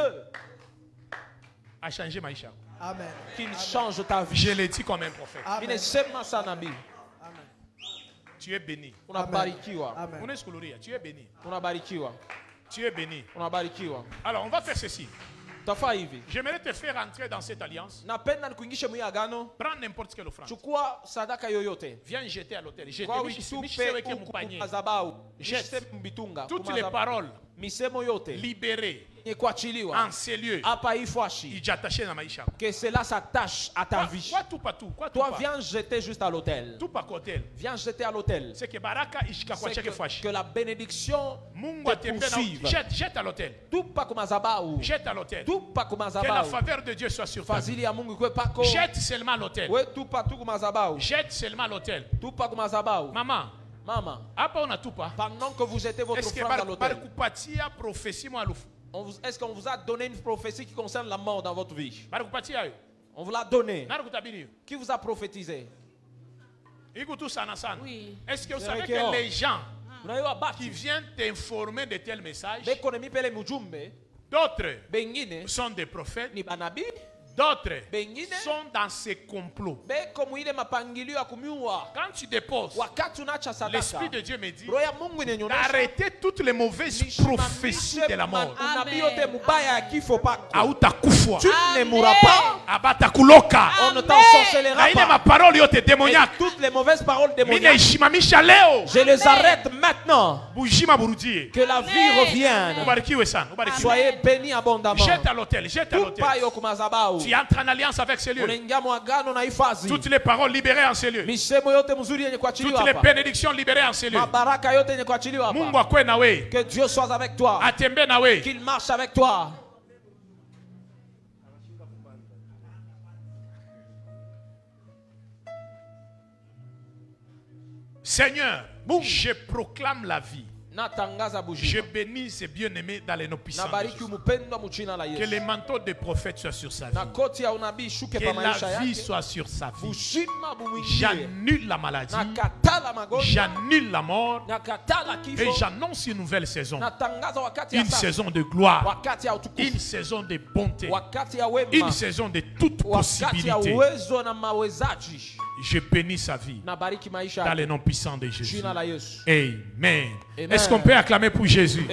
Speaker 1: a changé ma vie.
Speaker 3: Amen.
Speaker 2: Qu'il change ta vie.
Speaker 1: Je l'ai dit comme un prophète.
Speaker 3: Amen.
Speaker 1: Tu es béni.
Speaker 3: Amen.
Speaker 1: Tu es béni. Tu es béni. Alors, on va faire ceci. J'aimerais te faire entrer dans cette alliance. Prends n'importe quelle offrande. Viens jeter à l'autel. Jette toutes les paroles libérées en ces lieux.
Speaker 2: Que cela s'attache à ta vie. Toi, viens jeter juste à l'autel. Viens jeter à l'autel.
Speaker 1: C'est que
Speaker 2: la bénédiction te poursuive.
Speaker 1: Jette à l'autel. Jette à l'autel. Que la faveur de Dieu soit sur toi. Jette seulement à l'autel. Jette seulement à l'autel. Maman.
Speaker 2: Pendant que vous jetez votre offrande à l'autel, est-ce qu'on vous a donné une prophétie qui concerne la mort dans votre vie? On vous l'a donné. Qui vous a prophétisé?
Speaker 1: Oui. Est-ce que vous savez que les gens qui viennent t'informer de tels messages, d'autres sont des prophètes, d'autres sont dans ces complots. Quand tu déposes, l'Esprit de Dieu me dit d'arrêter toutes les mauvaises prophéties de la mort.
Speaker 2: Tu ne mourras pas. On ne t'ensorcellera pas. Toutes les mauvaises paroles démoniaques, je les arrête maintenant. Que la vie revienne. Soyez bénis abondamment.
Speaker 1: Jette à l'autel. Jette à l'autel. Tu entres en alliance avec ces lieux. Toutes les paroles libérées en ces lieux. Toutes les bénédictions libérées en ces lieux.
Speaker 2: Que Dieu soit avec toi. Qu'il marche avec toi.
Speaker 1: Seigneur, je proclame la vie. Je bénis ces bien-aimés dans les noms puissants. Que les manteaux des prophètes soient sur sa vie. Que la vie soit sur sa vie. J'annule la maladie. J'annule la mort. Et j'annonce une nouvelle saison. Une saison de gloire. Une saison de bonté. Une saison de toute possibilité. Je bénis sa vie dans les noms puissants de Jésus. Amen. Est-ce qu'on peut acclamer pour Jésus?